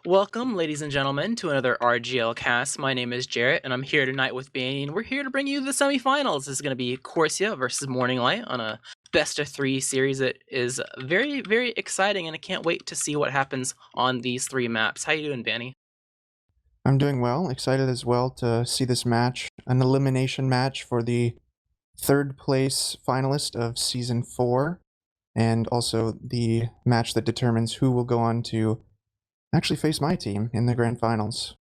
Welcome, ladies and gentlemen, to another RGL cast. My name is Jarrett, and I'm here tonight with Banny, and we're here to bring you the semifinals. This is going to be Corsia versus Morning Light on a best-of-3 series that is very, very exciting, and I can't wait to see what happens on these three maps. How you doing, Banny? I'm doing well, excited as well to see this match, an elimination match for the third place finalist of Season 4, and also the match that determines who will go on to actually face my team in the grand finals.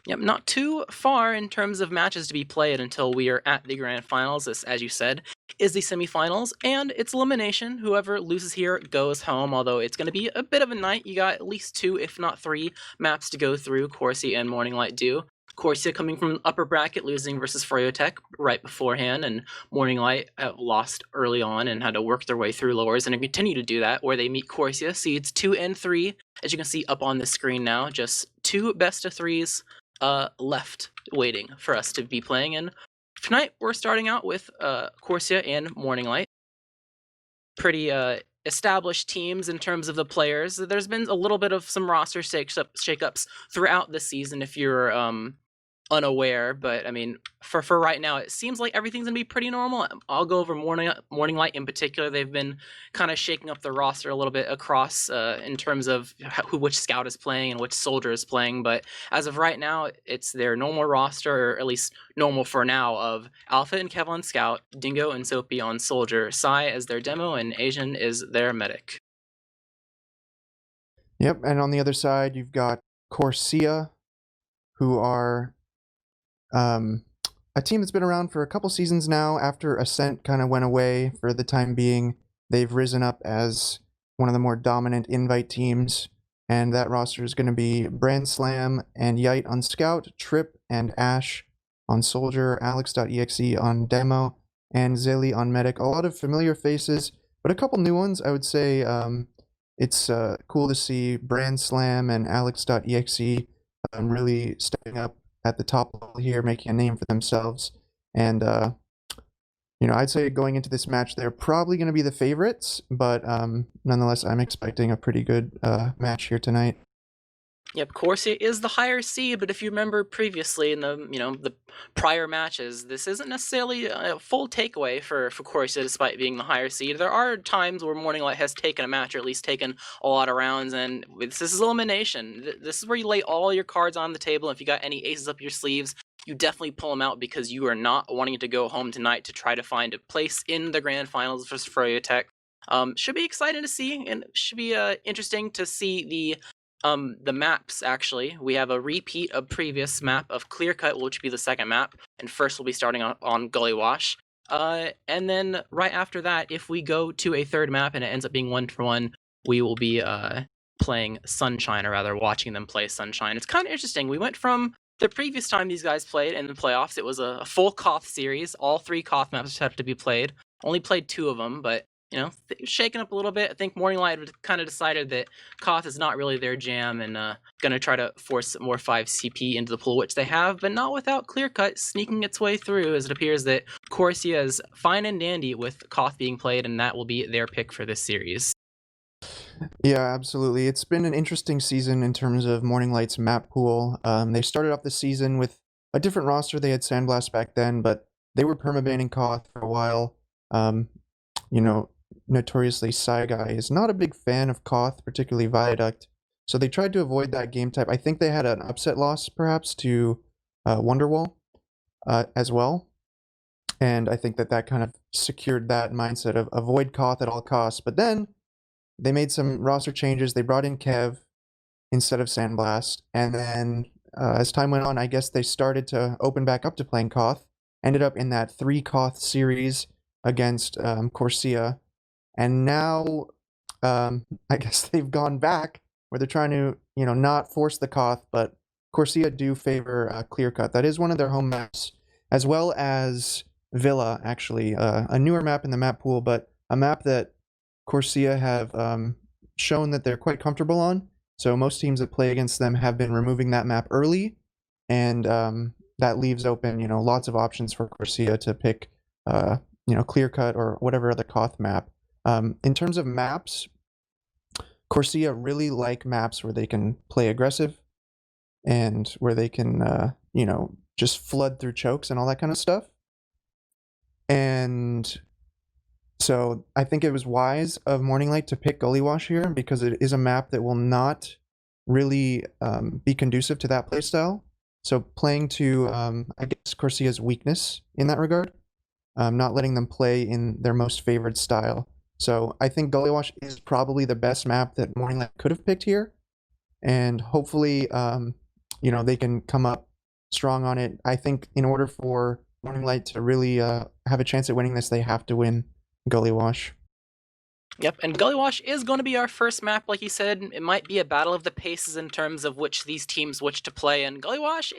Yep, not too far in terms of matches to be played until we are at the grand finals. This, as you said, is the semifinals, and it's elimination. Whoever loses here goes home, although it's going to be a bit of a night. You got at least 2, if not 3, maps to go through, Corsia and Morning Light do. Corsia coming from upper bracket, losing versus Froyotech right beforehand, and Morning Light lost early on and had to work their way through lowers and continue to do that, where they meet Corsia, seeds 2 and 3, as you can see up on the screen now. Just 2 best-of-3s left waiting for us to be playing. And tonight we're starting out with Corsia and Morning Light. Pretty established teams in terms of the players. There's been a little bit of some roster shakeups throughout the season if you're unaware, but I mean, for right now, it seems like everything's gonna be pretty normal. I'll go over Morning Light in particular. They've been kind of shaking up the roster a little bit across in terms of which scout is playing and which soldier is playing. But as of right now, it's their normal roster, or at least normal for now, of Alpha and Kev on scout, Dingo and Soapy on soldier, Sai as their demo, and Asian is their medic. Yep, and on the other side, you've got Corsia, who are a team that's been around for a couple seasons now. After Ascent kind of went away for the time being, they've risen up as one of the more dominant invite teams, and that roster is going to be Brand Slam and Yite on Scout, Trip and Ash on Soldier, Alex.exe on Demo, and Zilly on Medic. A lot of familiar faces, but a couple new ones. I would say it's cool to see Brand Slam and Alex.exe really stepping up at the top level here, making a name for themselves. And, I'd say going into this match, they're probably going to be the favorites, but nonetheless, I'm expecting a pretty good match here tonight. Yep, Corsia is the higher seed, but if you remember previously in the prior matches, this isn't necessarily a full takeaway for Corsia despite being the higher seed. There are times where Morning Light has taken a match, or at least taken a lot of rounds, and this is elimination. This is where you lay all your cards on the table. If you got any aces up your sleeves, you definitely pull them out because you are not wanting to go home tonight to try to find a place in the grand finals versus Froyotech. Should be exciting to see, and should be interesting to see the maps. Actually, we have a repeat of previous map of Clear Cut, which will be the second map, and first we'll be starting on Gully Wash. And then right after that, if we go to a third map and it ends up being 1-for-1, we will be playing Sunshine, or rather watching them play Sunshine. It's kind of interesting. We went from the previous time these guys played in the playoffs, it was a full Koth series. All 3 Koth maps had to be played. Only played 2 of them, but shaken up a little bit. I think Morning Light kind of decided that Koth is not really their jam, and gonna try to force more 5 CP into the pool, which they have, but not without Clear Cut sneaking its way through, as it appears that Corsia is fine and dandy with Koth being played, and that will be their pick for this series. Yeah, absolutely. It's been an interesting season in terms of Morning Light's map pool. They started off the season with a different roster. They had Sandblast back then, but they were permabanning Koth for a while. Notoriously, Psy Guy is not a big fan of Koth, particularly Viaduct, so they tried to avoid that game type. I think they had an upset loss, perhaps, to Wonderwall as well, and I think that kind of secured that mindset of avoid Koth at all costs. But then they made some roster changes. They brought in Kev instead of Sandblast, and then as time went on, I guess they started to open back up to playing Koth. Ended up in that 3 Koth series against Corsia. And now, I guess they've gone back where they're trying to, not force the Koth, but Corsia do favor Clear Cut. That is one of their home maps, as well as Villa, actually, a newer map in the map pool, but a map that Corsia have shown that they're quite comfortable on. So most teams that play against them have been removing that map early, and that leaves open, lots of options for Corsia to pick, Clear Cut or whatever other Koth map. In terms of maps, Corsia really like maps where they can play aggressive and where they can, you know, just flood through chokes and all that kind of stuff. And so I think it was wise of Morning Light to pick Gully Wash here because it is a map that will not really be conducive to that playstyle. So playing to, I guess, Corsia's weakness in that regard, not letting them play in their most favored style. So I think Gully Wash is probably the best map that Morning Light could have picked here. And hopefully, you know, they can come up strong on it. I think in order for Morning Light to really have a chance at winning this, they have to win Gully Wash. Yep, and Gully Wash is going to be our first map, like you said. It might be a battle of the paces in terms of which these teams wish to play. And Gully Wash,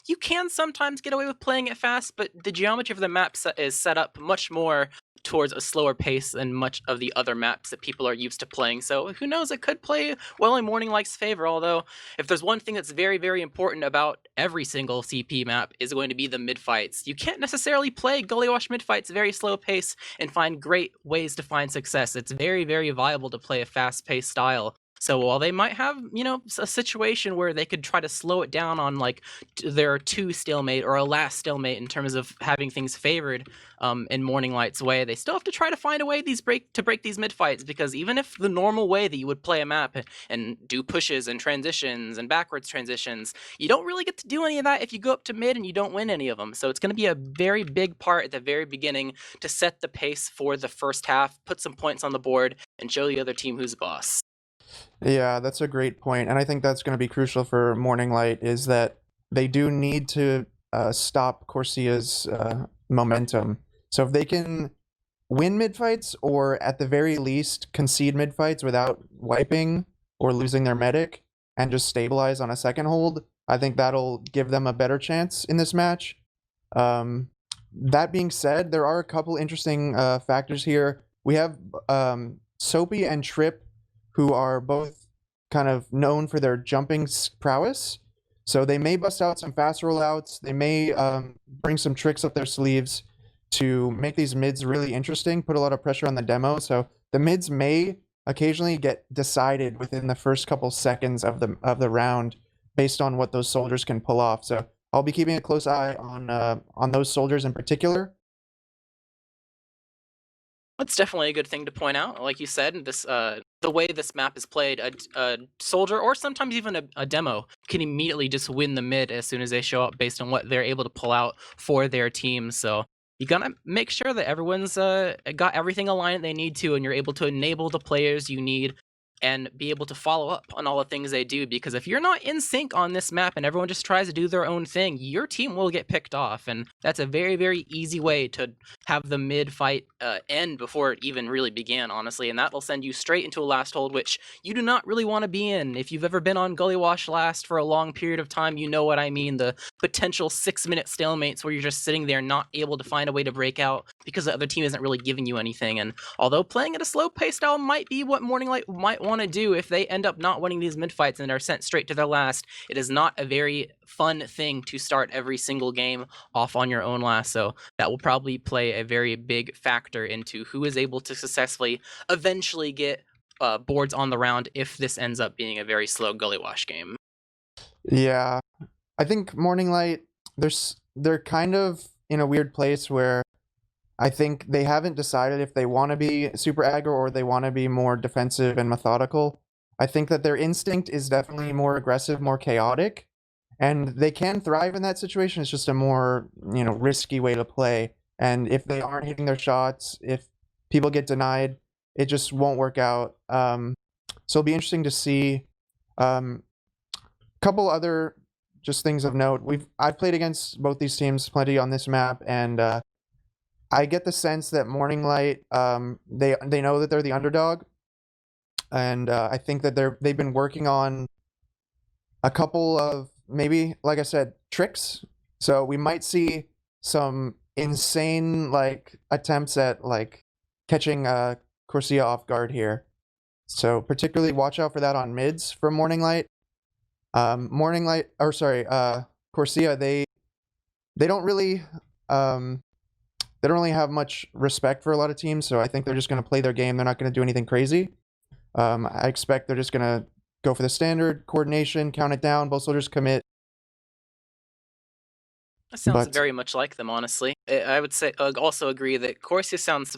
you can sometimes get away with playing it fast, but the geometry of the map is set up much more towards a slower pace than much of the other maps that people are used to playing. So who knows, it could play well in Morning Light's favor, although if there's one thing that's very, very important about every single CP map is going to be the mid-fights. You can't necessarily play Gully Wash mid-fights very slow pace and find great ways to find success. It's very, very viable to play a fast-paced style. So while they might have, you know, a situation where they could try to slow it down on like their 2 stalemate or a last stalemate in terms of having things favored in Morning Light's way, they still have to try to find a way to break these mid fights, because even if the normal way that you would play a map and do pushes and transitions and backwards transitions, you don't really get to do any of that if you go up to mid and you don't win any of them. So it's going to be a very big part at the very beginning to set the pace for the first half, put some points on the board, and show the other team who's boss. Yeah, that's a great point, and I think that's going to be crucial for Morning Light is that they do need to stop Corsia's momentum. So if they can win mid-fights, or at the very least concede mid-fights without wiping or losing their medic, and just stabilize on a second hold, I think that'll give them a better chance in this match. That being said, there are a couple interesting factors here. We have Soapy and Trip, who are both kind of known for their jumping prowess. So they may bust out some fast rollouts. They may bring some tricks up their sleeves to make these mids really interesting, put a lot of pressure on the demo. So the mids may occasionally get decided within the first couple seconds of the round based on what those soldiers can pull off. So I'll be keeping a close eye on those soldiers in particular. That's definitely a good thing to point out. Like you said, this the way this map is played, a soldier or sometimes even a demo can immediately just win the mid as soon as they show up based on what they're able to pull out for their team. So you gotta make sure that everyone's got everything aligned they need to, and you're able to enable the players you need and be able to follow up on all the things they do. Because if you're not in sync on this map and everyone just tries to do their own thing, your team will get picked off. And that's a very, very easy way to have the mid fight end before it even really began, honestly. And that will send you straight into a last hold, which you do not really want to be in. If you've ever been on Gully Wash last for a long period of time, you know what I mean. The potential 6-minute stalemates where you're just sitting there not able to find a way to break out because the other team isn't really giving you anything. And although playing at a slow pace style might be what Morning Light might want to do, if they end up not winning these mid fights and are sent straight to their last, it is not a very fun thing to start every single game off on your own last. So that will probably play a very big factor into who is able to successfully eventually get boards on the round if this ends up being a very slow Gully Wash game. Yeah, I think Morning Light, they're kind of in a weird place where I think they haven't decided if they want to be super aggro or they want to be more defensive and methodical. I think that their instinct is definitely more aggressive, more chaotic, and they can thrive in that situation. It's just a more, you know, risky way to play. And if they aren't hitting their shots, if people get denied, it just won't work out. So it'll be interesting to see. Couple other just things of note. I've played against both these teams plenty on this map, and I get the sense that Morning Light, they know that they're the underdog, and I think that they've been working on a couple of, maybe, like I said, tricks. So we might see some insane like attempts at like catching Corsia off guard here. So particularly watch out for that on mids from Morning Light. Corsia, they don't really they don't really have much respect for a lot of teams, so I think they're just going to play their game. They're not going to do anything crazy. I expect they're just gonna go for the standard coordination, count it down, both soldiers commit. That sounds But very much like them, honestly. I would say also agree that Corsia sounds,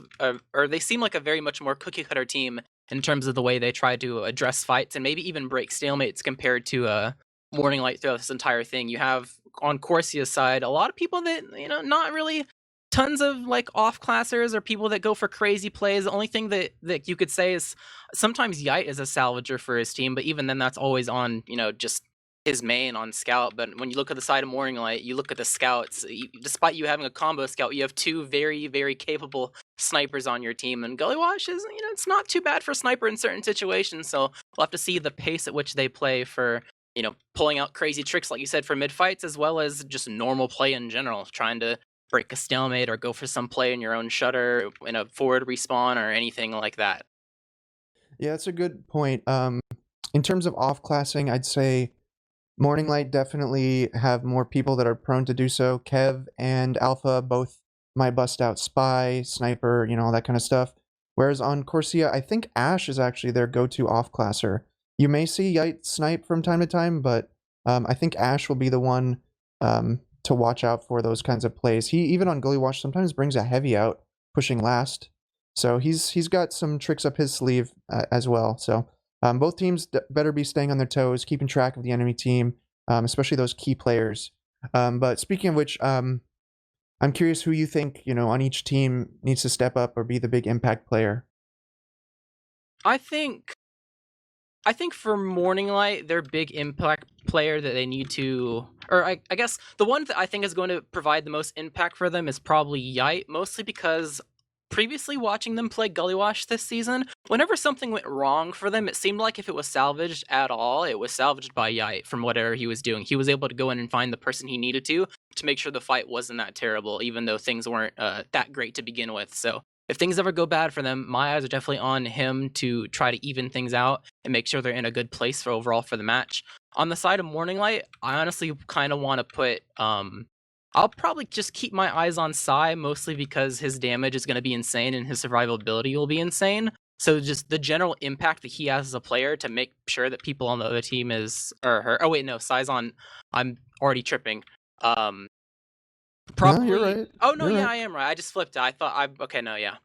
or they seem like a very much more cookie cutter team in terms of the way they try to address fights and maybe even break stalemates compared to Morning Light throughout this entire thing. You have on Corsia's side a lot of people that not really tons of like off classers or people that go for crazy plays. The only thing that you could say is sometimes Yite is a salvager for his team, but even then that's always on just his main on scout. But when you look at the side of Morning Light, you look at the scouts. Despite you having a combo scout, you have two very, very capable snipers on your team. And Gullywash is, it's not too bad for sniper in certain situations. So we'll have to see the pace at which they play for, pulling out crazy tricks, like you said, for mid fights, as well as just normal play in general, trying to break a stalemate or go for some play in your own shutter in a forward respawn or anything like that. yeah, that's a good point. In terms of off-classing, I'd say Morning Light definitely have more people that are prone to do so. Kev and Alpha both might bust out Spy, Sniper, all that kind of stuff. Whereas on Corsia, I think Ash is actually their go-to off-classer. You may see Yite snipe from time to time, but I think Ash will be the one to watch out for those kinds of plays. He, even on Gullywash, sometimes brings a heavy out, pushing last. So he's got some tricks up his sleeve as well. So both teams better be staying on their toes, keeping track of the enemy team, especially those key players. But speaking of which, I'm curious who you think, on each team needs to step up or be the big impact player. I think for Morning Light, their big impact player that they need to, or I guess the one that I think is going to provide the most impact for them is probably Yite, mostly because previously watching them play Gullywash this season, whenever something went wrong for them, it seemed like if it was salvaged at all, it was salvaged by Yite from whatever he was doing. He was able to go in and find the person he needed to make sure the fight wasn't that terrible, even though things weren't that great to begin with. So if things ever go bad for them, my eyes are definitely on him to try to even things out and make sure they're in a good place for overall for the match. On the side of Morning Light, I honestly kind of want to put I'll probably just keep my eyes on Psy, mostly because his damage is going to be insane and his survivability will be insane. So just the general impact that he has as a player to make sure that people on the other team is or her. Oh wait, no, Psy's on. I'm already tripping. Um, No, you're Probably. right. Oh no, You're yeah, right. I am right. I just flipped it. I thought I okay. No, yeah,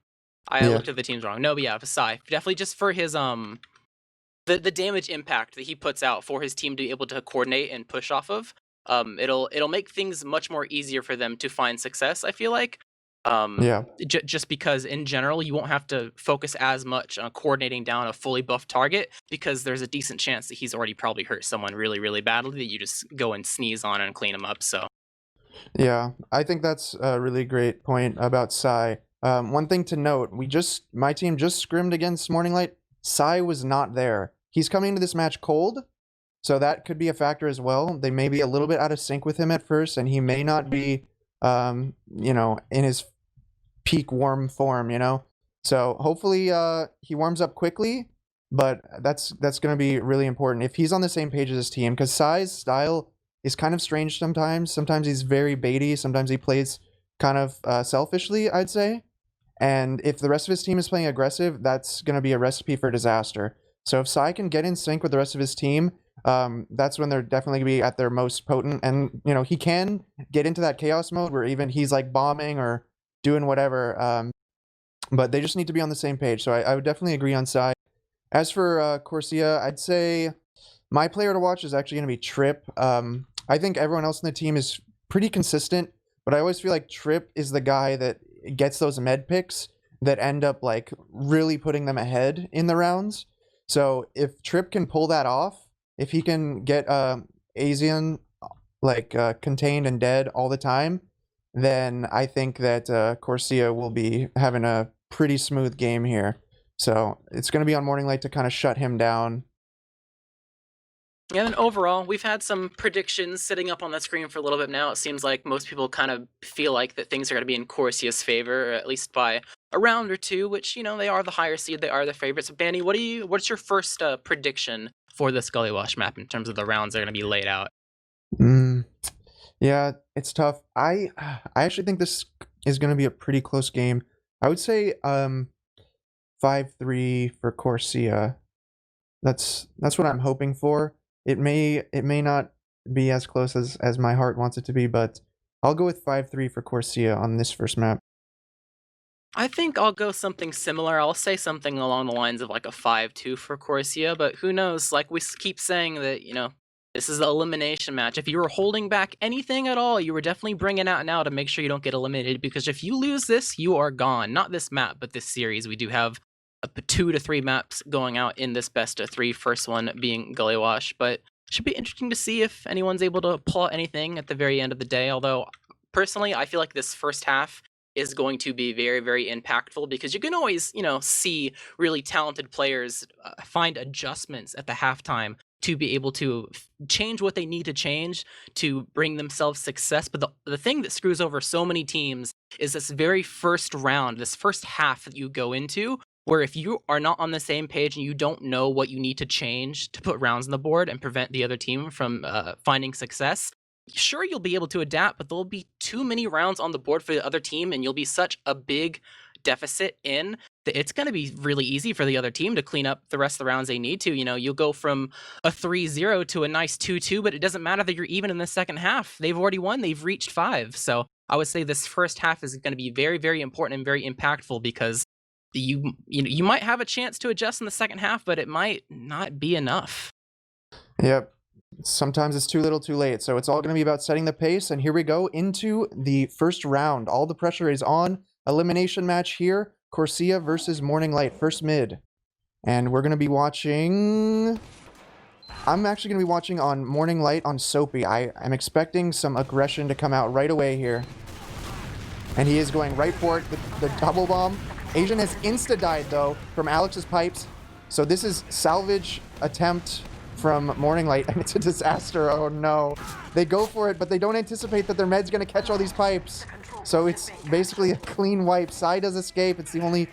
I Yeah. looked at the teams wrong. No, but yeah, Psy definitely just for his the damage impact that he puts out for his team to be able to coordinate and push off of. It'll make things much more easier for them to find success. I feel like. Yeah. Just because in general you won't have to focus as much on coordinating down a fully buffed target because there's a decent chance that he's already probably hurt someone really really badly that you just go and sneeze on and clean him up. So Yeah, I think that's a really great point about Psy. One thing to note, my team just scrimmed against Morning Light. Psy was not there. He's coming into this match cold, so that could be a factor as well. They may be a little bit out of sync with him at first, and he may not be, in his peak warm form. So hopefully, he warms up quickly. But that's going to be really important if he's on the same page as his team, because Psy's style is kind of strange sometimes. Sometimes he's very baity. Sometimes he plays kind of selfishly, I'd say. And if the rest of his team is playing aggressive, that's going to be a recipe for disaster. So if Psy can get in sync with the rest of his team, that's when they're definitely going to be at their most potent. And, he can get into that chaos mode where even he's like bombing or doing whatever. But they just need to be on the same page. So I would definitely agree on Psy. As for Corsia, I'd say my player to watch is actually going to be Trip. I think everyone else in the team is pretty consistent, but I always feel like Trip is the guy that gets those med picks that end up like really putting them ahead in the rounds. So if Trip can pull that off, if he can get Asian like contained and dead all the time, then I think that Corsia will be having a pretty smooth game here. So it's going to be on Morning Light to kind of shut him down. yeah, and overall, we've had some predictions sitting up on the screen for a little bit now. It seems like most people kind of feel like that things are going to be in Corsia's favor, at least by a round or two. Which they are the higher seed, they are the favorites. So, Banny, what's your first prediction for the Scullywash map in terms of the rounds that are going to be laid out? Yeah, it's tough. I actually think this is going to be a pretty close game. I would say 5-3 for Corsia. That's what I'm hoping for. It may not be as close as my heart wants it to be, but I'll go with 5-3 for Corsia on this first map. I think I'll go something similar. I'll say something along the lines of like a 5-2 for Corsia, but who knows? Like we keep saying that, this is an elimination match. If you were holding back anything at all, you were definitely bringing out now to make sure you don't get eliminated, because if you lose this, you are gone. Not this map, but this series. We do have 2 to 3 maps going out in this best of 3, first one being Gully Wash, but it should be interesting to see if anyone's able to pull out anything at the very end of the day, although personally, I feel like this first half is going to be very, very impactful, because you can always, see really talented players find adjustments at the halftime to be able to change what they need to change to bring themselves success. But the thing that screws over so many teams is this very first round, this first half that you go into, where if you are not on the same page and you don't know what you need to change to put rounds on the board and prevent the other team from finding success, sure, you'll be able to adapt, but there'll be too many rounds on the board for the other team, and you'll be such a big deficit in that it's going to be really easy for the other team to clean up the rest of the rounds they need to. You'll go from a 3-0 to a nice 2-2, but it doesn't matter that you're even in the second half. They've already won. They've reached 5. So I would say this first half is going to be very, very important and very impactful, because you might have a chance to adjust in the second half, but it might not be enough. Yep. Sometimes it's too little too late. So it's all going to be about setting the pace. And here we go into the first round. All the pressure is on. Elimination match here. Corsia versus Morning Light, first mid. And we're going to be watching... I'm actually going to be watching on Morning Light on Soapy. I'm expecting some aggression to come out right away here. And he is going right for it, the double bomb. Asian has insta-died, though, from Alex's pipes. So this is salvage attempt from Morning Light, and it's a disaster. Oh no. They go for it, but they don't anticipate that their med's going to catch all these pipes. So it's basically a clean wipe. Sai does escape. It's the only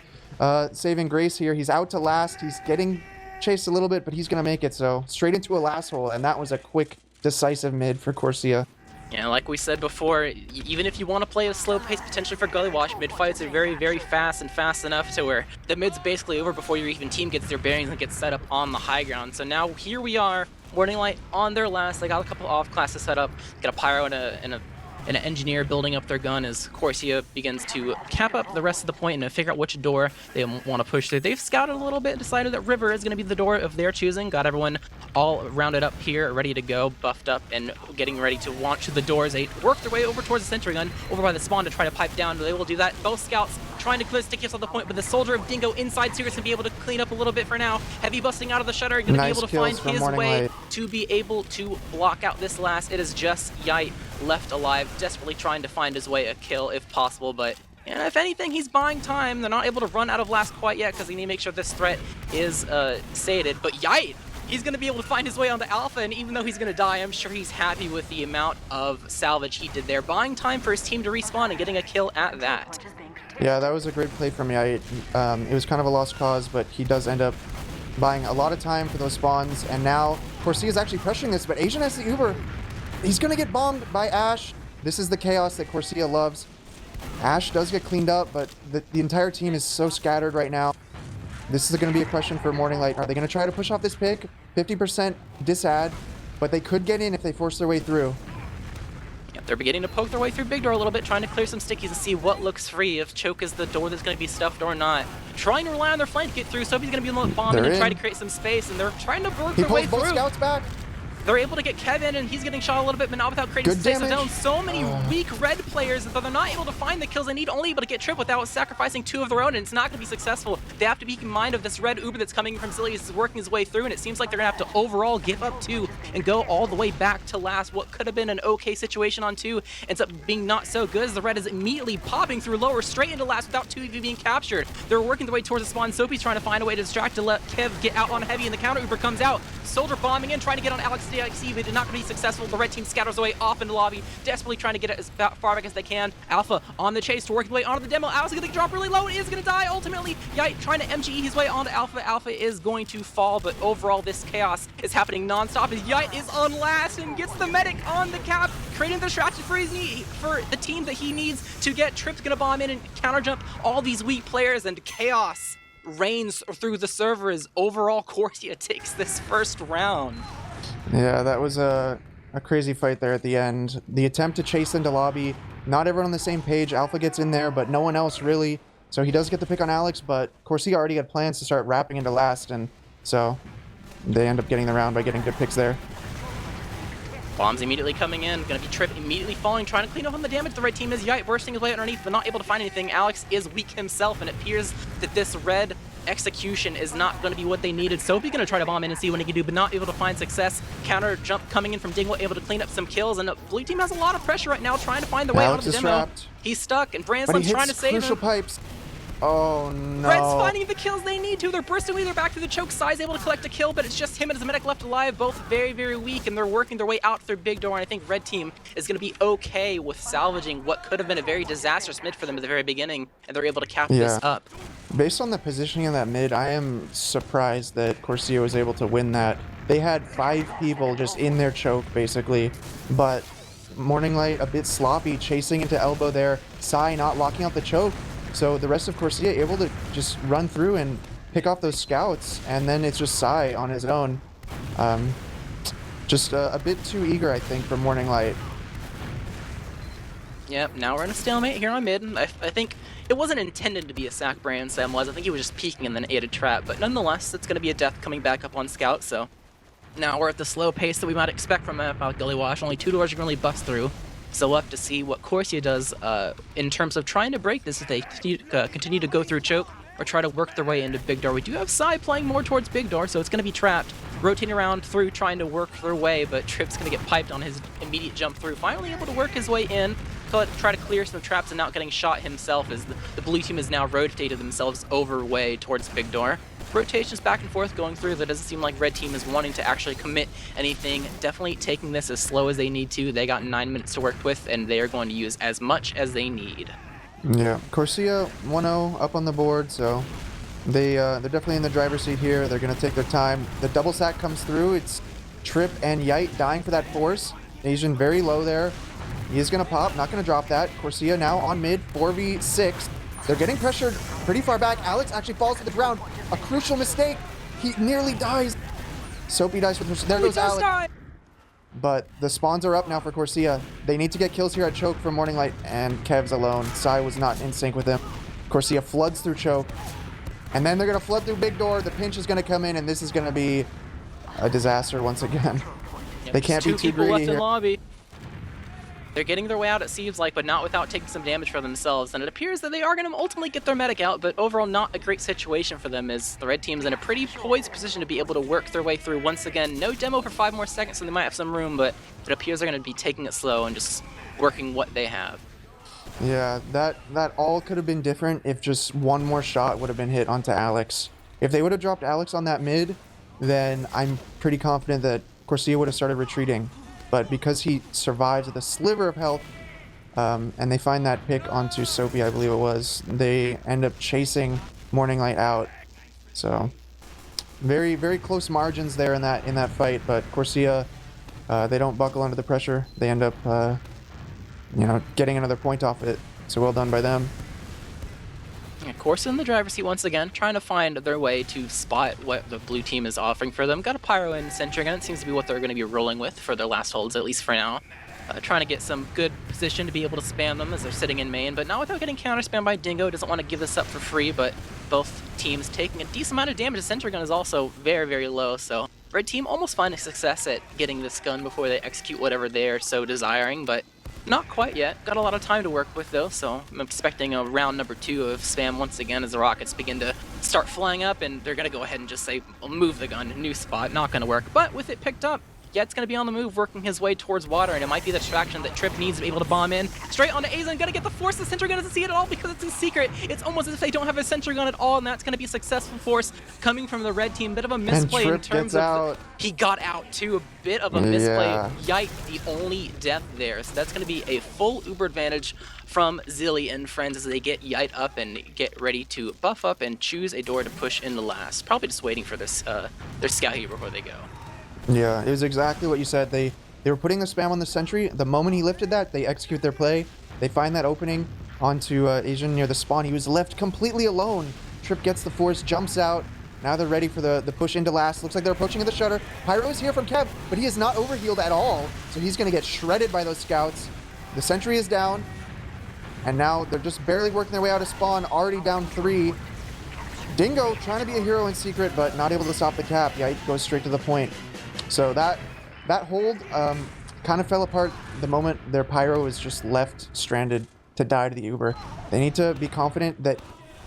saving grace here. He's out to last. He's getting chased a little bit, but he's going to make it. So straight into a last hole, and that was a quick, decisive mid for Corsia. Yeah, like we said before, even if you want to play a slow pace potentially for Gully Wash, mid fights are very, very fast, and fast enough to where the mid's basically over before your even team gets their bearings and gets set up on the high ground. So now here we are, Morning Light on their last. They got a couple off classes set up, got a pyro and an engineer building up their gun as Corsia begins to cap up the rest of the point and figure out which door they want to push through. They've scouted a little bit and decided that River is going to be the door of their choosing. Got everyone all rounded up here, ready to go, buffed up, and getting ready to launch the doors. They work their way over towards the sentry gun, over by the spawn to try to pipe down. They will do that. Both scouts trying to clear stickies on the point, but the Soldier of Dingo inside Sirius can be able to clean up a little bit for now. Heavy busting out of the shutter, going to be able to find his way to be able to block out this last. It is just Yite left alive, desperately trying to find his way a kill if possible, but if anything, he's buying time. They're not able to run out of last quite yet, because they need to make sure this threat is sated. But Yite, he's going to be able to find his way onto Alpha, and even though he's going to die, I'm sure he's happy with the amount of salvage he did there, buying time for his team to respawn and getting a kill at that. Yeah, that was a great play from Yite. It was kind of a lost cause, but he does end up buying a lot of time for those spawns, and now Corsia is actually pressuring this, but Asian has the Uber. He's going to get bombed by Ash. This is the chaos that Corsia loves. Ash does get cleaned up, but the entire team is so scattered right now. This is going to be a question for Morning Light. Are they going to try to push off this pick? 50% disad, but they could get in if they force their way through. Yep, they're beginning to poke their way through Big Door a little bit, trying to clear some stickies and see what looks free, if Choke is the door that's going to be stuffed or not. Trying to rely on their flank to get through. Soapy's going to be able to bomb in and try to create some space, and they're trying to work their way through. He pulls both scouts back. They're able to get Kevin, and he's getting shot a little bit, but not without creating space of zone. So many weak red players that they're not able to find the kills they need, only able to get trip without sacrificing 2 of their own, and it's not going to be successful. They have to be in mind of this red Uber that's coming from Zillius is working his way through, and it seems like they're going to have to overall give up 2 and go all the way back to last. What could have been an okay situation on 2 ends up being not so good, as the red is immediately popping through lower straight into last without 2 even being captured. They're working their way towards the spawn. Soapy's trying to find a way to distract to let Kev get out on heavy, and the counter Uber comes out. Soldier bombing in, trying to get on Alex DXE, but did not be successful. The red team scatters away off into lobby, desperately trying to get it as far back as they can. Alpha on the chase to work his way onto the demo. Alpha's going to drop really low and is going to die ultimately. Yite trying to MGE his way onto Alpha. Alpha is going to fall, but overall this chaos is happening non-stop as Yite is on last and gets the medic on the cap, creating the distraction for the team that he needs to get. Trip's going to bomb in and counter jump all these weak players, and chaos reigns through the server as overall Corsia takes this first round. Yeah, that was a crazy fight there at the end. The attempt to chase into lobby, not everyone on the same page. Alpha gets in there, but no one else really. So he does get the pick on Alex, but Corsia already had plans to start wrapping into last, and so they end up getting the round by getting good picks there. Bombs immediately coming in, gonna be Trip immediately falling, trying to clean up on the damage. The red team is Yite bursting his way underneath, but not able to find anything. Alex is weak himself, and it appears that this red execution is not going to be what they needed. Sophie gonna try to bomb in and see what he can do, but not able to find success. Counter jump coming in from Dingle, able to clean up some kills, and the blue team has a lot of pressure right now, trying to find the way out of the demo. Trapped. He's stuck, and Branslam's trying to save him. Crucial pipes. Oh no. Red's finding the kills they need to. They're bursting their way back to the choke. Sai's able to collect a kill, but it's just him and his medic left alive, both very, very weak, and they're working their way out through big door. And I think red team is going to be okay with salvaging what could have been a very disastrous mid for them at the very beginning, and they're able to cap this up. Based on the positioning of that mid, I am surprised that Corsia was able to win that. They had 5 people just in their choke, basically, but Morning Light a bit sloppy, chasing into elbow there. Sai not locking out the choke. So the rest of Corsia able to just run through and pick off those scouts, and then it's just Sai on his own. Just a bit too eager, I think, for Morning Light. Yep, now we're in a stalemate here on mid. I think it wasn't intended to be a sack brand, Sam was. I think he was just peeking and then ate a trap, but nonetheless, it's going to be a death coming back up on scout, so now we're at the slow pace that we might expect from a Gully Wash. Only 2 doors you can really bust through. So we'll have to see what Corsia does in terms of trying to break this if they continue to go through choke or try to work their way into big door. We do have Sai playing more towards big door, so it's going to be trapped, rotating around through, trying to work their way, but Trip's going to get piped on his immediate jump through. Finally able to work his way in, try to clear some traps and not getting shot himself as the blue team has now rotated themselves over way towards big door. Rotations back and forth going through. That doesn't seem like red team is wanting to actually commit anything. Definitely taking this as slow as they need to. They got 9 minutes to work with, and they are going to use as much as they need. Yeah, Corsia 1-0 up on the board, so they're definitely in the driver's seat here. They're going to take their time. The double sack comes through. It's Trip and Yite dying for that force. Asian very low there. He is going to pop, not going to drop that. Corsia now on mid, 4v6. They're getting pressured pretty far back. Alex actually falls to the ground. A crucial mistake. He nearly dies. Soapy dies with her. There goes Alex. Die. But the spawns are up now for Corsia. They need to get kills here at choke from Morning Light, and Kev's alone. Sai was not in sync with him. Corsia floods through choke. And then they're going to flood through big door. The pinch is going to come in, and this is going to be a disaster once again. Yep, they can't be too greedy left here. In lobby. They're getting their way out, it seems like, but not without taking some damage for themselves. And it appears that they are going to ultimately get their medic out, but overall not a great situation for them, as the red team's in a pretty poised position to be able to work their way through. Once again, no demo for 5 more seconds, so they might have some room, but it appears they're going to be taking it slow and just working what they have. Yeah, that all could have been different if just one more shot would have been hit onto Alex. If they would have dropped Alex on that mid, then I'm pretty confident that Corsia would have started retreating. But because he survives with a sliver of health, and they find that pick onto Sophie, I believe it was, they end up chasing Morning Light out. So very, very close margins there in that fight. But Corsia, they don't buckle under the pressure. They end up, getting another point off it. So well done by them. Corsia in the driver's seat once again, trying to find their way to spot what the blue team is offering for them. Got a pyro in center again. It seems to be what they're going to be rolling with for their last holds, at least for now. Trying to get some good position to be able to spam them as they're sitting in main, but not without getting counter spammed by Dingo. Doesn't want to give this up for free, but both teams taking a decent amount of damage. The center gun is also very, very low, so red team almost finding success at getting this gun before they execute whatever they're so desiring, but not quite yet. Got a lot of time to work with though, so I'm expecting a round number 2 of spam once again as the rockets begin to start flying up, and they're going to go ahead and just say, move the gun, new spot, not going to work. But with it picked up, Yet's going to be on the move, working his way towards water, and it might be the distraction that Trip needs to be able to bomb in. Straight onto Azen, going to get the force. The sentry gun doesn't see it at all because it's in secret. It's almost as if they don't have a sentry gun at all, and that's going to be a successful force coming from the red team. Bit of a misplay in terms of... He got out too, a bit of a misplay. Yeah. Yike, the only death there. So that's going to be a full Uber advantage from Zilly and friends as they get Yite up and get ready to buff up and choose a door to push into last. Probably just waiting for this their scout here before they go. Yeah, it was exactly what you said. They were putting the spam on the sentry. The moment he lifted that, they execute their play. They find that opening onto Asian near the spawn. He was left completely alone, Trip gets the force, jumps out. Now they're ready for the push into last. Looks like they're approaching the shutter. Pyro is here from Kev, but he is not overhealed at all, so he's going to get shredded by those scouts. The sentry is down, and now they're just barely working their way out of spawn, already down 3. Dingo trying to be a hero in secret, but not able to stop the cap. Yite goes straight to the point. So that hold kind of fell apart the moment their Pyro is just left stranded to die to the Uber. They need to be confident that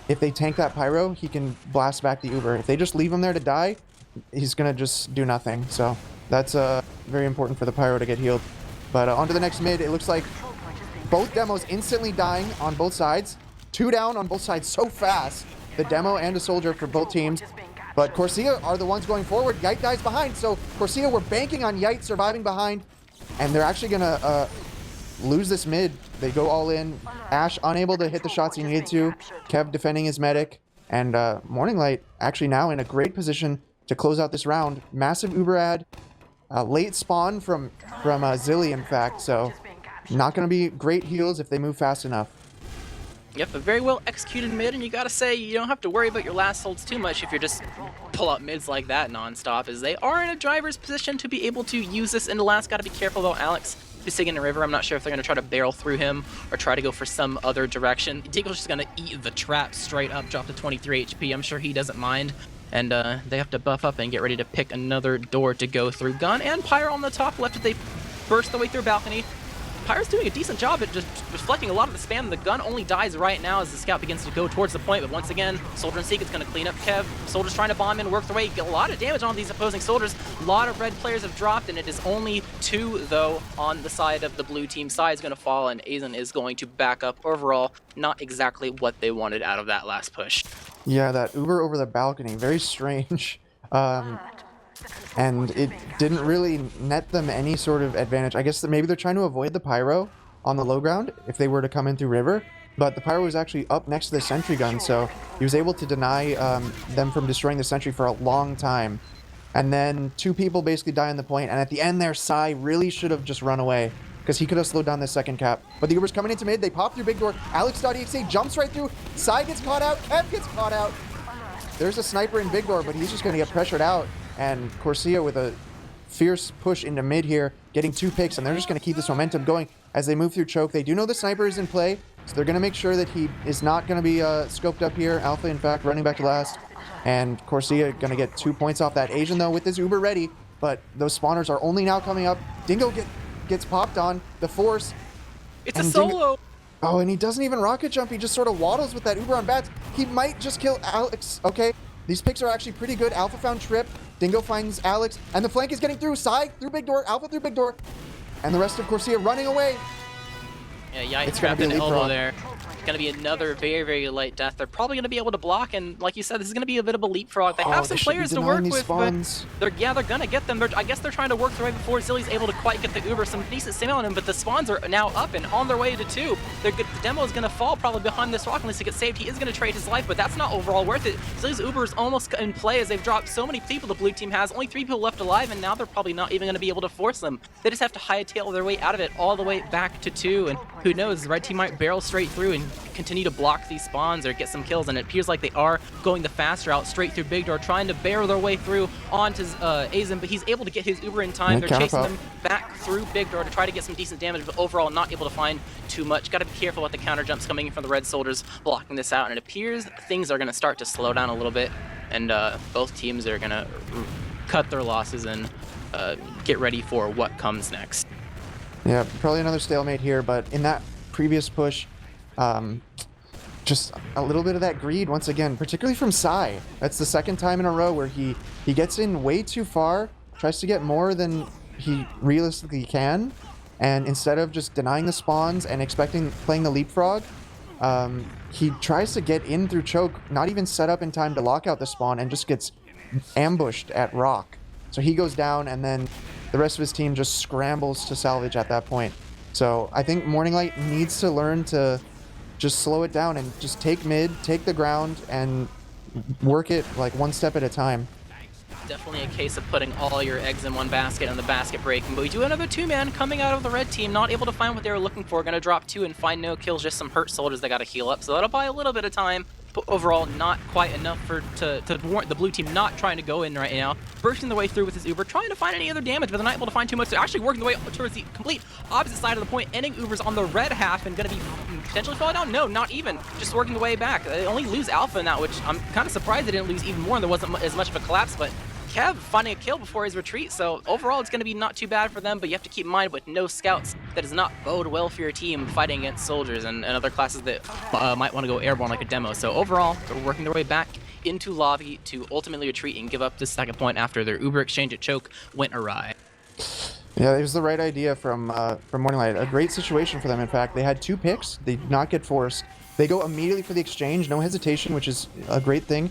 if they tank that Pyro, he can blast back the Uber. If they just leave him there to die, he's going to just do nothing. So that's very important for the Pyro to get healed. But on to the next mid. It looks like both demos instantly dying on both sides. 2 down on both sides so fast. The demo and a soldier for both teams. But Corsia are the ones going forward. Yite dies behind. So Corsia were banking on Yite surviving behind. And they're actually going to lose this mid. They go all in. Ash unable to hit the shots he needed to. Kev defending his medic. And Morning Light actually now in a great position to close out this round. Massive Uber ad. Late spawn from Zilly, in fact. So not going to be great heals if they move fast enough. Yep, a very well executed mid, and you gotta say, you don't have to worry about your last holds too much if you're just pull up mids like that non-stop, as they are in a driver's position to be able to use this into last. Gotta be careful about Alex, who's sitting in the river. I'm not sure if they're gonna try to barrel through him or try to go for some other direction. Diggle's just gonna eat the trap straight up, drop to 23 HP. I'm sure he doesn't mind. And they have to buff up and get ready to pick another door to go through. Gun and Pyro on the top left as they burst their way through balcony. Pyro's doing a decent job at just reflecting a lot of the spam. The gun only dies right now as the scout begins to go towards the point, but once again, Soldier and Secret's going to clean up Kev. Soldier's trying to bomb in, work their way, get a lot of damage on these opposing soldiers. A lot of red players have dropped, and it is only 2, though, on the side of the blue team. Sai is going to fall, and Azen is going to back up. Overall, not exactly what they wanted out of that last push. Yeah, that Uber over the balcony, very strange. And it didn't really net them any sort of advantage. I guess that maybe they're trying to avoid the Pyro on the low ground if they were to come in through river, but the Pyro was actually up next to the sentry gun, so he was able to deny them from destroying the sentry for a long time. And then 2 people basically die on the point, and at the end there, Sai really should have just run away because he could have slowed down the second cap. But the Uber's coming into mid, they pop through big door, Alex.exe jumps right through, Sai gets caught out, Kev gets caught out. There's a sniper in big door, but he's just going to get pressured out. And Corsia with a fierce push into mid here, getting 2 picks, and they're just going to keep this momentum going as they move through choke. They do know the sniper is in play, so they're going to make sure that he is not going to be scoped up here. Alpha, in fact, running back to last. And Corsia going to get 2 points off that. Asian, though, with his Uber ready, but those spawners are only now coming up. Dingo gets popped on. The force. It's a solo! Oh, and he doesn't even rocket jump. He just sort of waddles with that Uber on bats. He might just kill Alex. Okay, these picks are actually pretty good. Alpha found Trip. Dingo finds Alex, and the flank is getting through. Sai through big door, Alpha through big door, and the rest of Corsia running away. Yeah, Yite trapped an elbow there. It's going to be another very, very light death. They're probably going to be able to block, and like you said, this is going to be a bit of a leapfrog. They have some players to work with, spawns. but they're going to get them. I guess they're trying to work their way before Zilly's able to quite get the Uber. Some decent stim on him, but the spawns are now up and on their way to 2. The demo is going to fall probably behind this rock unless he gets saved. He is going to trade his life, but that's not overall worth it. Zilly's Uber is almost in play as they've dropped so many people the blue team has. Only 3 people left alive, and now they're probably not even going to be able to force them. They just have to hightail their way out of it all the way back to 2, and who knows, the red team might barrel straight through and continue to block these spawns or get some kills, and it appears like they are going the fast route straight through big door, trying to barrel their way through onto Azen, but he's able to get his Uber in time. They're chasing them back through big door to try to get some decent damage, but overall not able to find too much. Got to be careful with the counter jumps coming in from the red soldiers blocking this out, and it appears things are going to start to slow down a little bit, and both teams are going to cut their losses and get ready for what comes next. Yeah, probably another stalemate here, but in that previous push, just a little bit of that greed once again, particularly from Sai. That's the second time in a row where he gets in way too far, tries to get more than he realistically can, and instead of just denying the spawns and playing the leapfrog, he tries to get in through choke, not even set up in time to lock out the spawn, and just gets ambushed at rock. So he goes down, and then the rest of his team just scrambles to salvage at that point. So I think Morning Light needs to learn to just slow it down and just take mid, take the ground, and work it like one step at a time. Definitely a case of putting all your eggs in one basket and the basket breaking, but we do another 2-man coming out of the red team, not able to find what they were looking for, going to drop 2 and find no kills, just some hurt soldiers that got to heal up, so that'll buy a little bit of time. but overall not quite enough to warrant the blue team not trying to go in right now. Bursting their way through with his Uber, trying to find any other damage, but they're not able to find too much. They're actually working their way towards the complete opposite side of the point, ending Ubers on the red half and going to be potentially fall down. No, not even. Just working the way back. They only lose Alpha in that, which I'm kind of surprised they didn't lose even more and there wasn't as much of a collapse, but Kev finding a kill before his retreat, so overall it's going to be not too bad for them, but you have to keep in mind with no scouts, that does not bode well for your team fighting against soldiers and other classes that might want to go airborne like a demo. So overall, they're working their way back into lobby to ultimately retreat and give up this second point after their Uber exchange at Choke went awry. Yeah, it was the right idea from Morning Light. A great situation for them, in fact. They had 2 picks. They did not get forced. They go immediately for the exchange, no hesitation, which is a great thing.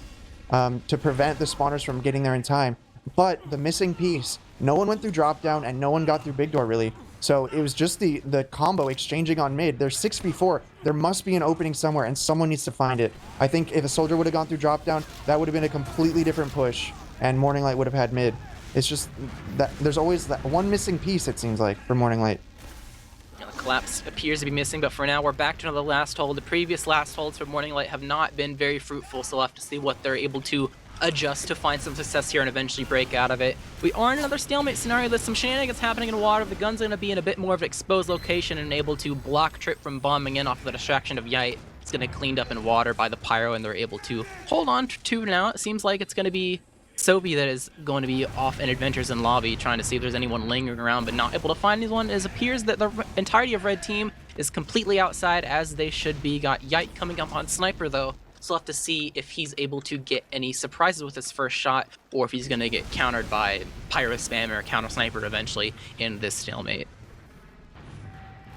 To prevent the spawners from getting there in time. But the missing piece, no one went through drop down and no one got through big door really. So it was just the combo exchanging on mid. They're 6v4. There must be an opening somewhere and someone needs to find it. I think if a soldier would have gone through drop down, that would have been a completely different push and Morning Light would have had mid. It's just that there's always that one missing piece, it seems like, for Morning Light. The collapse appears to be missing, but for now we're back to another last hold. The previous last holds for Morning Light have not been very fruitful, so we'll have to see what they're able to adjust to find some success here and eventually break out of it. We are in another stalemate scenario. There's some shenanigans happening in water. The gun's going to be in a bit more of an exposed location and able to block Trip from bombing in off of the distraction of Yite. It's going to be cleaned up in water by the Pyro, and they're able to hold on to now. It seems like it's going to be Sophie that is going to be off in adventures in lobby trying to see if there's anyone lingering around but not able to find anyone. It appears that the entirety of red team is completely outside as they should be. Got Yite coming up on Sniper though, so we'll have to see if he's able to get any surprises with his first shot or if he's going to get countered by Pyro Spam or Counter Sniper eventually in this stalemate.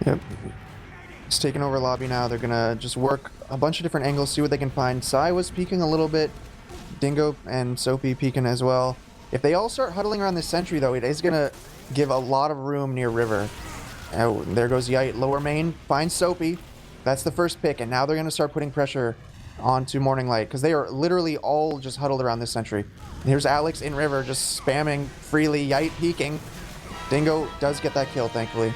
Yep. It's taking over lobby now. They're gonna just work a bunch of different angles, see what they can find. Sai was peeking a little bit. Dingo and Soapy peeking as well. If they all start huddling around this sentry, though, it is going to give a lot of room near River. Oh, there goes Yite. Lower main finds Soapy. That's the first pick, and now they're going to start putting pressure onto Morning Light, because they are literally all just huddled around this sentry. And here's Alex in River, just spamming freely. Yite peeking. Dingo does get that kill, thankfully.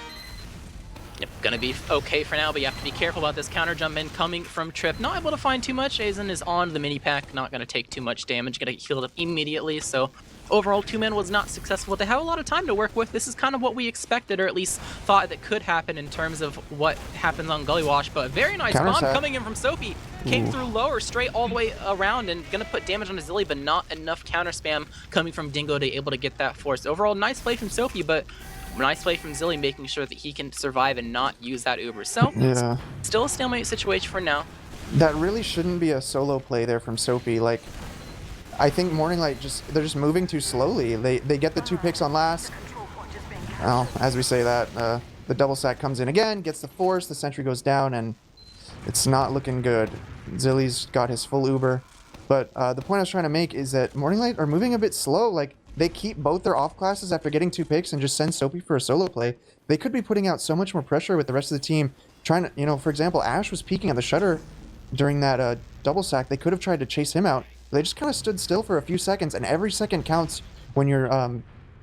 Yep, gonna be okay for now, but you have to be careful about this counter jump in coming from Trip. Not able to find too much. Aizen is on the mini pack, not gonna take too much damage, gonna get healed up immediately. So overall, 2-man was not successful. They have a lot of time to work with. This is kind of what we expected, or at least thought that could happen in terms of what happens on Gully Wash. But a very nice bomb coming in from Sophie. Came through lower, straight all the way around, and gonna put damage on Zilly, but not enough counter spam coming from Dingo to able to get that force. Overall, nice play from Sophie, but nice play from Zilly, making sure that he can survive and not use that Uber. So, yeah, still a stalemate situation for now. That really shouldn't be a solo play there from Sophie. Like, I think Morning Light they're just moving too slowly. They get the 2 picks on last. Well, as we say that, the double sack comes in again, gets the force, the sentry goes down, and it's not looking good. Zilly's got his full Uber. But the point I was trying to make is that Morning Light are moving a bit slow. Like, they keep both their off classes after getting 2 picks and just send Soapy for a solo play. They could be putting out so much more pressure with the rest of the team. Trying to, you know, for example, Ash was peeking at the shutter during that double sack. They could have tried to chase him out. They just kind of stood still for a few seconds, and every second counts when you're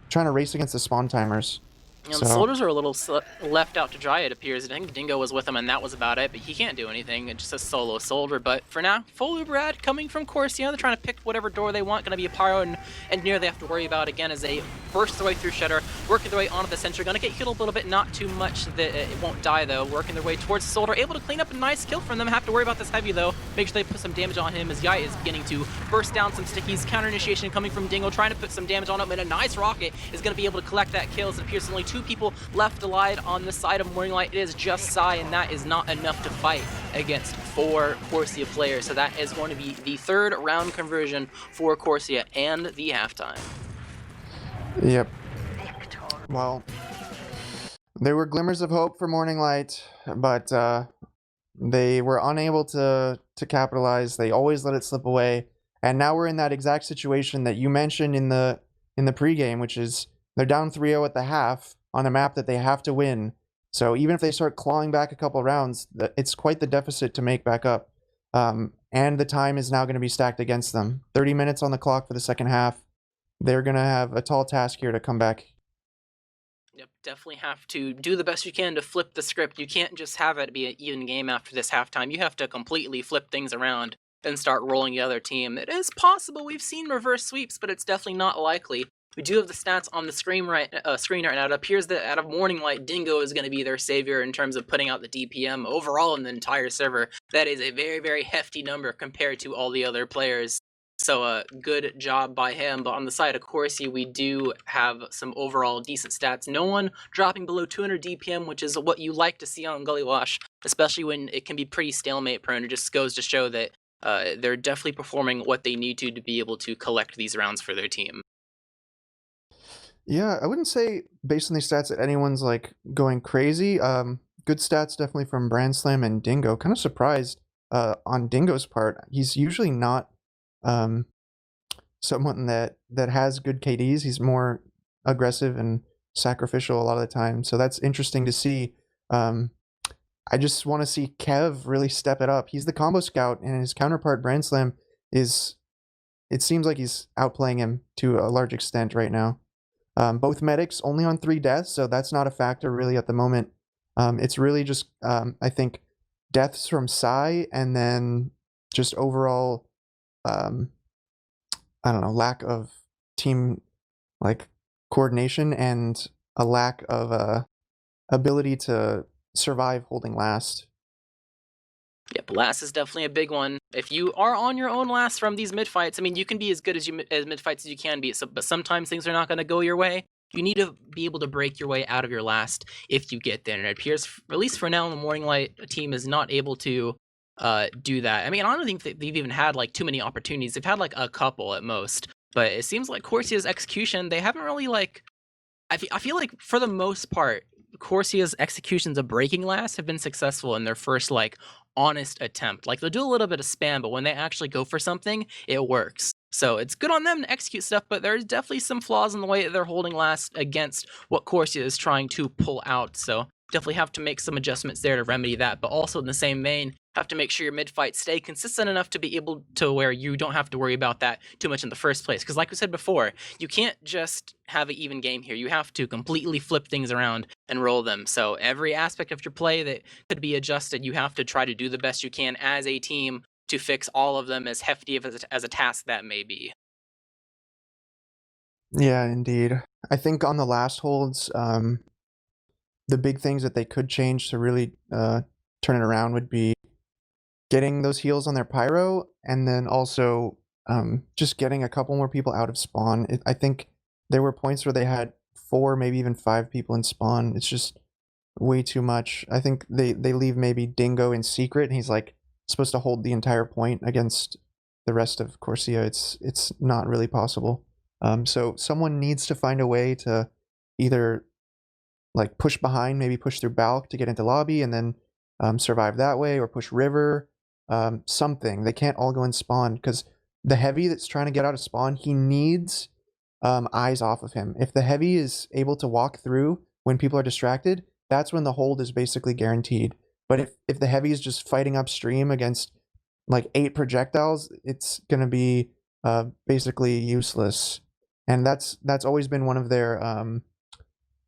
trying to race against the spawn timers. You know, the soldiers are a little left out to dry, it appears. I think Dingo was with him, and that was about it, but he can't do anything. It's just a solo soldier. But for now, full Uber ad coming from Corsia. They're trying to pick whatever door they want. Going to be a Pyro and Engineer they have to worry about again as they burst their way through Shutter, working their way onto the sentry. Going to get healed a little bit, not too much. That it won't die, though. Working their way towards the soldier. Able to clean up a nice kill from them. Have to worry about this heavy, though. Make sure they put some damage on him as Yite is beginning to burst down some stickies. Counter initiation coming from Dingo, trying to put some damage on him, and a nice rocket is going to be able to collect that kill. As it appears only 2 people left alive on the side of Morning Light. It is just Sai, and that is not enough to fight against 4 Corsia players. So that is going to be the 3rd round conversion for Corsia and the halftime. Yep. Well, there were glimmers of hope for Morning Light, but they were unable to capitalize. They always let it slip away, and now we're in that exact situation that you mentioned in the pregame, which is they're down 3-0 at the half on a map that they have to win. So even if they start clawing back a couple rounds, it's quite the deficit to make back up. And the time is now going to be stacked against them. 30 minutes on the clock for the second half. They're going to have a tall task here to come back. Yep, definitely have to do the best you can to flip the script. You can't just have it be an even game after this halftime. You have to completely flip things around then start rolling the other team. It is possible. We've seen reverse sweeps, but it's definitely not likely. We do have the stats on the screen right now. It appears that out of Morning Light, Dingo is going to be their savior in terms of putting out the DPM overall in the entire server. That is a very, very hefty number compared to all the other players. So good job by him. But on the side of Corsia, we do have some overall decent stats. No one dropping below 200 DPM, which is what you like to see on Gully Wash, especially when it can be pretty stalemate prone. It just goes to show that they're definitely performing what they need to be able to collect these rounds for their team. Yeah, I wouldn't say based on these stats that anyone's like going crazy. Good stats definitely from Brand Slam and Dingo. Kind of surprised on Dingo's part. He's usually not someone that has good KDs. He's more aggressive and sacrificial a lot of the time. So that's interesting to see. I just want to see Kev really step it up. He's the combo scout, and his counterpart Brand Slam is. It seems like he's outplaying him to a large extent right now. Both medics only on 3 deaths, so that's not a factor really at the moment. It's really just, I think, deaths from Psy, and then just overall, I don't know, lack of team like coordination and a lack of ability to survive holding last. Yep, last is definitely a big one. If you are on your own last from these mid fights, I mean, you can be as good as mid fights as you can be, but sometimes things are not going to go your way. You need to be able to break your way out of your last if you get there. And it appears, at least for now, the Morning Light team is not able to do that. I mean, I don't think that they've even had like too many opportunities. They've had like a couple at most. But it seems like Corsia's execution, they haven't really like. I feel like for the most part, Corsia's executions of breaking last have been successful in their first like honest attempt. Like they'll do a little bit of spam, but when they actually go for something, it works. So it's good on them to execute stuff, but there's definitely some flaws in the way that they're holding last against what Corsia is trying to pull out. So definitely have to make some adjustments there to remedy that, but also in the same vein, have to make sure your mid-fights stay consistent enough to be able to where you don't have to worry about that too much in the first place. Because like we said before, you can't just have an even game here. You have to completely flip things around and roll them. So every aspect of your play that could be adjusted, you have to try to do the best you can as a team to fix all of them, as hefty as a task that may be. Yeah, indeed. I think on the last holds, the big things that they could change to really turn it around would be getting those heals on their pyro, and then also just getting a couple more people out of spawn. I think there were points where they had 4, maybe even 5 people in spawn. It's just way too much. I think they leave maybe Dingo in secret, and he's like supposed to hold the entire point against the rest of Corsia. It's not really possible. So someone needs to find a way to either like push behind, maybe push through Balk to get into lobby and then survive that way, or push river, something. They can't all go in spawn, because the heavy that's trying to get out of spawn, he needs eyes off of him. If the heavy is able to walk through when people are distracted, that's when the hold is basically guaranteed. But if the heavy is just fighting upstream against like 8 projectiles, it's gonna be basically useless. And that's always been one of their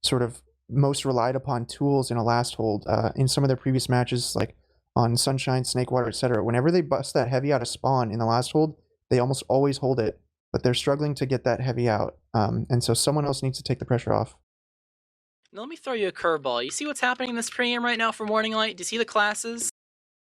sort of most relied upon tools in a last hold. In some of their previous matches, like on Sunshine, Snakewater, etc., whenever they bust that heavy out of spawn in the last hold, they almost always hold it, but they're struggling to get that heavy out. And so someone else needs to take the pressure off. Now let me throw you a curveball. You see what's happening in this pregame right now for Morning Light? Do you see the classes?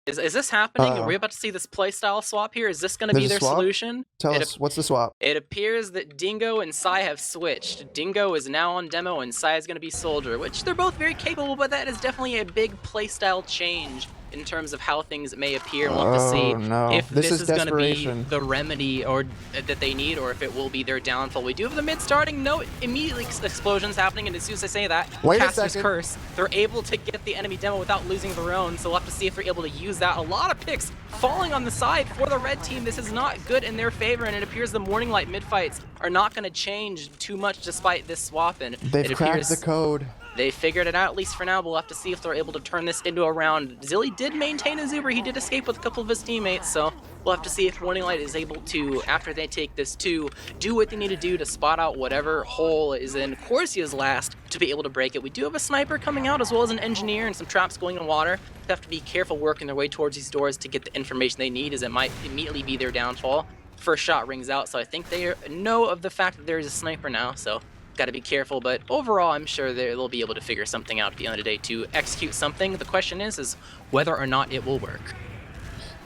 Is this happening? Are we about to see this playstyle swap here? Is this going to be their solution? Tell us, what's the swap? It appears that Dingo and Psy have switched. Dingo is now on demo and Psy is going to be Soldier, which they're both very capable, but that is definitely a big playstyle change in terms of how things may appear. We'll have to see if this is going to be the remedy or that they need, or if it will be their downfall. We do have the mid starting. No immediately explosions happening, and as soon as I say that, Caster's Curse, they're able to get the enemy demo without losing their own, so we'll have to see if they're able to use that. A lot of picks falling on the side for the red team. This is not good in their favor, and it appears the Morning Light mid fights are not going to change too much despite this swap. And they've cracked the code. they figured it out, at least for now. But we'll have to see if they're able to turn this into a round. Zilly did maintain his Uber. He did escape with a couple of his teammates, so we'll have to see if Morning Light is able to, after they take this 2, do what they need to do to spot out whatever hole is in Corsia's last to be able to break it. We do have a sniper coming out as well as an engineer and some traps going in water. They have to be careful working their way towards these doors to get the information they need, as it might immediately be their downfall. First shot rings out, so I think they know of the fact that there is a sniper now, so got to be careful. But overall, I'm sure they'll be able to figure something out at the end of the day to execute something. The question is whether or not it will work.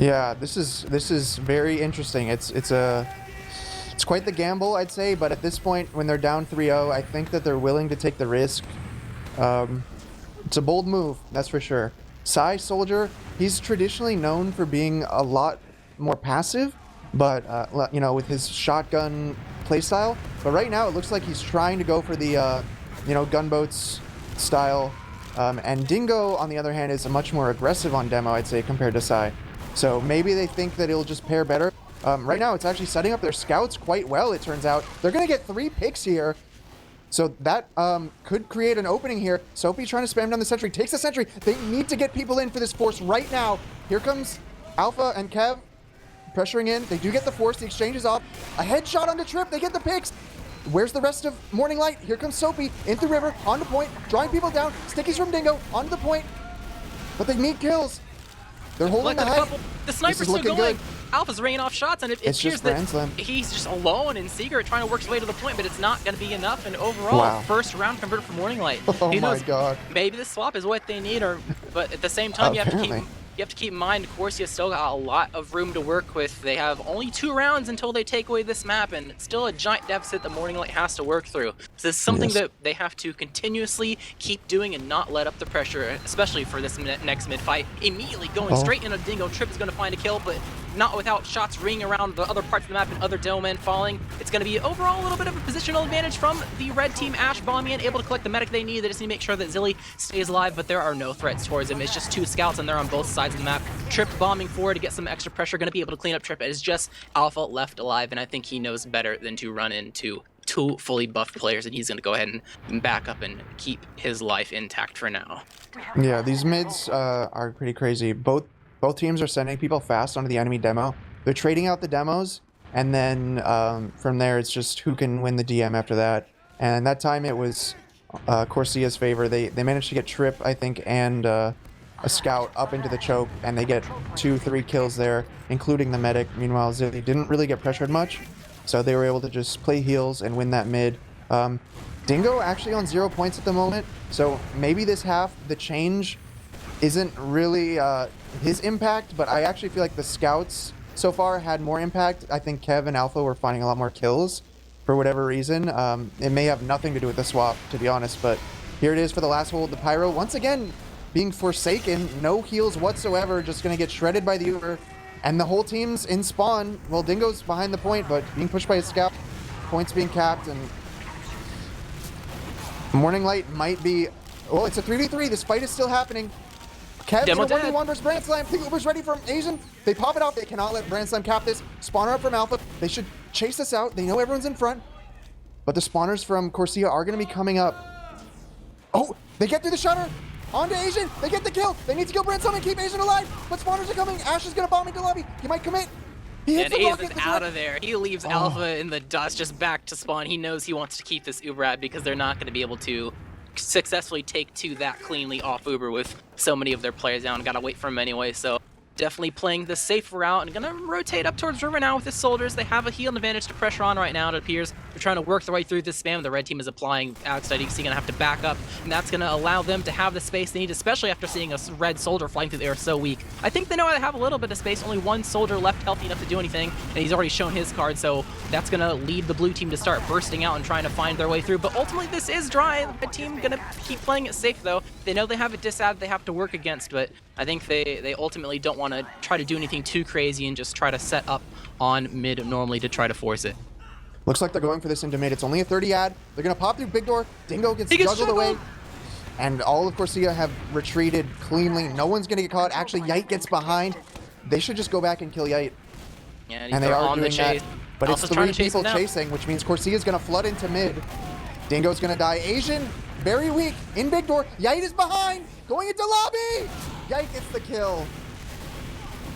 Yeah, this is very interesting. It's quite the gamble, I'd say, but at this point, when they're down 3-0, I think that they're willing to take the risk. It's a bold move, that's for sure. Psy Soldier, he's traditionally known for being a lot more passive, but you know, with his shotgun playstyle. But right now, it looks like he's trying to go for the you know, gunboats style. And Dingo, on the other hand, is much more aggressive on demo, I'd say, compared to Psy. So maybe they think that it'll just pair better. Right now, it's actually setting up their scouts quite well, it turns out. They're going to get 3 picks here. So that could create an opening here. Soapy trying to spam down the sentry. Takes the sentry. They need to get people in for this force right now. Here comes Alpha and Kev pressuring in. They do get the force. The exchange is off. A headshot on the trip. They get the picks. Where's the rest of Morning Light? Here comes Soapy into the river, on the point, drawing people down. Stickies from Dingo, onto the point. But they need kills. They're holding the head. The sniper's still going. Good. Alpha's ringing off shots, and it appears that he's just alone in secret trying to work his way to the point, but it's not going to be enough. And overall, first round converted for Morning Light. Oh my god. Maybe the swap is what they need, but at the same time, you have to keep in mind, Corsia still got a lot of room to work with. They have only 2 rounds until they take away this map, and it's still a giant deficit that Morning Light has to work through. So this is something that they have to continuously keep doing and not let up the pressure, especially for this next mid-fight. Immediately going straight into Dingo. Trip is going to find a kill, but not without shots ringing around the other parts of the map and other Domen falling. It's going to be overall a little bit of a positional advantage from the red team. Ash bombing in, able to collect the medic they need. They just need to make sure that Zilly stays alive, but there are no threats towards him. It's just 2 scouts, and they're on both sides of the map. Trip bombing forward to get some extra pressure, going to be able to clean up Trip. It is just Alpha left alive, and I think he knows better than to run into 2 fully buffed players, and he's going to go ahead and back up and keep his life intact for now. Yeah, these mids are pretty crazy. Both teams are sending people fast onto the enemy demo. They're trading out the demos, and then from there, it's just who can win the DM after that. And that time, it was Corsia's favor. They managed to get Trip, I think, and a scout up into the choke, and they get 2-3 kills there, including the medic. Meanwhile, Zilly didn't really get pressured much, so they were able to just play heals and win that mid. Dingo actually on 0 points at the moment, so maybe this half, the change isn't really his impact, but I actually feel like the scouts so far had more impact. I think Kev and Alpha were finding a lot more kills for whatever reason. It may have nothing to do with the swap, to be honest, but here it is for the last hold. The Pyro, once again, being forsaken, no heals whatsoever, just going to get shredded by the Uber, and the whole team's in spawn. Well, Dingo's behind the point, but being pushed by a scout, points being capped, and Morning Light might be... Oh, it's a 3v3. This fight is still happening. Kev's in a 1v1 versus Brand Slam. The Uber's ready for Asian. They pop it off. They cannot let Brand Slam cap this. Spawner up from Alpha. They should chase this out. They know everyone's in front. But the spawners from Corsia are going to be coming up. Oh, they get through the shutter. On to Asian. They get the kill. They need to kill Brand Slam and keep Asian alive. But spawners are coming. Ash is going to bomb into lobby. He might commit. He hits the rocket. Asian's out of there. He leaves Alpha in the dust, just back to spawn. He knows he wants to keep this Uber at because they're not going to be able to successfully take 2 that cleanly off Uber with so many of their players down. Gotta wait for him anyway, so definitely playing the safe route and gonna rotate up towards river now with his soldiers. They have a heal advantage to pressure on right now, it appears. They're trying to work their way through this spam. The red team is applying Alex.exe, gonna have to back up, and that's gonna allow them to have the space they need, especially after seeing a red soldier flying through the air so weak. I think they know how to have a little bit of space, only 1 soldier left healthy enough to do anything, and he's already shown his card, so that's gonna lead the blue team to start bursting out and trying to find their way through. But ultimately, this is dry. The red team gonna keep playing it safe, though. They know they have a disad they have to work against, but I think they ultimately don't want to try to do anything too crazy and just try to set up on mid normally to try to force it. Looks like they're going for this into mid. It's only a 30 ad. They're going to pop through big door. Dingo gets juggled away. And all of Corsia have retreated cleanly. No one's going to get caught. Actually, Yite gets behind. They should just go back and kill Yite. Yeah, and they are doing that. But it's 3 people chasing, which means Corsia is going to flood into mid. Dingo's going to die. Asian very weak. In big door. Yite is behind. Going into lobby. Yite gets the kill.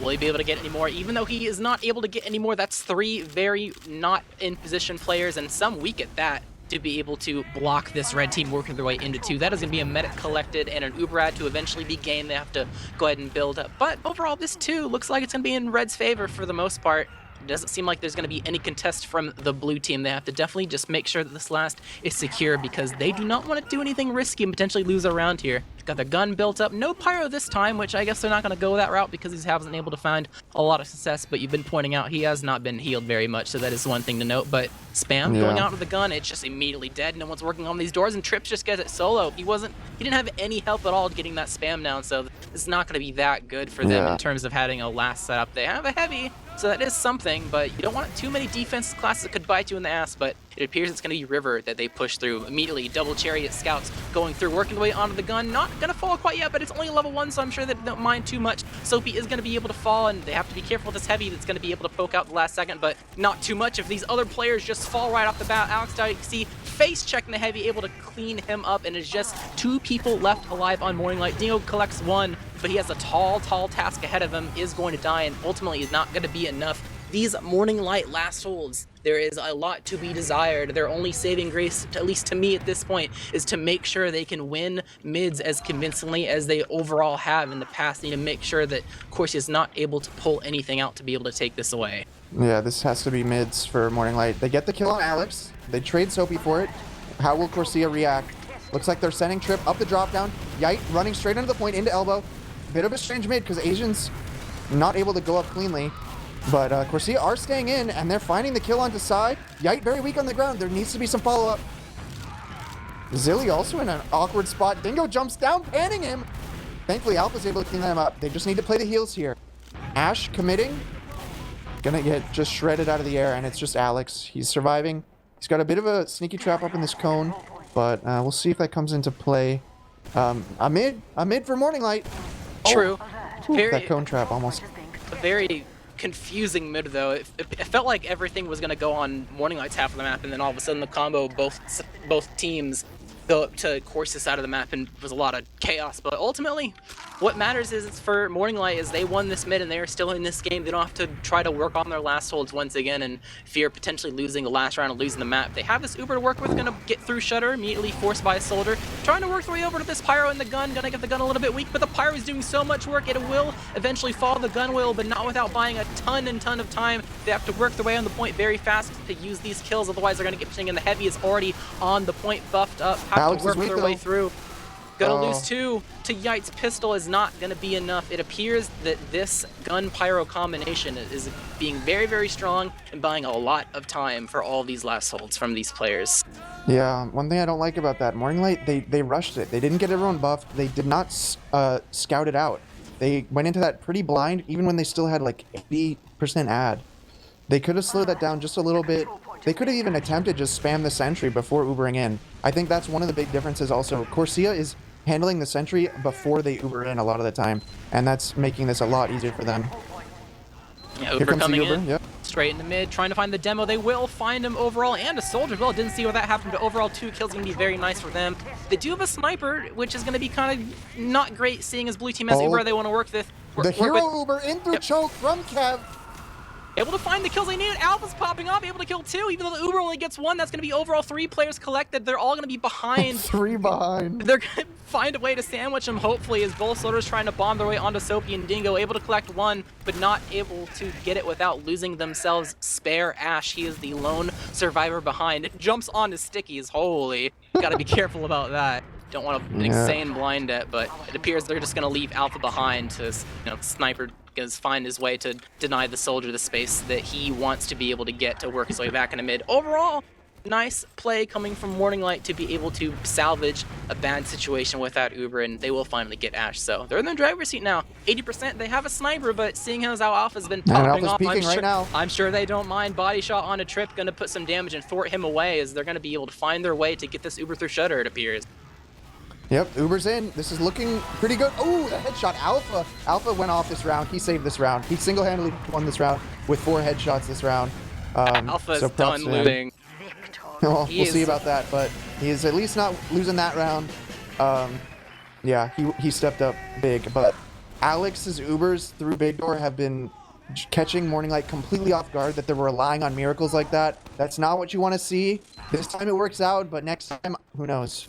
Will he be able to get any more? Even though he is not able to get any more, that's 3 very not in position players, and some weak at that, to be able to block this red team working their way into 2. That is going to be a medic collected and an Uberad to eventually be gained. They have to go ahead and build up. But overall, this 2 looks like it's going to be in red's favor for the most part. It doesn't seem like there's going to be any contest from the blue team. They have to definitely just make sure that this last is secure because they do not want to do anything risky and potentially lose a round here. Got their gun built up. No pyro this time, which I guess they're not going to go that route because he hasn't been able to find a lot of success. But you've been pointing out he has not been healed very much, so that is one thing to note. But spam going out with the gun, it's just immediately dead. No one's working on these doors, and Trips just gets it solo. He didn't have any help at all getting that spam down, so it's not going to be that good for them in terms of having a last setup. They have a heavy, so that is something, but you don't want too many defense classes that could bite you in the ass. But it appears it's going to be River that they push through immediately. Double Chariot Scouts going through, working their way onto the gun. Not going to fall quite yet, but it's only level 1, so I'm sure they don't mind too much. Soapy is going to be able to fall, and they have to be careful with this heavy that's going to be able to poke out the last second, but not too much if these other players just fall right off the bat. Alex.exe face checking the heavy, able to clean him up, and it's just 2 people left alive on Morning Light. Dingo collects 1, but he has a tall task ahead of him, is going to die, and ultimately is not going to be enough. These Morning Light last holds, there is a lot to be desired. Their only saving grace, at least to me at this point, is to make sure they can win mids as convincingly as they overall have in the past. They need to make sure that Corsia is not able to pull anything out to be able to take this away. Yeah, this has to be mids for Morning Light. They get the kill on Alex. They trade Soapy for it. How will Corsia react? Looks like they're sending Trip up the drop down. Yite running straight into the point, into elbow. Bit of a strange mid because Asians not able to go up cleanly. But Corsia are staying in, and they're finding the kill onto side. Yite very weak on the ground. There needs to be some follow-up. Zilly also in an awkward spot. Dingo jumps down, panning him. Thankfully, Alpha's able to clean them up. They just need to play the heals here. Ash committing. Gonna get just shredded out of the air, and it's just Alex. He's surviving. He's got a bit of a sneaky trap up in this cone, but we'll see if that comes into play. A mid for Morning Light. True. That cone trap almost. Very confusing mid though. It felt like everything was going to go on Morning Light's half of the map, and then all of a sudden the combo, both teams go up to Corsia's side of the map, and it was a lot of chaos. But ultimately, what matters is it's for Morning Light is they won this mid and they are still in this game. They don't have to try to work on their last holds once again and fear potentially losing the last round and losing the map. They have this Uber to work with, gonna get through Shutter, immediately forced by a soldier. Trying to work their way over to this Pyro in the gun, gonna get the gun a little bit weak, but the Pyro is doing so much work, it will eventually fall. The gun will, but not without buying a ton of time. They have to work their way on the point very fast to use these kills, otherwise they're gonna get pushing, and the heavy is already on the point, buffed up, have Alex to work their way through. Gonna lose 2 to Yite's pistol is not gonna be enough. It appears that this gun pyro combination is being very strong and buying a lot of time for all these last holds from these players. Yeah, one thing I don't like about that, Morning Light, they rushed it. They didn't get everyone buffed. They did not scout it out. They went into that pretty blind, even when they still had like 80% ad. They could have slowed that down just a little bit. They could have even attempted just spam the sentry before Ubering in. I think that's one of the big differences also. Corsia is handling the sentry before they Uber in a lot of the time, and that's making this a lot easier for them. Yeah, Uber coming in, straight in the mid, trying to find the demo. They will find him overall, and a soldier as well. Didn't see where that happened, but overall 2 kills going to be very nice for them. They do have a sniper, which is going to be kind of not great, seeing as blue team has Uber they want to work with. The hero Uber in through choke from Kev. Able to find the kills they need. Alpha's popping up, able to kill 2, even though the Uber only gets 1. That's going to be overall 3 players collected. They're all going to be behind. 3 behind. They're going to find a way to sandwich them, hopefully, as both soldiers trying to bomb their way onto Soapy and Dingo. Able to collect 1, but not able to get it without losing themselves. Spare Ash. He is the lone survivor behind. It jumps onto Stickies. Holy. Got to be careful about that. Don't want an insane blind it, but it appears they're just going to leave Alpha behind to, sniper find his way to deny the soldier the space that he wants to be able to get to work his way back into mid. Overall, nice play coming from Morning Light to be able to salvage a bad situation with that Uber, and they will finally get Ash. So they're in the driver's seat now. 80%, they have a sniper, but seeing as how Alpha's been popping off, I'm sure they don't mind. Body shot on a Trip, gonna put some damage and thwart him away, as they're gonna be able to find their way to get this Uber through Shutter, it appears. Yep, Uber's in. This is looking pretty good. Oh, the headshot. Alpha went off this round. He saved this round. He single-handedly won this round with 4 headshots this round. Alpha's done looting. Well, we'll see about that, but He's at least not losing that round. Yeah, he stepped up big, but Alex's Ubers through Big Door have been catching Morning Light completely off guard, that they're relying on miracles like that. That's not what you want to see. This time it works out, but next time, who knows?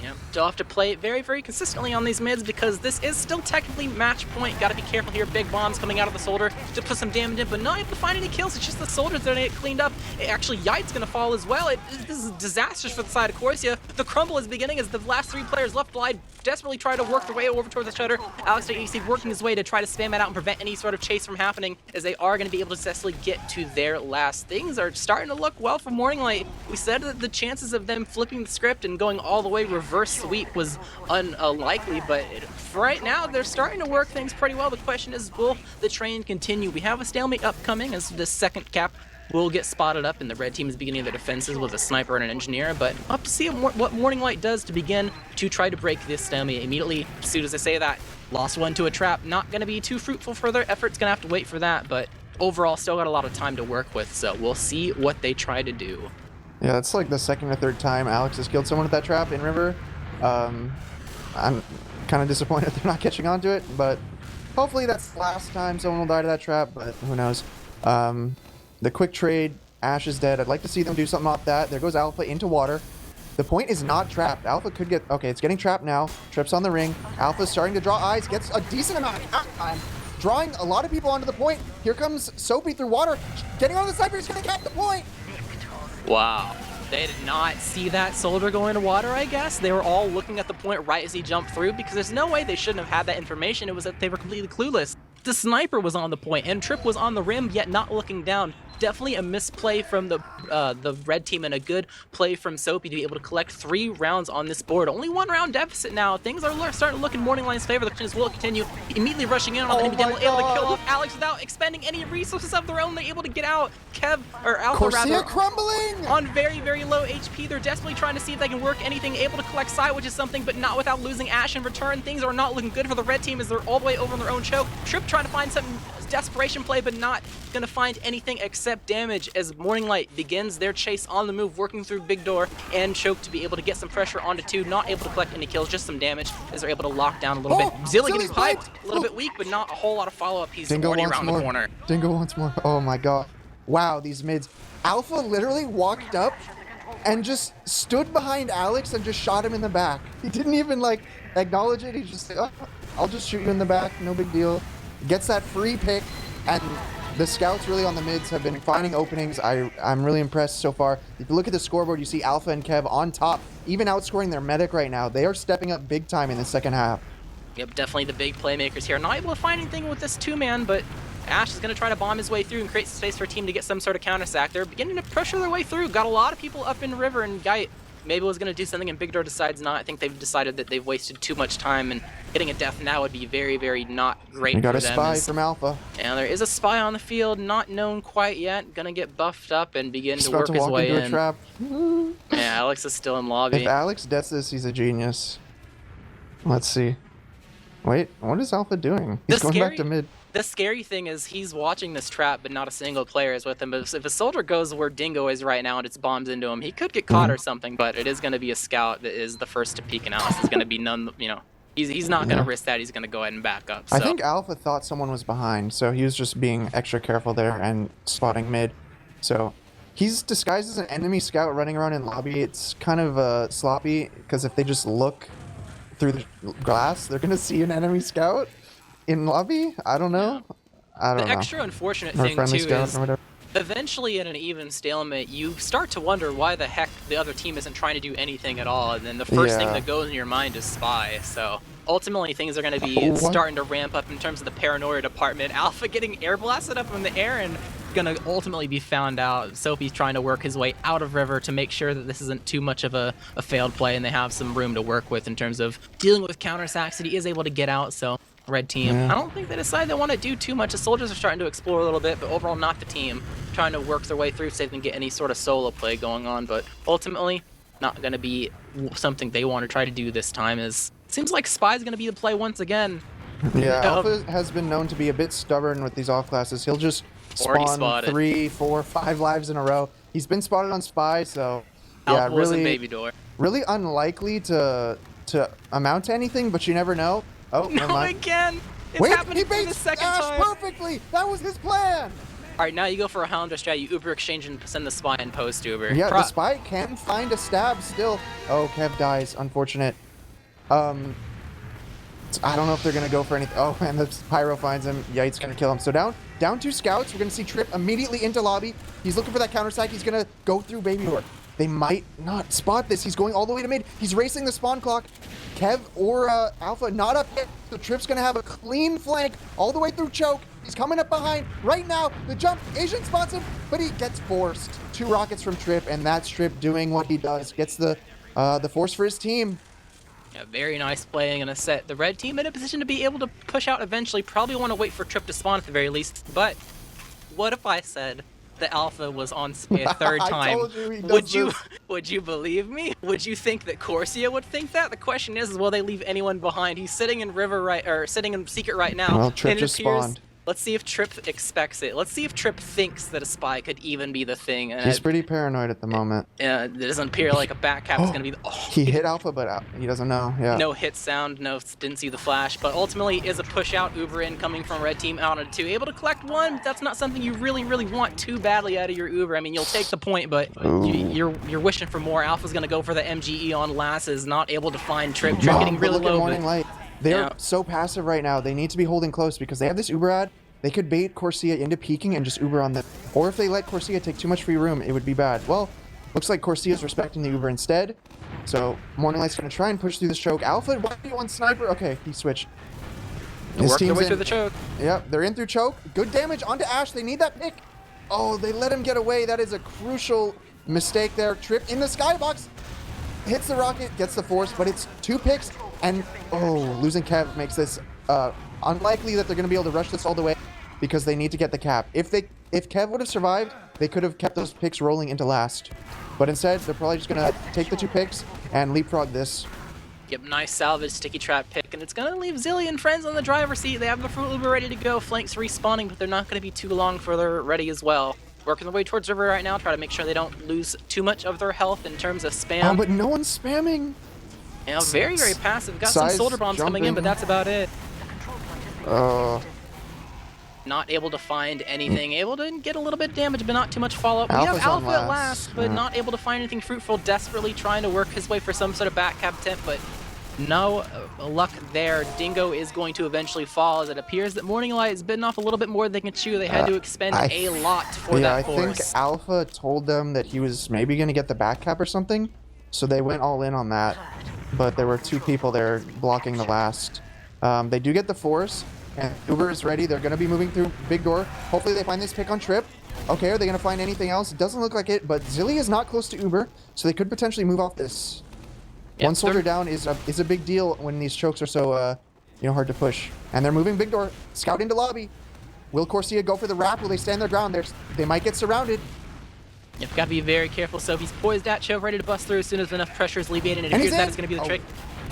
Yeah, still have to play very, very consistently on these mids because this is still technically match point. Gotta be careful here. Big bombs coming out of the soldier to put some damage in, but not able to find any kills. It's just the soldiers that are gonna get cleaned up. Actually, Yite's gonna fall as well. This is disastrous for the side of Corsia. The crumble is beginning as the last 3 players left glide desperately try to work their way over towards the shutter. RGLgg working his way to try to spam it out and prevent any sort of chase from happening, as they are going to be able to successfully get to their last. Things are starting to look well for Morning Light. We said that the chances of them flipping the script and going all the way reverse sweep was unlikely, but for right now they're starting to work things pretty well. The question is, will the train continue? We have a stalemate upcoming as the second cap will get spotted up, and the red team is beginning their defenses with a sniper and an engineer, but we'll have to see what Morning Light does to begin to try to break this stalemate immediately. As soon as I say that, lost one to a trap, not going to be too fruitful for their efforts, going to have to wait for that, but overall still got a lot of time to work with, so we'll see what they try to do. Yeah, that's like the second or third time Alex has killed someone with that trap in River. I'm kind of disappointed they're not catching on to it, but hopefully that's the last time someone will die to that trap, but who knows. The quick trade, Ash is dead. I'd like to see them do something off that. There goes Alpha into water. The point is not trapped. Alpha could get... Okay, it's getting trapped now. Trips on the ring. Alpha's starting to draw eyes. Gets a decent amount of time. Drawing a lot of people onto the point. Here comes Soapy through water. Getting on the sniper. He's going to cap the point. Wow. They did not see that soldier go into water, I guess. They were all looking at the point right as he jumped through, because there's no way they shouldn't have had that information. It was that they were completely clueless. The sniper was on the point, and Trip was on the rim, yet not looking down. Definitely a misplay from the red team and a good play from Soapy to be able to collect 3 rounds on this board. Only 1 round deficit now. Things are starting to look in Morning Light's favor. The question is, will it continue? Immediately rushing in on the enemy demo, able to kill off Alex without expending any resources of their own. They're able to get out. Alpha Corsia rather, crumbling! on very, very low HP. They're desperately trying to see if they can work anything, able to collect side, which is something, but not without losing Ash in return. Things are not looking good for the red team as they're all the way over on their own choke. Trip trying to find some desperation play, but not gonna find anything except damage as Morning Light begins their chase on the move, working through Big Door and Choke to be able to get some pressure onto 2, not able to collect any kills, just some damage as they're able to lock down a little bit. Zilly getting piped, a little bit weak, but not a whole lot of follow-up. He's Dingo already once around more. the corner. Dingo once more. Oh my god. Wow, these mids. Alpha literally walked up and just stood behind Alex and just shot him in the back. He didn't even like acknowledge it. He just said, oh, I'll just shoot you in the back, no big deal. Gets that free pick, and the scouts really on the mids have been finding openings. I'm really impressed so far. If you look at the scoreboard, you see Alpha and Kev on top, even outscoring their medic right now. They are stepping up big time in the second half. Yep, definitely the big playmakers here. Not able to find anything with this 2-man, but Ash is going to try to bomb his way through and create space for a team to get some sort of counter-sack. They're beginning to pressure their way through. Got a lot of people up in River, and Gite maybe was going to do something, and Big Door decides not. I think they've decided that they've wasted too much time, and getting a death now would be very, very not great for them. We got a spy from Alpha. And there is a spy on the field, not known quite yet. Gonna get buffed up and begin He's to work about to his walk way into in. a trap. Yeah, Alex is still in lobby. If Alex gets this, he's a genius. Let's see. Wait, what is Alpha doing? He's going back to mid. The scary thing is he's watching this trap, but not a single player is with him. But if a soldier goes where Dingo is right now and it's bombs into him, he could get caught or something. But it is going to be a scout that is the first to peek, and Alex is going to be none. You know, he's not going to risk that. He's going to go ahead and back up. So. I think Alpha thought someone was behind, so he was just being extra careful there and spotting mid. So he's disguised as an enemy scout running around in lobby. It's kind of sloppy because if they just look through the glass, they're going to see an enemy scout in lobby. I don't know. I don't know. The extra unfortunate thing too is eventually in an even stalemate, you start to wonder why the heck the other team isn't trying to do anything at all, and then the first thing that goes in your mind is spy. So ultimately things are going to be starting to ramp up in terms of the paranoia department. Alpha getting air blasted up in the air and going to ultimately be found out. Soapy's trying to work his way out of River to make sure that this isn't too much of a failed play, and they have some room to work with in terms of dealing with counter-sacks that he is able to get out. So red team, I don't think they decide they want to do too much. The soldiers are starting to explore a little bit, but overall not the team. Trying to work their way through so they can get any sort of solo play going on, but ultimately not going to be something they want to try to do this time. Is seems like Spy's going to be the play once again. Yeah, Alpha has been known to be a bit stubborn with these off classes. He'll just spawn 3, 4, 5 lives in a row. He's been spotted on Spy, so Yeah, Alpha was in really, baby door. really unlikely to amount to anything, but you never know. Oh, never No, mind. again! It's Wait, he happening for the baits second Ash time! perfectly! That was his plan! Alright, now you go for a Highlander strat, you Uber exchange and send the spy in post Uber. Yeah, the spy can find a stab still. Oh, Kev dies. Unfortunate. I don't know if they're gonna go for anything. Oh, and the pyro finds him. Yeah, it's gonna kill him. So down 2 scouts. We're gonna see Trip immediately into lobby. He's looking for that counter strike. He's gonna go through baby door. They might not spot this. He's going all the way to mid. He's racing the spawn clock. Kev or Alpha not up yet. So Trip's gonna have a clean flank all the way through choke. He's coming up behind right now. The jump, Asian spots him, but he gets forced. 2 rockets from Trip, and that's Trip doing what he does. Gets the force for his team. Yeah, very nice playing in a set. The red team in a position to be able to push out eventually. Probably want to wait for Trip to spawn at the very least. But what if I said the Alpha was on spy a third time? I told you he does Would you believe me? Would you think that Corsia would think that? The question is will they leave anyone behind? He's sitting in river right, or sitting in secret right now. Well, Trip just spawned. Let's see if Trip expects it. Let's see if Trip thinks that a spy could even be the thing. And He's pretty paranoid at the moment. it doesn't appear like a back cap is going to be the... Oh, he hit Alpha, but he doesn't know. Yeah. no hit sound, didn't see the flash, but ultimately is a push out Uber in coming from red team out on 2. Able to collect 1, but that's not something you really want too badly out of your Uber. I mean, you'll take the point, but you're wishing for more. Alpha's going to go for the MGE on last, is not able to find Trip. Trip getting really low. Morning light. They're so passive right now. They need to be holding close because they have this Uber ad. They could bait Corsia into peeking and just Uber on them. Or if they let Corsia take too much free room, it would be bad. Well, looks like Corsia's respecting the Uber instead. So Morning Light's going to try and push through this choke. Alpha, 1v1 sniper. Okay, he switched. Work their way through the choke. Yep, they're in through choke. Good damage onto Ash. They need that pick. Oh, they let him get away. That is a crucial mistake there. Trip in the skybox. Hits the rocket, gets the force, but it's 2 picks. And, losing Kev makes this unlikely that they're going to be able to rush this all the way because they need to get the cap. If Kev would have survived, they could have kept those picks rolling into last. But instead, they're probably just going to take the 2 picks and leapfrog this. Yep, nice salvage, sticky trap pick, and it's going to leave Zilly and friends on the driver's seat. They have the fruit Uber ready to go, flanks respawning, but they're not going to be too long for their ready as well. Working their way towards river right now, try to make sure they don't lose too much of their health in terms of spam. Oh, but no one's spamming. Yeah, very, very passive. Got some soldier bombs coming in, but that's about it. Not able to find anything. Able to get a little bit damaged, but not too much follow-up. We have Alpha at last, but not able to find anything fruitful. Desperately trying to work his way for some sort of back cap attempt, but no luck there. Dingo is going to eventually fall, as it appears that Morning Light has bitten off a little bit more than they can chew. They had to expend a lot for that force. I think Alpha told them that he was maybe going to get the back cap or something, so they went all in on that. But there were 2 people there blocking the last. They do get the force, and Uber is ready. They're going to be moving through big door. Hopefully they find this pick on Trip. Okay, are they going to find anything else? It doesn't look like it, but Zilly is not close to Uber, so they could potentially move off this. Yep, 1 soldier down is a big deal when these chokes are so hard to push. And they're moving big door. Scout into lobby. Will Corsia go for the wrap? Will they stand their ground? They might get surrounded. You've got to be very careful. So he's poised at choke, ready to bust through as soon as enough pressure is alleviated. And it appears that is going to be the trick.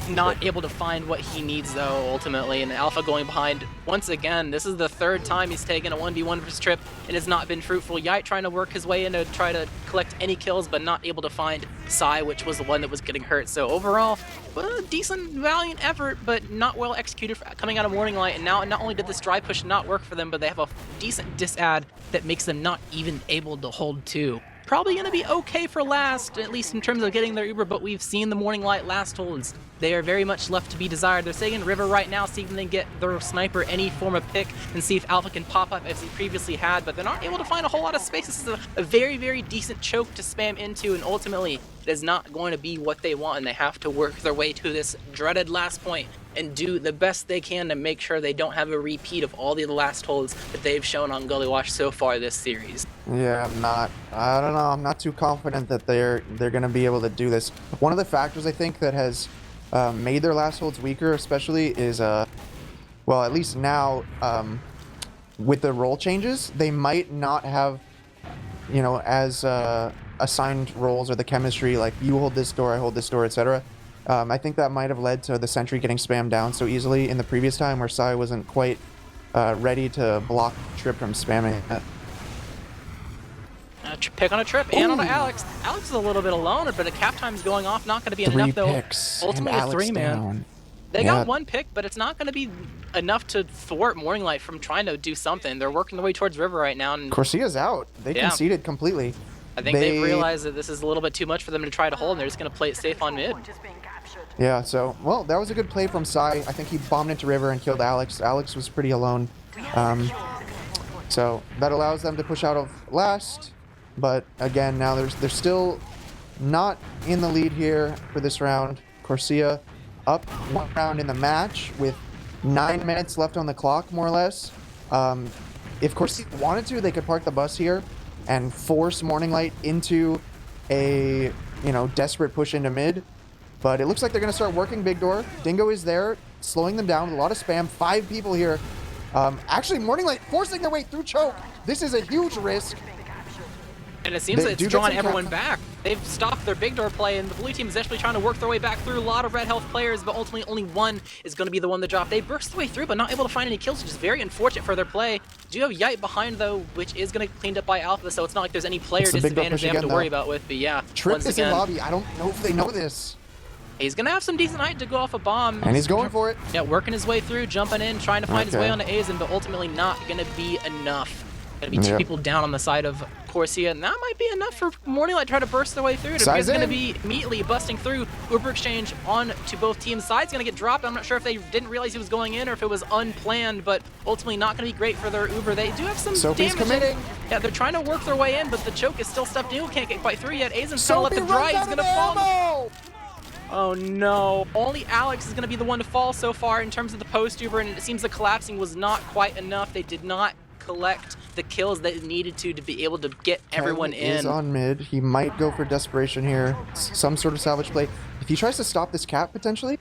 Not able to find what he needs, though, ultimately. And Alpha going behind once again. This is the 3rd time he's taken a 1v1 versus Trip and has not been fruitful. Yite trying to work his way in to try to collect any kills, but not able to find Psy, which was the one that was getting hurt. So overall, well, decent, valiant effort, but not well executed coming out of Morning Light. And now not only did this dry push not work for them, but they have a decent disad that makes them not even able to hold 2. Probably going to be okay for last, at least in terms of getting their Uber, but we've seen the Morning Light last holds. They are very much left to be desired. They're staying in river right now, see if they can get their sniper any form of pick and see if Alpha can pop up as he previously had, but they're not able to find a whole lot of space. This is a very, very decent choke to spam into, and ultimately it is not going to be what they want, and they have to work their way to this dreaded last point and do the best they can to make sure they don't have a repeat of all the last holds that they've shown on Gully Wash so far this series. Yeah, I don't know, I'm not too confident that they're going to be able to do this. One of the factors I think that has made their last holds weaker especially is, well, at least now, with the role changes, they might not have, as assigned roles or the chemistry, like you hold this door, I hold this door, etc. I think that might have led to the sentry getting spammed down so easily in the previous time where Psy wasn't quite ready to block Trip from spamming it. Pick on a trip and on Alex. Alex is a little bit alone, but a cap time's going off. Not going to be enough though. Ultimately, a 3-man. They got one pick, but it's not going to be enough to thwart Morning Light from trying to do something. They're working their way towards River right now. And Corsia's out. They conceded completely. I think they've realized that this is a little bit too much for them to try to hold, and they're just going to play it safe on mid. Yeah, so, well, that was a good play from Sai. I think he bombed into River and killed Alex. Alex was pretty alone. So that allows them to push out of last. But again, now they're still not in the lead here for this round. Corsia up 1 round in the match with 9 minutes left on the clock, more or less. If Corsia wanted to, they could park the bus here and force Morning Light into a, desperate push into mid. But it looks like they're going to start working big door. Dingo is there, slowing them down with a lot of spam. 5 people here. Actually, Morning Light forcing their way through choke. This is a huge risk. And it seems that it's drawing everyone back. They've stopped their big door play, and the blue team is actually trying to work their way back through. A lot of red health players, but ultimately only one is going to be the one that dropped. They burst their way through, but not able to find any kills, which is very unfortunate for their play. Do have Yite behind, though, which is going to get cleaned up by Alpha, so it's not like there's any player disadvantage they have to worry about with. But yeah, Trip is in lobby. I don't know if they know this. He's going to have some decent height to go off a bomb. And he's going for it. Yeah, working his way through, jumping in, trying to find his way onto Azen, but ultimately not going to be enough. Going to be 2 people down on the side of Corsia, and that might be enough for Morning Light to try to burst their way through. It's going to be immediately busting through. Uber exchange on to both teams. Side's going to get dropped. I'm not sure if they didn't realize he was going in or if it was unplanned, but ultimately not going to be great for their Uber. They do have some damage. Committing. Yeah, they're trying to work their way in, but the choke is still stuffed in. Can't get quite through yet. Azen's going to let the dry. He's going to fall. Oh no. Only Alex is going to be the one to fall so far in terms of the post Uber, and it seems the collapsing was not quite enough. They did not collect the kills that needed to be able to get everyone in. Is on mid. He might go for desperation here. Some sort of salvage play. If he tries to stop this cap potentially.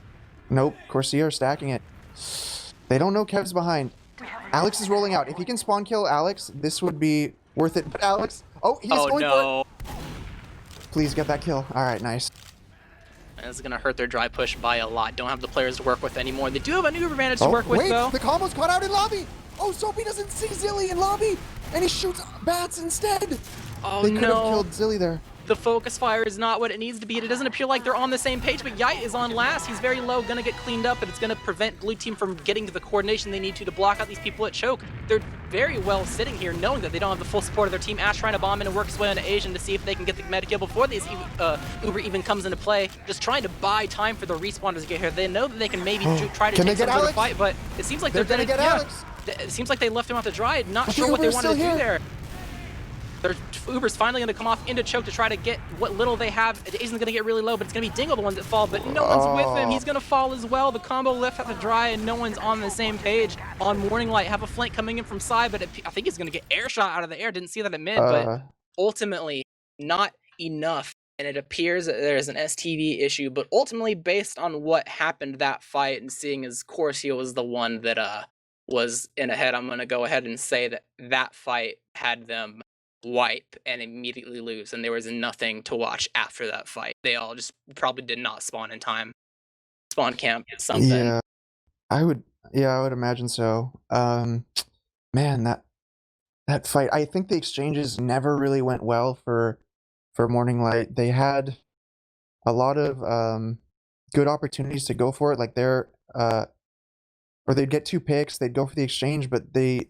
Nope. Corsia are stacking it. They don't know Kev's behind. Alex is rolling out. If he can spawn kill Alex, this would be worth it. But Alex, he's going for it. Please get that kill. All right, nice. This is going to hurt their dry push by a lot. Don't have the players to work with anymore. They do have an Uber advantage to work with, though. The combo's caught out in lobby. Soapy doesn't see Zilly in lobby, and he shoots bats instead. They could have killed Zilly there. The focus fire is not what it needs to be. It doesn't appear like they're on the same page, but Yite is on last. He's very low, going to get cleaned up, but it's going to prevent blue team from getting to the coordination they need to block out these people at choke. They're very well sitting here, knowing that they don't have the full support of their team. Ash trying to bomb in and work his way onto Asian to see if they can get the meta kill before this Uber even comes into play. Just trying to buy time for the respawners to get here. They know that they can maybe try to take some sort of fight, but it seems like they're going to get Alex. It seems like they left him out to dry. Not sure what they wanted to do there. Their Uber's finally going to come off into choke to try to get what little they have. Aizen's going to get really low, but it's going to be Dingle the ones that fall, but no one's with him. He's going to fall as well. The combo left out to dry, and no one's on the same page. On Morning Light, have a flank coming in from side, but I think he's going to get air shot out of the air. Didn't see that at mid, but ultimately not enough. And it appears that there's an STV issue, but ultimately based on what happened that fight and seeing as Corsia was the one that was in ahead, I'm going to go ahead and say that that fight had them wipe and immediately lose, and there was nothing to watch after that fight. They all just probably did not spawn in time. Spawn camp something. Yeah, I would imagine so. Man, that fight, I think the exchanges never really went well for Morning Light. They had a lot of good opportunities to go for it, like or they'd get 2 picks, they'd go for the exchange, but they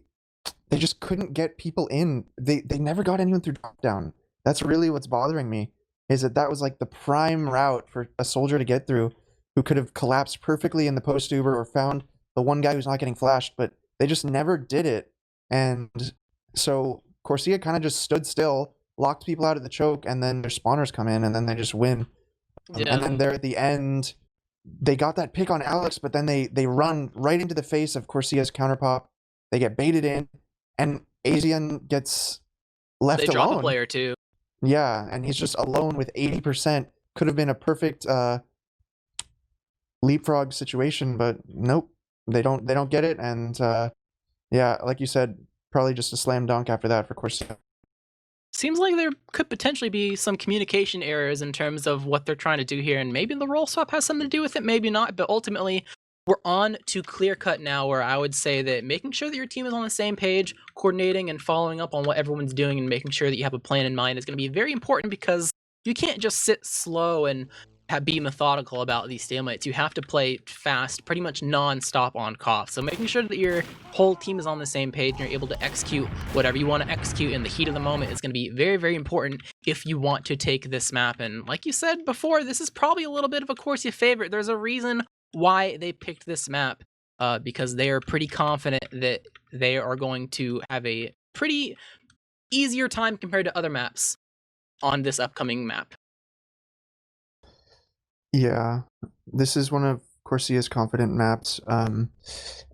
just couldn't get people in. They never got anyone through drop down. That's really what's bothering me, is that was like the prime route for a soldier to get through, who could have collapsed perfectly in the post Uber or found the one guy who's not getting flashed, but they just never did it. And so Corsia kind of just stood still, locked people out of the choke, and then their spawners come in, and then they just win. And then there at the end, they got that pick on Alex, but then they run right into the face of Corsia's counterpop. They get baited in, and Asian gets left alone. They drop a player too. Yeah, and he's just alone with 80%. Could have been a perfect leapfrog situation, but nope. They don't get it, and yeah, like you said, probably just a slam dunk after that for Corsia. Seems like there could potentially be some communication errors in terms of what they're trying to do here, and maybe the role swap has something to do with it, maybe not, but ultimately We're on to Clear Cut now, where I would say that making sure that your team is on the same page, coordinating and following up on what everyone's doing, and making sure that you have a plan in mind is going to be very important, because you can't just sit slow and be methodical about these stalemates. You have to play fast, pretty much non-stop on Koth. So making sure that your whole team is on the same page and you're able to execute whatever you want to execute in the heat of the moment is going to be very, very important if you want to take this map. And like you said before, this is probably a little bit of a Corsia favorite. There's a reason why they picked this map, because they are pretty confident that they are going to have a pretty easier time compared to other maps on this upcoming map. Yeah, this is one of Corsia's confident maps.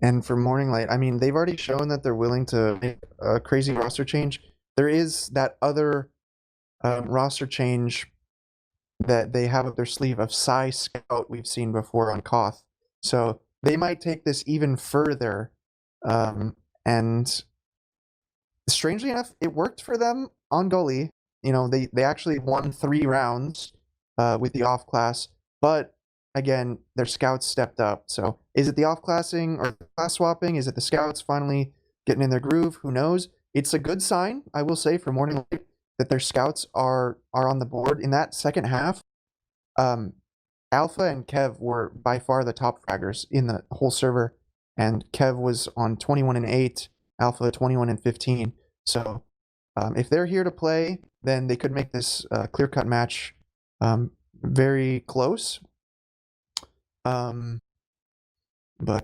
And for Morning Light, I mean, they've already shown that they're willing to make a crazy roster change. There is that other roster change that they have up their sleeve of Psy Scout we've seen before on Koth. So they might take this even further. And strangely enough, it worked for them on Gully. You know, they actually won 3 rounds with the off class, but again, their scouts stepped up. So is it the off classing or the class swapping? Is it the scouts finally getting in their groove? Who knows? It's a good sign, I will say, for Morning Light that their scouts are on the board. In that second half, Alpha and Kev were by far the top fraggers in the whole server, and Kev was on 21-8, Alpha 21-15. So if they're here to play, then they could make this clear-cut match very close. But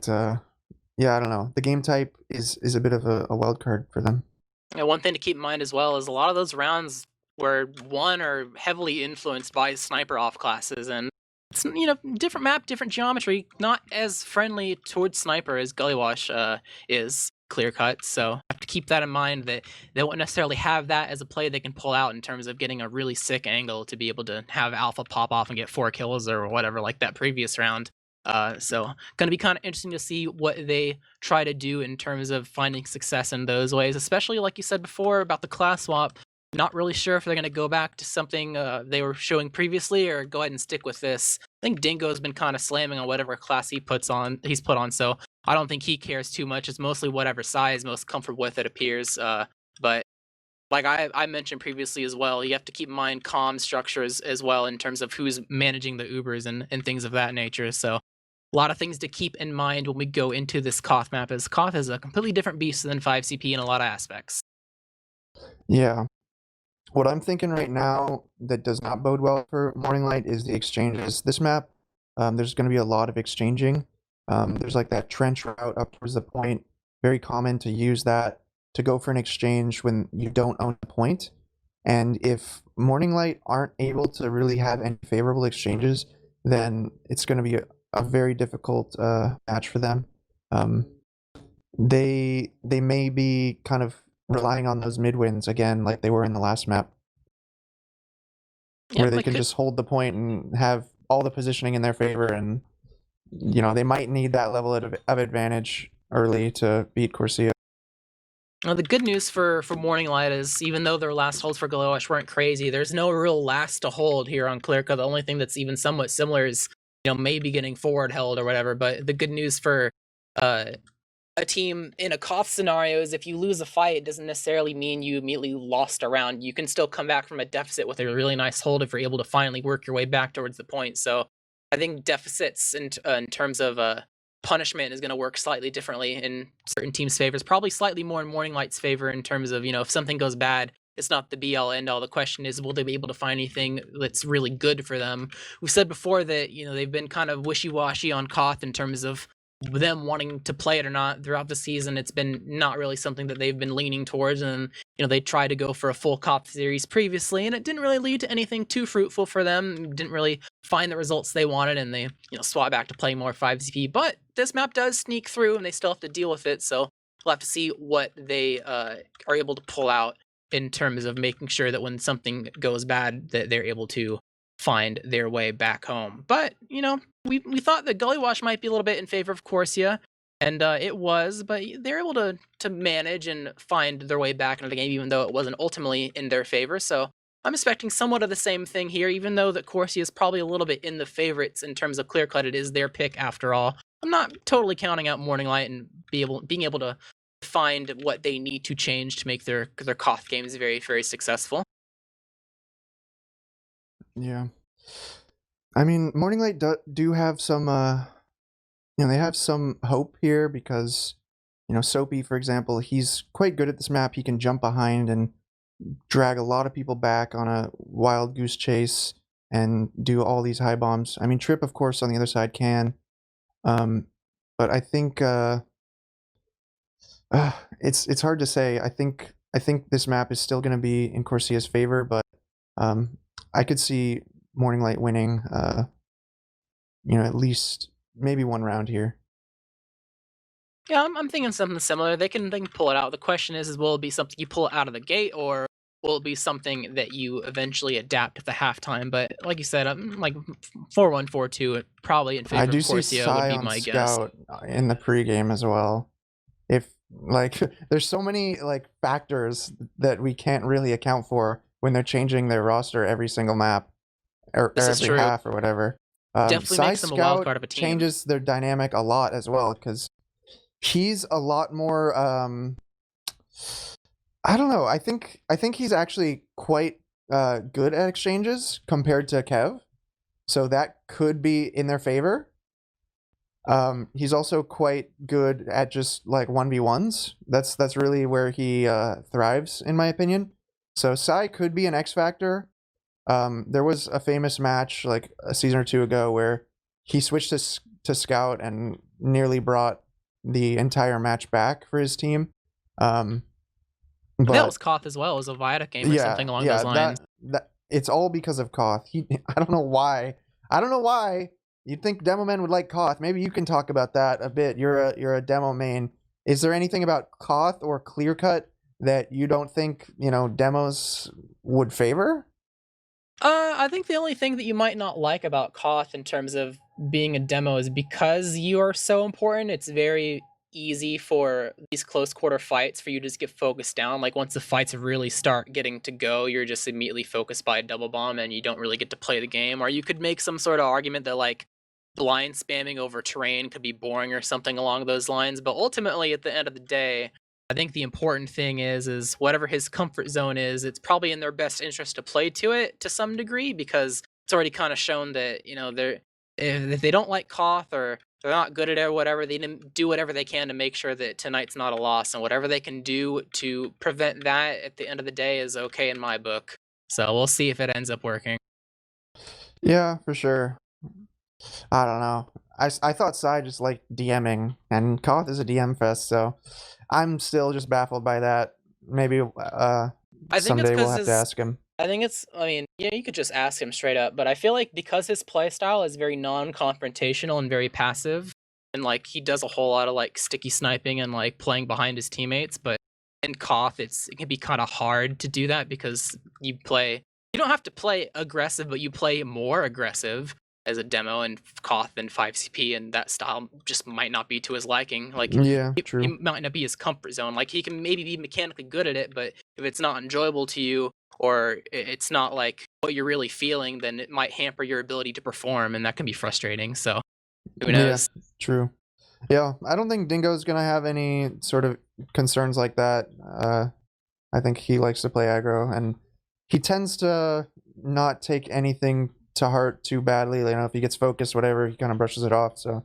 yeah, I don't know. The game type is a bit of a wild card for them. And one thing to keep in mind as well is a lot of those rounds were won or heavily influenced by sniper off classes, and it's, you know, different map, different geometry, not as friendly towards sniper as Gullywash is clear cut. So have to keep that in mind, that they won't necessarily have that as a play they can pull out in terms of getting a really sick angle to be able to have Alpha pop off and get 4 kills or whatever like that previous round. So going to be kind of interesting to see what they try to do in terms of finding success in those ways, especially like you said before about the class swap. Not really sure if they're going to go back to something they were showing previously or go ahead and stick with this. I think Dingo's been kind of slamming on whatever class he's put on, so I don't think he cares too much. It's mostly whatever size most comfortable with, it appears. But like I mentioned previously as well, you have to keep in mind comm structures as well in terms of who's managing the Ubers and things of that nature. So a lot of things to keep in mind when we go into this Koth map, as Koth is a completely different beast than 5CP in a lot of aspects. Yeah. What I'm thinking right now that does not bode well for Morning Light is the exchanges. This map, there's going to be a lot of exchanging. There's like that trench route up towards the point. Very common to use that to go for an exchange when you don't own a point. And if Morning Light aren't able to really have any favorable exchanges, then it's going to be a very difficult match for them. They may be kind of relying on those mid wins again, like they were in the last map, where they can just hold the point and have all the positioning in their favor, and you know they might need that level of advantage early to beat Corsia. Well, the good news for Morning Light is, even though their last holds for Gullywash weren't crazy, there's no real last to hold here on Clearcut. The only thing that's even somewhat similar is, you know, maybe getting forward held or whatever. But the good news for a team in a Koth scenario is if you lose a fight, it doesn't necessarily mean you immediately lost a round. You can still come back from a deficit with a really nice hold if you're able to finally work your way back towards the point. So I think deficits in terms of punishment is going to work slightly differently in certain teams' favors, probably slightly more in Morning Light's favor in terms of, you know, if something goes bad, it's not the be-all, end-all. The question is, will they be able to find anything that's really good for them? We've said before that, you know, they've been kind of wishy-washy on Koth in terms of them wanting to play it or not throughout the season. It's been not really something that they've been leaning towards, and you know they tried to go for a full Koth series previously, and it didn't really lead to anything too fruitful for them. Didn't really find the results they wanted, and they, you know, swap back to playing more 5CP. But this map does sneak through, and they still have to deal with it. So we'll have to see what they are able to pull out in terms of making sure that when something goes bad, that they're able to find their way back home. But, you know, we thought that Gullywash might be a little bit in favor of Corsia, and it was, but they're able to manage and find their way back into the game, even though it wasn't ultimately in their favor. So I'm expecting somewhat of the same thing here, even though that Corsia is probably a little bit in the favorites in terms of clear cut. It is their pick after all. I'm not totally counting out Morning Light and being able to find what they need to change to make their Koth games very, very successful. Yeah. I mean, Morning Light do have some, they have some hope here because, Soapy, for example, he's quite good at this map. He can jump behind and drag a lot of people back on a wild goose chase and do all these high bombs. I mean, Trip, of course, on the other side can. But I think it's hard to say. I think this map is still going to be in Corsia's favor, but I could see Morning Light winning. At least maybe one round here. Yeah, I'm thinking something similar. They can pull it out. The question is will it be something you pull it out of the gate, or will it be something that you eventually adapt at the halftime? But like you said, like 4-1, 4-2, probably in favor I do of see Corsia Psy would be on my guess. Scout in the pregame as well. If there's so many factors that we can't really account for when they're changing their roster every single map or This is every true. half or whatever. Definitely Psy makes them a wild Scout card of a team. changes their dynamic a lot as well because he's a lot more. I don't know. I think he's actually quite good at exchanges compared to Kev, so that could be in their favor. He's also quite good at just 1v1s. That's really where he thrives, in my opinion. So Psy could be an X factor. There was a famous match like a season or two ago where he switched to Scout and nearly brought the entire match back for his team. But that was Koth as well. It was a Viaduct game or something along those lines. That it's all because of Koth. I don't know why. You'd think Demo Men would like Koth. Maybe you can talk about that a bit. You're a Demo main. Is there anything about Koth or Clear Cut that you don't think demos would favor? I think the only thing that you might not like about Koth in terms of being a demo is because you are so important. It's very easy for these close quarter fights for you to just get focused down. Like once the fights really start getting to go, you're just immediately focused by a double bomb and you don't really get to play the game. Or you could make some sort of argument that blind spamming over terrain could be boring or something along those lines. But ultimately, at the end of the day, I think the important thing is whatever his comfort zone is, it's probably in their best interest to play to it to some degree because it's already kind of shown that they're if they don't like Koth or they're not good at it or whatever, they do whatever they can to make sure that tonight's not a loss, and whatever they can do to prevent that at the end of the day is okay in my book. So we'll see if it ends up working. Yeah, for sure. I don't know. I thought Psy just liked DMing, and Koth is a DM fest, so I'm still just baffled by that. Maybe someday we'll have to ask him. I mean, you could just ask him straight up, but I feel like because his playstyle is very non-confrontational and very passive, and he does a whole lot of sticky sniping and playing behind his teammates, but in Koth it can be kind of hard to do that because you don't have to play aggressive, but you play more aggressive as a demo in Koth than 5CP, and that style just might not be to his liking. True. He might not be his comfort zone. He can maybe be mechanically good at it, but if it's not enjoyable to you, or it's not what you're really feeling, then it might hamper your ability to perform, and that can be frustrating. So, who knows? Yeah, true. Yeah, I don't think Dingo's gonna have any sort of concerns like that. I think he likes to play aggro, and he tends to not take anything to heart too badly. If he gets focused, whatever, he kind of brushes it off. So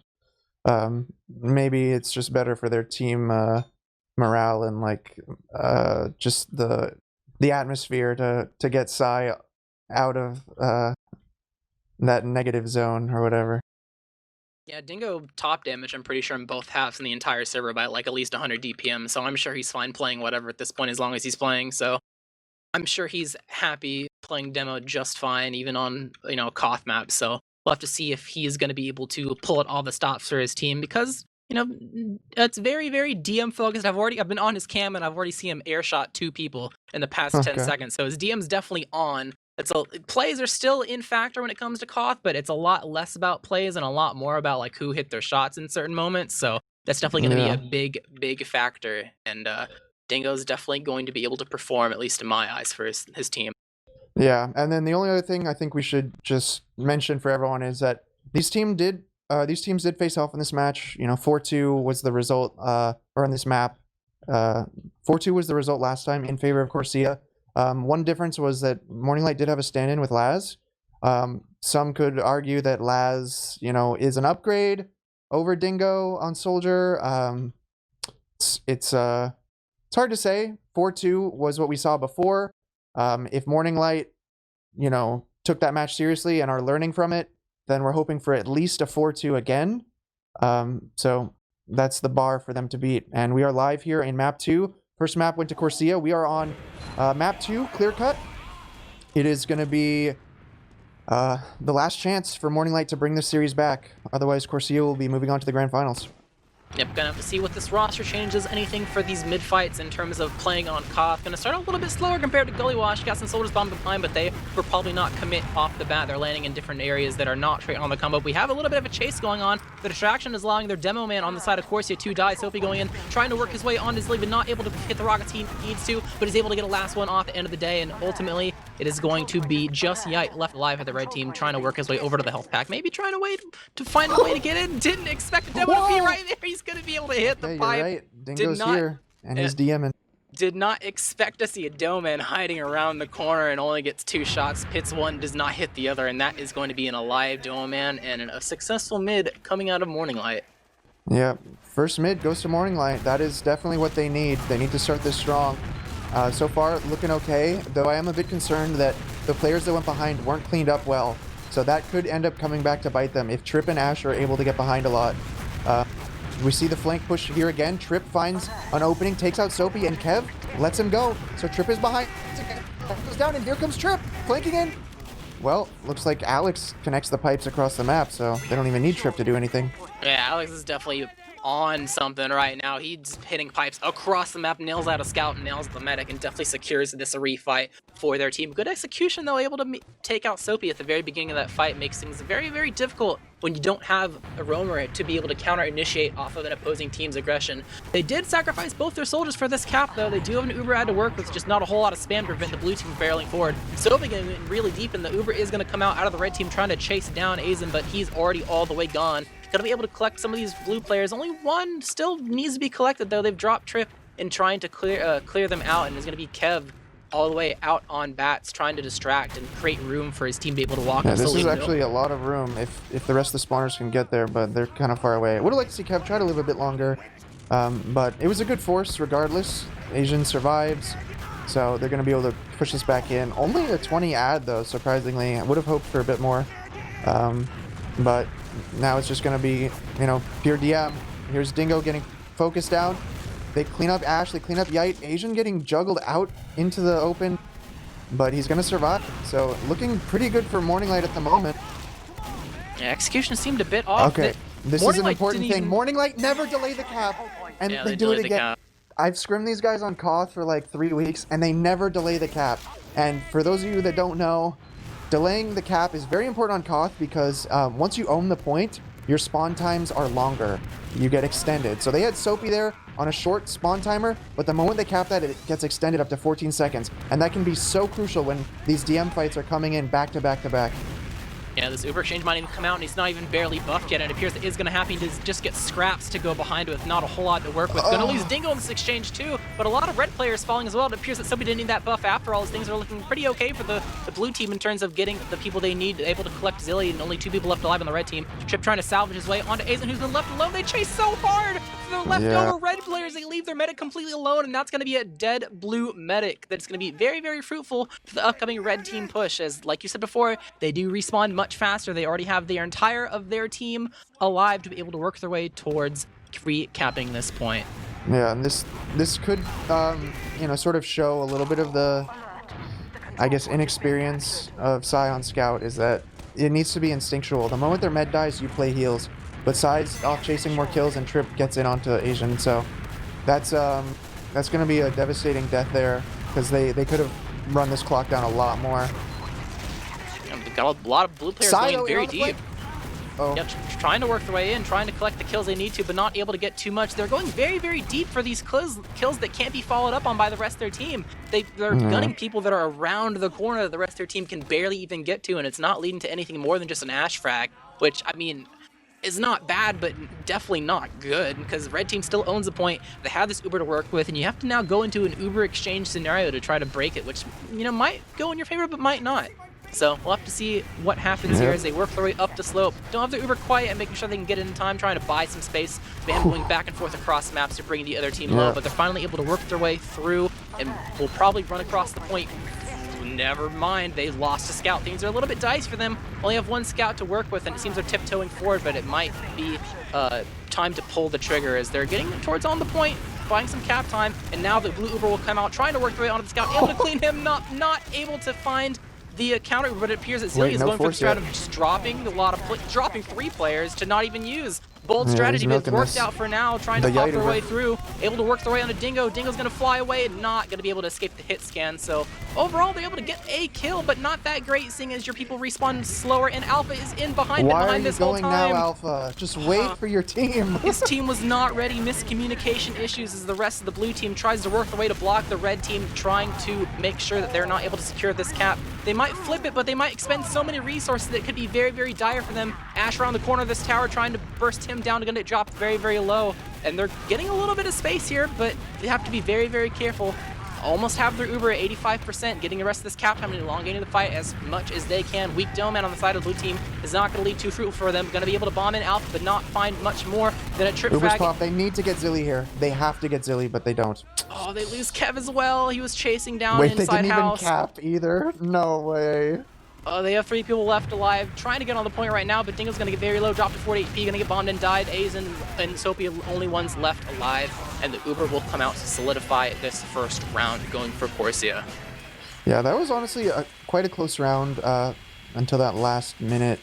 maybe it's just better for their team morale and just the atmosphere to get Psy out of that negative zone or whatever. Yeah, Dingo top damage, I'm pretty sure, in both halves in the entire server by at least 100 DPM, so I'm sure he's fine playing whatever at this point as long as he's playing, so I'm sure he's happy playing demo just fine, even on, Koth map, so we'll have to see if he's going to be able to pull out all the stops for his team, because, it's very, very DM focused. I've been on his cam, and I've already seen him airshot 2 people in the past 10 seconds, so his DM's definitely on. Plays are still in factor when it comes to Koth, but it's a lot less about plays and a lot more about who hit their shots in certain moments, so that's definitely going to be a big, big factor, and Dingo's definitely going to be able to perform, at least in my eyes, for his team. Yeah, and then the only other thing I think we should just mention for everyone is that this team did these teams did face off in this match. You know, 4-2 was the result, or on this map. 4-2 was the result last time in favor of Corsia. One difference was that Morning Light did have a stand-in with Laz. Some could argue that Laz, you know, is an upgrade over Dingo on Soldier. It's hard to say. 4-2 was what we saw before. If Morning Light, you know, took that match seriously and are learning from it, then we're hoping for at least a 4-2 again. So that's the bar for them to beat. And we are live here in map 2. First map went to Corsia. We are on map 2, Clear Cut. It is going to be the last chance for Morning Light to bring this series back. Otherwise, Corsia will be moving on to the grand finals. Yep, gonna have to see what this roster changes anything for these mid fights in terms of playing on Koth. Gonna start a little bit slower compared to Gully Wash. Got some soldiers bombed behind, but they will probably not commit off the bat. They're landing in different areas that are not straight on the combo. We have a little bit of a chase going on. The distraction is allowing their demo man on the side of Corsia to die. Sophie going in, trying to work his way on his lead, but not able to hit the rockets he needs to, but he's able to get a last one off at the end of the day, and ultimately it is going to be just Yite left alive at the red team, trying to work his way over to the health pack. Maybe trying to wait to find a way to get in. Didn't expect a demo to be right there. He's gonna be able to hit the pipe. You're right. Dingo's here, and he's DMing. Did not expect to see a Doman hiding around the corner and only gets 2 shots. Pits one, does not hit the other, and that is going to be an alive Doman and a successful mid coming out of Morning Light. Yeah, first mid goes to Morning Light. That is definitely what they need. They need to start this strong. So far, looking okay, though I am a bit concerned that the players that went behind weren't cleaned up well. So that could end up coming back to bite them if Trip and Ash are able to get behind a lot. We see the flank push here again. Trip finds an opening, takes out Soapy, and Kev lets him go. So Trip is behind. Goes down, and here comes Trip, flanking in. Well, looks like Alex connects the pipes across the map, so they don't even need Trip to do anything. Yeah, Alex is definitely on something right now. He's hitting pipes across the map, nails out a scout, nails the medic, and definitely secures this refight for their team. Good execution, though, able to take out Soapy at the very beginning of that fight. Makes things very, very difficult when you don't have a roamer to be able to counter-initiate off of an opposing team's aggression. They did sacrifice both their soldiers for this cap, though. They do have an Uber ad to work with, just not a whole lot of spam to prevent the blue team from barreling forward. Soapy getting really deep, and the Uber is going to come out of the red team trying to chase down Azen, but he's already all the way gone. Gonna be able to collect some of these blue players. Only one still needs to be collected, though. They've dropped Trip in trying to clear them out, and it's gonna be Kev all the way out on bats, trying to distract and create room for his team to be able to walk. Yeah, this is actually a lot of room if the rest of the spawners can get there, but they're kind of far away. I would have liked to see Kev try to live a bit longer, but it was a good force regardless. Asian survives, so they're gonna be able to push this back in. Only a 20 ad though, surprisingly. I would have hoped for a bit more, but now it's just going to be, you know, pure DM. Here's Dingo getting focused down. They clean up Ash, they clean up Yite. Asian getting juggled out into the open, but he's going to survive. So looking pretty good for Morning Light at the moment. Yeah, execution seemed a bit off. Okay, this is an important thing. Morning Light never delay the cap, and yeah, they do it again. I've scrimmed these guys on Koth for like 3 weeks, and they never delay the cap. And for those of you that don't know, delaying the cap is very important on Koth because once you own the point, your spawn times are longer. You get extended. So they had Soapy there on a short spawn timer, but the moment they cap that, it gets extended up to 14 seconds. And that can be so crucial when these DM fights are coming in back to back to back. Yeah, this Uber exchange might even come out, and he's not even barely buffed yet, and it appears that is going to happen to just get scraps to go behind with, not a whole lot to work with. Going to lose Dingo in this exchange too, but a lot of red players falling as well. It appears that somebody didn't need that buff after all, as things are looking pretty okay for the blue team in terms of getting the people they need, able to collect Zilly, and only 2 people left alive on the red team. Trip trying to salvage his way onto Azen, who's been left alone. They chase so hard for the leftover red players. They leave their medic completely alone, and that's going to be a dead blue medic that's going to be very, very fruitful for the upcoming red team push, as like you said before, they do respawn much faster. They already have the entire of their team alive to be able to work their way towards recapping this point. Yeah, and this could, you know, sort of show a little bit of the, I guess, inexperience of Psy on Scout, is that it needs to be instinctual. The moment their med dies, you play heals. But Psy's off chasing more kills, and Trip gets in onto Asian, so that's going to be a devastating death there, because they could have run this clock down a lot more. Got a lot of blue players going very deep. Yep, trying to work their way in, trying to collect the kills they need to, but not able to get too much. They're going very, very deep for these kills that can't be followed up on by the rest of their team. They're gunning people that are around the corner that the rest of their team can barely even get to, and it's not leading to anything more than just an Ash frag, which, I mean, is not bad, but definitely not good, because red team still owns the point. They have this Uber to work with, and you have to now go into an Uber exchange scenario to try to break it, which, you know, might go in your favor, but might not. So we'll have to see what happens here as they work their way up the slope. Don't have the Uber quite and making sure they can get in time, trying to buy some space, bambooing back and forth across maps to bring the other team low, but they're finally able to work their way through and will probably run across the point. Never mind, they lost a scout. Things are a little bit dicey for them. Only have one scout to work with, and it seems they're tiptoeing forward, but it might be time to pull the trigger as they're getting towards on the point, buying some cap time, and now the blue Uber will come out, trying to work their way onto the scout, able to clean him, not able to find the counter, but it appears that Zilly is going for the strategy of just dropping dropping 3 players to not even use. Bold strategy, but it's worked out for now, trying to pop their way through, able to work their way on a Dingo. Dingo's going to fly away and not going to be able to escape the hit scan. So overall, they're able to get a kill, but not that great, seeing as your people respawn slower, and Alpha is in behind them behind this whole time. Why are you going now, Alpha? Just wait for your team. His team was not ready. Miscommunication issues as the rest of the blue team tries to work their way to block the red team, trying to make sure that they're not able to secure this cap. They might flip it, but they might expend so many resources that it could be very, very dire for them. Ash around the corner of this tower trying to burst him down, going to get dropped very, very low. And they're getting a little bit of space here, but they have to be very, very careful. Almost have their Uber at 85%, getting the rest of this cap time and elongating the fight as much as they can. Weak dome man on the side of the blue team is not going to lead too fruitful for them. Going to be able to bomb in Alpha, but not find much more than a trip Uber's frag. pop. They need to get Zilly here. They have to get Zilly, but they don't. Oh, they lose Kev as well. He was chasing down Wait, inside they didn't house. even cap either? No way. They have 3 people left alive, trying to get on the point right now, but Dingo's going to get very low, drop to 40 HP, going to get bombed and died. Azen and Soapy are the only ones left alive, and the Uber will come out to solidify this first round, going for Corsia. Yeah, that was honestly quite a close round until that last minute.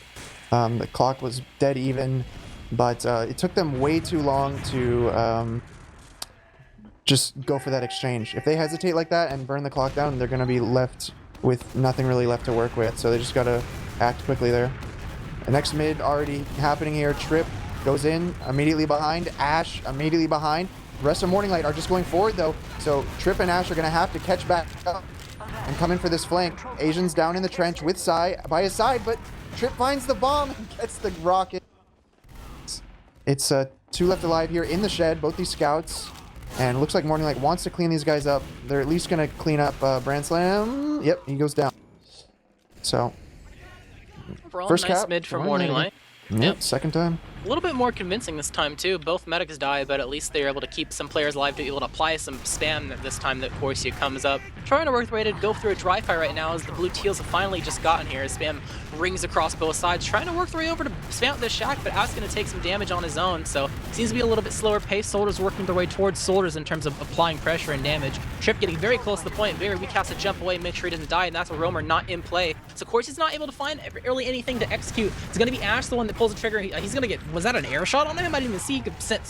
The clock was dead even, but it took them way too long to just go for that exchange. If they hesitate like that and burn the clock down, they're going to be left with nothing really left to work with, so they just gotta act quickly there. The next mid already happening here. Trip goes in immediately behind. Ash immediately behind. The rest of Morning Light are just going forward though, so Trip and Ash are gonna have to catch back up and come in for this flank. Asian's down in the trench with Sai by his side, but Trip finds the bomb and gets the rocket. It's 2 left alive here in the shed, both these scouts. And it looks like Morning Light wants to clean these guys up. They're at least going to clean up Brand Slam. Yep, he goes down. So, First nice cap mid for Morning Light. Yep, second time. A little bit more convincing this time too. Both medics die, but at least they're able to keep some players alive to be able to apply some spam this time that Corsia comes up. Trying to work their way to go through a dry fire right now as the blue teals have finally just gotten here. Spam rings across both sides, trying to work their way over to spam out this shack, but Ash going to take some damage on his own, so seems to be a little bit slower pace. Soldiers working their way towards Soldiers in terms of applying pressure and damage. Trip getting very close to the point, very weak, has to jump away and make sure he doesn't die, and that's a Roamer not in play. So Corsia's not able to find really anything to execute. It's going to be Ash the one that pulls the trigger. He's going to get, was that an air shot on him? I didn't even see. He could set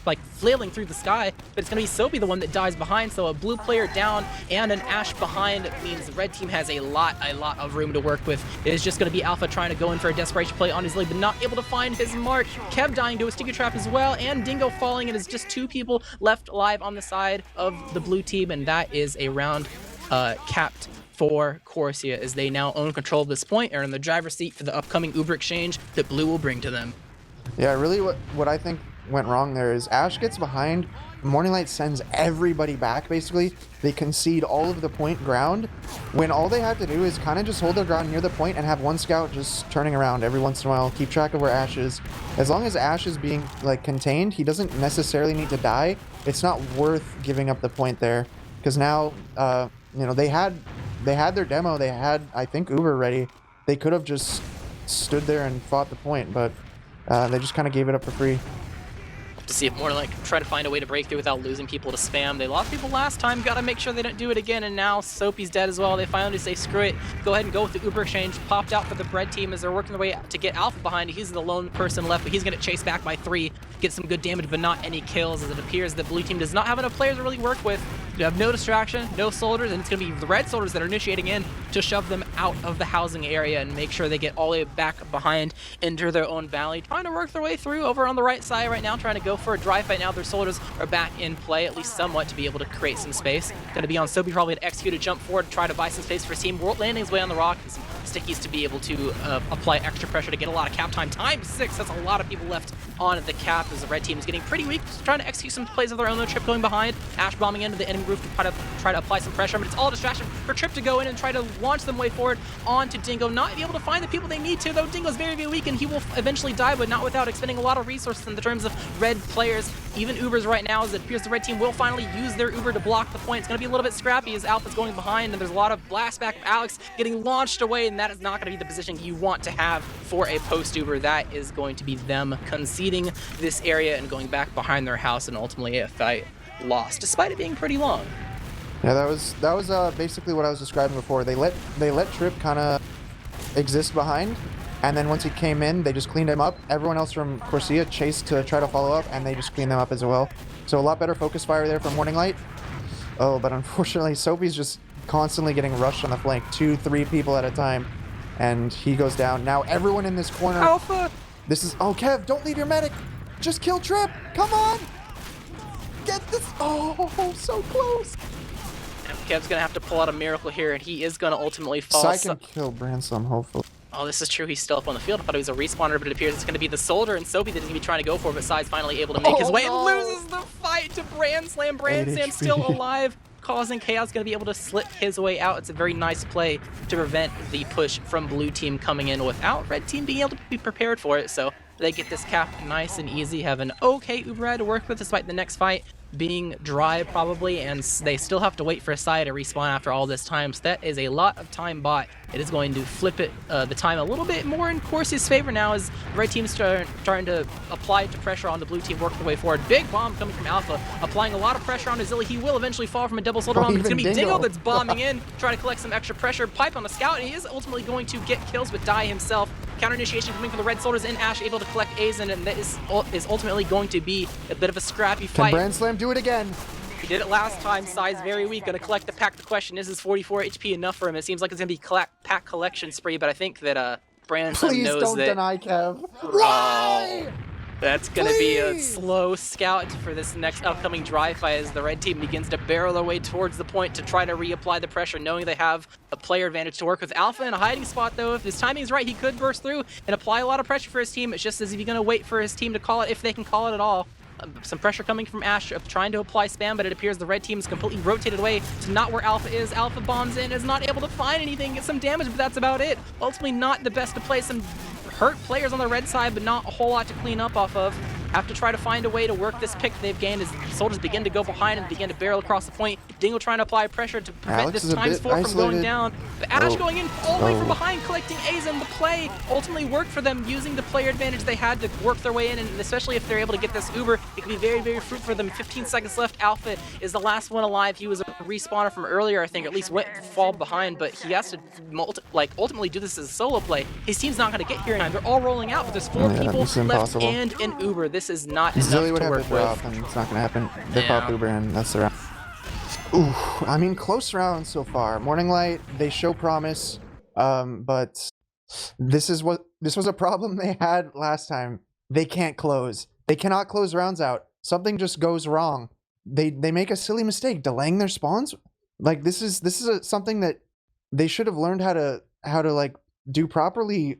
like flailing through the sky, but it's going to be Soapy the one that dies behind, so a blue player down and an Ash behind means the red team has a lot of room to work with. It is just going to be Alpha trying to go in for a desperation play on his lead, but not able to find his mark. Kev dying to a sticky trap as well, and Dingo falling, and it's just 2 people left alive on the side of the blue team, and that is a round capped for Corsia as they now own control of this point and are in the driver's seat for the upcoming Uber exchange that blue will bring to them. Yeah, really what I think went wrong there is Ash gets behind, Morning Light sends everybody back basically. They concede all of the point ground when all they have to do is kind of just hold their ground near the point and have one scout just turning around every once in a while, keep track of where Ash is. As long as Ash is being like contained, he doesn't necessarily need to die. It's not worth giving up the point there because now you know, they had their demo, they had I think Uber ready. They could have just stood there and fought the point, but they just kind of gave it up for free. To see if more like try to find a way to break through without losing people to spam. They lost people last time, gotta make sure they don't do it again, and now Soapy's dead as well. They finally say screw it, go ahead and go with the Uber exchange. Popped out for the red team as they're working their way to get Alpha behind. He's the lone person left, but he's gonna chase back by 3, get some good damage but not any kills, as it appears the blue team does not have enough players to really work with. You have no distraction, no soldiers, and it's going to be the red soldiers that are initiating in to shove them out of the housing area and make sure they get all the way back behind into their own valley, trying to work their way through over on the right side right now, trying to go for a dry fight now. Their soldiers are back in play, at least somewhat, to be able to create some space. Going to be on Soapy probably to execute a jump forward, try to buy some space for his team. World landing his way on the rock, and some stickies to be able to apply extra pressure to get a lot of cap time. Times 6, that's a lot of people left on the cap as the red team is getting pretty weak, just trying to execute some plays of their own. Trip going behind, Ash bombing into the enemy roof to try to apply some pressure, but it's all distraction for Trip to go in and try to launch them way forward onto Dingo. Not be able to find the people they need to, though. Dingo's very, very weak, and he will eventually die, but not without expending a lot of resources in the terms of red players. Even Ubers right now, as it appears the red team will finally use their Uber to block the point. It's going to be a little bit scrappy as Alpha's going behind, and there's a lot of blast back of Alex getting launched away, and that is not going to be the position you want to have for a post Uber. That is going to be them conceding this area and going back behind their house, and ultimately a fight lost, despite it being pretty long. Yeah, that was basically what I was describing before. They let Trip kind of exist behind, and then once he came in, they just cleaned him up. Everyone else from Corsia chased to try to follow up, and they just cleaned them up as well. So a lot better focus fire there from Morning Light. Oh, but unfortunately, Soapy's just constantly getting rushed on the flank, 2-3 people at a time, and he goes down. Now everyone in this corner. Alpha! This is, oh, Kev, don't leave your medic. Just kill Trip. Come on. Get this. Oh, so close. Kev's going to have to pull out a miracle here, and he is going to ultimately fall. Sai can kill Branslam, hopefully. Oh, this is true. He's still up on the field. I thought he was a respawner, but it appears it's going to be the soldier and Soapy that he's going to be trying to go for, but Sai's finally able to make his way and loses the fight to Branslam. Branslam still alive, causing chaos, going to be able to slip his way out. It's a very nice play to prevent the push from blue team coming in without red team being able to be prepared for it. So they get this cap nice and easy, have an okay Uber to work with despite the next fight being dry probably, and they still have to wait for a Sai to respawn after all this time, so that is a lot of time bought. It is going to flip it the time a little bit more in Corsia's favor now as the red team's trying to apply to pressure on the blue team, work their way forward. Big bomb coming from Alpha, applying a lot of pressure on Azili. He will eventually fall from a double soldier bomb, but it's going to be Dingo that's bombing in, trying to collect some extra pressure. Pipe on the scout, and he is ultimately going to get kills but die himself. Counter initiation coming from the red soldiers, and Ash able to collect Azen, and that is ultimately going to be a bit of a scrappy fight. Can Branslam do it again? He did it last time. Sai's very weak. Going to collect the pack. The question is 44 HP enough for him? It seems like it's going to be pack collection spree, but I think that Branslam knows that. Please don't deny Kev. Why? That's going to be a slow scout for this next upcoming dry fight as the red team begins to barrel their way towards the point to try to reapply the pressure, knowing they have a player advantage to work with. Alpha in a hiding spot, though. If his timing is right, he could burst through and apply a lot of pressure for his team. It's just as if he's going to wait for his team to call it, if they can call it at all. Some pressure coming from Ash, trying to apply spam, but it appears the red team is completely rotated away to not where Alpha is. Alpha bombs in, is not able to find anything, get some damage, but that's about it. Ultimately not the best to play. Some hurt players on the red side, but not a whole lot to clean up off of. Have to try to find a way to work this pick they've gained as soldiers begin to go behind and begin to barrel across the point. Dingo trying to apply pressure to prevent Alex this times 4 from going down. But Ash going in all the way from behind, collecting Azen. The play ultimately worked for them, using the player advantage they had to work their way in, and especially if they're able to get this Uber, it can be very, very fruitful for them. 15 seconds left. Alpha is the last one alive. He was a respawner from earlier, I think, or at least went fall behind, but he has to ultimately do this as a solo play. His team's not going to get here in time. They're all rolling out, but there's 4 people left and an Uber. This is not enough would to have work to drop, with. and it's not gonna happen. They pop Uber, and that's the round. Ooh, I mean, close round so far. Morning Light, they show promise, but this was a problem they had last time. They can't close. They cannot close rounds out. Something just goes wrong. They make a silly mistake, delaying their spawns. Like this is something that they should have learned how to like do properly.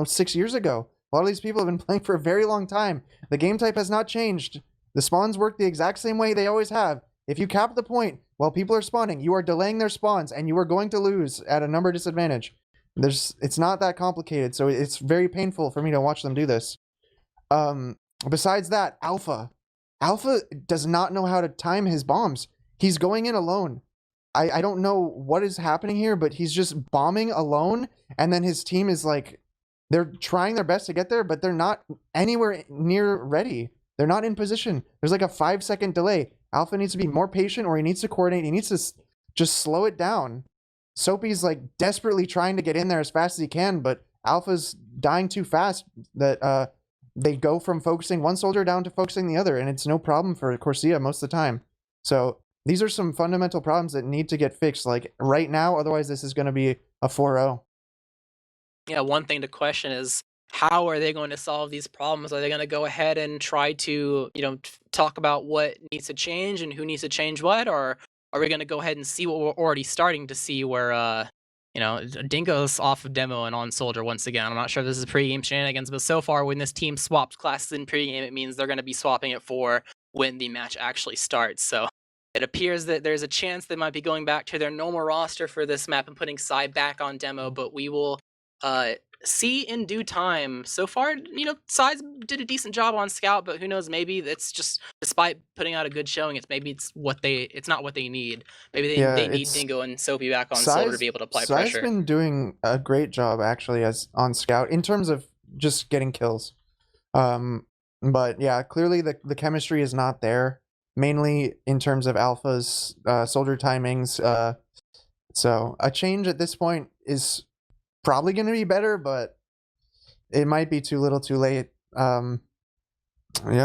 6 years ago. A lot of these people have been playing for a very long time. The game type has not changed. The spawns work the exact same way they always have. If you cap the point while people are spawning, you are delaying their spawns, and you are going to lose at a number disadvantage. It's not that complicated, so it's very painful for me to watch them do this. Besides that, Alpha does not know how to time his bombs. He's going in alone. I don't know what is happening here, but he's just bombing alone, and then his team is like, they're trying their best to get there, but they're not anywhere near ready. They're not in position. There's like a 5-second delay. Alpha needs to be more patient, or he needs to coordinate. He needs to just slow it down. Soapy's like desperately trying to get in there as fast as he can, but Alpha's dying too fast that they go from focusing one soldier down to focusing the other, and it's no problem for Corsia most of the time. So these are some fundamental problems that need to get fixed, like, right now, otherwise this is gonna be a 4-0. Yeah, one thing to question is how are they going to solve these problems? Are they going to go ahead and try to, talk about what needs to change and who needs to change what, or are we going to go ahead and see what we're already starting to see, where Dingo's off of demo and on soldier once again? I'm not sure if this is pregame shenanigans, but so far when this team swapped classes in pregame, it means they're going to be swapping it for when the match actually starts. So it appears that there's a chance they might be going back to their normal roster for this map and putting Psy back on demo, but we will see in due time. So far, Psy did a decent job on Scout, but who knows? Maybe it's just, despite putting out a good showing, it's not what they need. Maybe they need Dingo and Soapy back on Soldier to be able to apply pressure. Psy's been doing a great job actually as on Scout in terms of just getting kills. But yeah, clearly the chemistry is not there, mainly in terms of Alpha's soldier timings. So a change at this point is probably going to be better, but it might be too little too late. Yeah,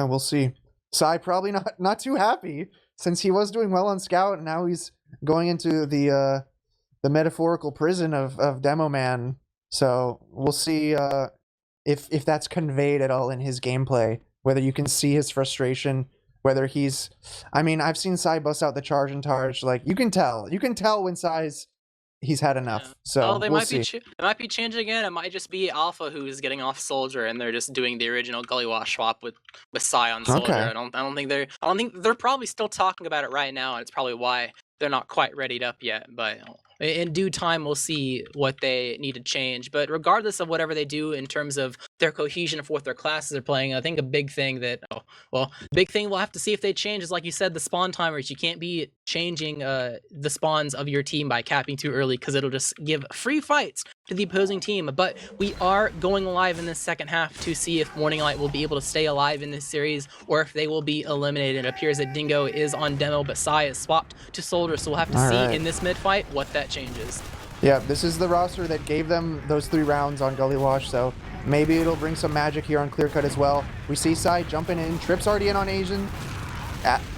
we'll see. Psy probably not too happy, since he was doing well on Scout, and now he's going into the metaphorical prison of Demo Man. So we'll see if that's conveyed at all in his gameplay, whether you can see his frustration, whether he's... I mean, I've seen Psy bust out the charge and targe. Like, you can tell when he's had enough. Yeah. So they we'll might see. It might be changing again. It might just be Alpha who's getting off Soldier, and they're just doing the original Gully Wash swap with Psy on Soldier. Okay. I don't think they're probably still talking about it right now, and it's probably why they're not quite readied up yet. But in due time, we'll see what they need to change. But regardless of whatever they do in terms of their cohesion of what their classes are playing, I think a big thing we'll have to see if they change is, like you said, the spawn timers. You can't be changing the spawns of your team by capping too early, because it'll just give free fights to the opposing team. But we are going live in this second half to see if Morning Light will be able to stay alive in this series, or if they will be eliminated. It appears that Dingo is on demo, but Psy is swapped to Soldier, so we'll have to see in this mid-fight what that changes. Yeah, this is the roster that gave them those 3 rounds on Gully Wash, so maybe it'll bring some magic here on Clear Cut as well. We see Psy jumping in. Trip's already in on Asian.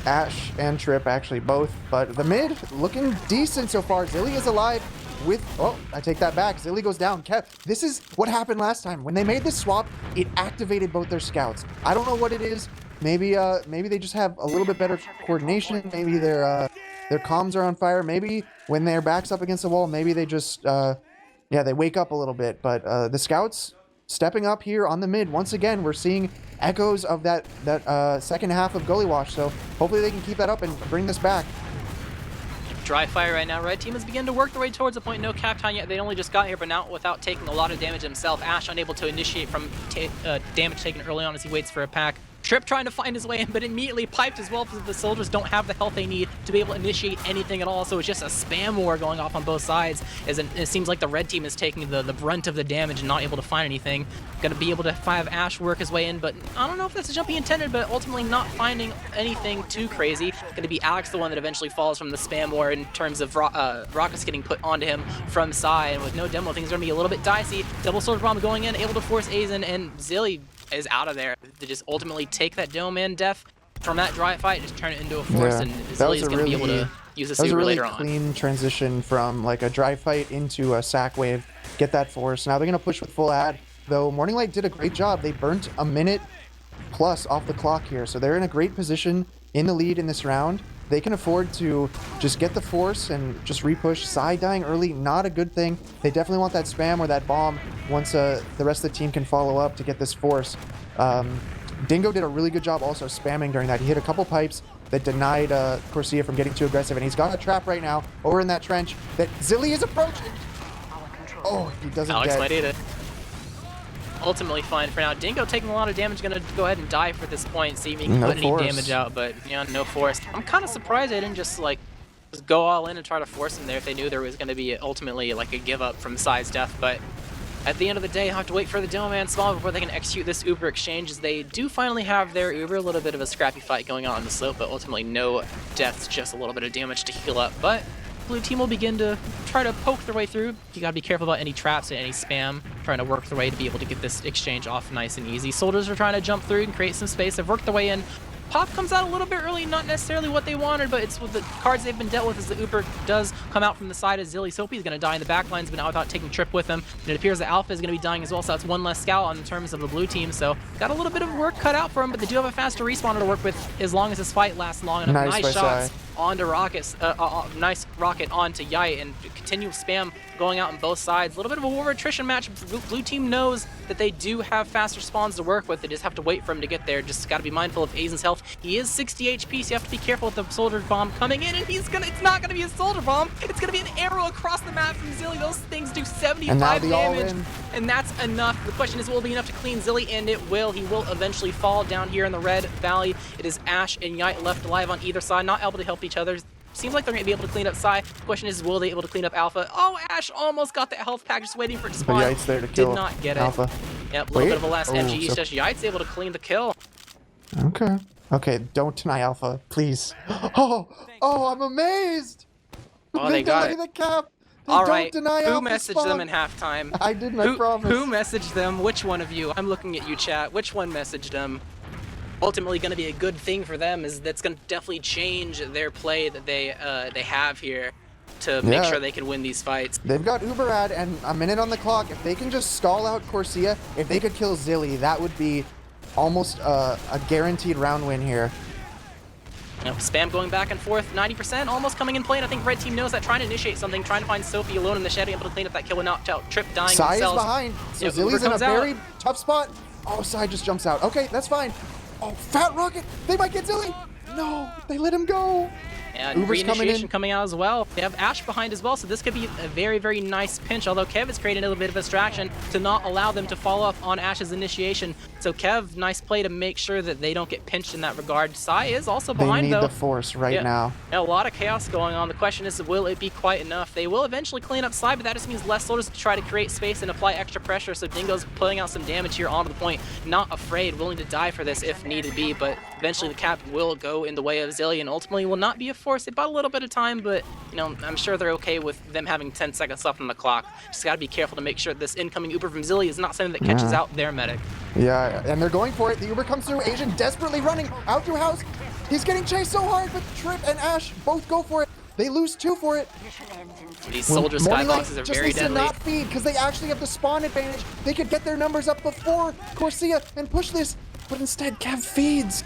Ash and Trip, actually, both. But the mid looking decent so far. Zilly is alive with... Oh, I take that back. Zilly goes down. This is what happened last time. When they made this swap, it activated both their scouts. I don't know what it is. Maybe they just have a little bit better coordination. Maybe their comms are on fire. Maybe when their back's up against the wall, maybe they just... they wake up a little bit. But the scouts stepping up here on the mid. Once again, we're seeing echoes of that second half of Gully Wash, so hopefully they can keep that up and bring this back. Dry fire right now. Red team has begun to work their way towards a point. No cap time yet. They only just got here, but now without taking a lot of damage himself. Ash unable to initiate from damage taken early on as he waits for a pack. Trip trying to find his way in, but immediately piped as well, because the soldiers don't have the health they need to be able to initiate anything at all. So it's just a spam war going off on both sides. It seems like the red team is taking the brunt of the damage and not able to find anything. Going to be able to have Ash work his way in, but I don't know if that's a jump he intended, but ultimately not finding anything too crazy. Going to be Alex the one that eventually falls from the spam war in terms of rockets getting put onto him from Psy, and with no demo, things are going to be a little bit dicey. Double sword bomb going in, able to force Aizen, and Zilly is out of there to just ultimately take that Dome Man death from that dry fight, just turn it into a force, and Zilly is going to be able to use the super later on. That was a really clean transition from like a dry fight into a sack wave, get that force. Now they're going to push with full ad, though Morning Light did a great job. They burnt a minute plus off the clock here, so they're in a great position in the lead in this round. They can afford to just get the force and just repush. Psy dying early, not a good thing. They definitely want that spam or that bomb once the rest of the team can follow up to get this force. Dingo did a really good job also spamming during that. He hit a couple pipes that denied Corsia from getting too aggressive, and he's got a trap right now over in that trench that Zilly is approaching. Oh, he doesn't Alex get... might eat it. Ultimately fine for now. Dingo taking a lot of damage, gonna go ahead and die for this point, see if he can put any damage out, but no force. I'm kind of surprised they didn't just go all in and try to force him there if they knew there was gonna be ultimately like a give up from Psy's death, but at the end of the day, have to wait for the Dome Man spawn before they can execute this Uber exchange, as they do finally have their Uber. A little bit of a scrappy fight going on the slope, but ultimately no deaths, just a little bit of damage to heal up. But blue team will begin to try to poke their way through. You gotta be careful about any traps and any spam, trying to work their way to be able to get this exchange off nice and easy. Soldiers are trying to jump through and create some space. They've worked their way in. Pop comes out a little bit early, not necessarily what they wanted, but it's with the cards they've been dealt with as the Uber does come out from the side as Zilly. Soapy is going to die in the back lines, but not without taking Trip with him. And it appears that Alpha is going to be dying as well, so that's one less scout on the terms of the blue team. So got a little bit of work cut out for him, but they do have a faster respawner to work with as long as this fight lasts long enough. Nice shots onto Rockets, nice rocket onto Yite, and continual spam going out on both sides. A little bit of a war attrition match. Blue team knows that they do have faster spawns to work with. They just have to wait for him to get there. Just got to be mindful of Aizen's health. He is 60 HP, so you have to be careful with the soldier bomb coming in, and it's not gonna be a soldier bomb. It's gonna be an arrow across the map from Zilly. Those things do 75 damage, and that's enough. The question is, will it be enough to clean Zilly? And it will. He will eventually fall down here in the red valley. It is Ash and Yite left alive on either side, not able to help each other. Seems like they're going to be able to clean up Psy. The question is, will they be able to clean up Alpha? Oh, Ash almost got the health pack, just waiting for it to spawn. But Yite's there to kill Did not get Alpha. it. Yep, a little bit of a last MG. So Yite's able to clean the kill. Okay. Okay, don't deny Alpha, please. Oh, I'm amazed! Oh, they got it. The cap. All right, who messaged them in halftime? I didn't, I promise. Who messaged them? Which one of you? I'm looking at you, chat. Which one messaged them? Ultimately going to be a good thing for them, is that's going to definitely change their play that they have here to make sure they can win these fights. They've got Uberad and a minute on the clock. If they can just stall out Corsia, if they could kill Zilly, that would be almost a guaranteed round win here. Yep, spam going back and forth, 90% almost coming in play, and I think red team knows that, trying to initiate something, trying to find Sophie alone in the shed, able to clean up that kill and knocked out Trip, dying Psy is themselves. behind, so yep, Zilly's in a very tough spot. Oh, Psy just jumps out. Okay, that's fine. Oh, Fat Rocket! They might get Zilly! No, they let him go! And re-initiation coming out as well. They have Ash behind as well, so this could be a very, very nice pinch, although Kev has created a little bit of a distraction to not allow them to follow up on Ash's initiation. So Kev, nice play to make sure that they don't get pinched in that regard. Psy is also behind, though. They need the force right now. A lot of chaos going on. The question is, will it be quite enough? They will eventually clean up Psy, but that just means less soldiers to try to create space and apply extra pressure, so Dingo's putting out some damage here onto the point. Not afraid, willing to die for this if needed be, but eventually the cap will go in the way of Zilly and ultimately will not be a force. They bought a little bit of time, but you know, I'm sure they're okay with them having 10 seconds left on the clock. Just gotta be careful to make sure this incoming Uber from Zilly is not something that catches out their medic. Yeah, and they're going for it. The Uber comes through. Asian desperately running out through house. He's getting chased so hard, but Trip and Ash both go for it. They lose 2 for it. These soldier skyboxes are very deadly. Just not feed, because they actually have the spawn advantage. They could get their numbers up before Corsia and push this, but instead Kev feeds.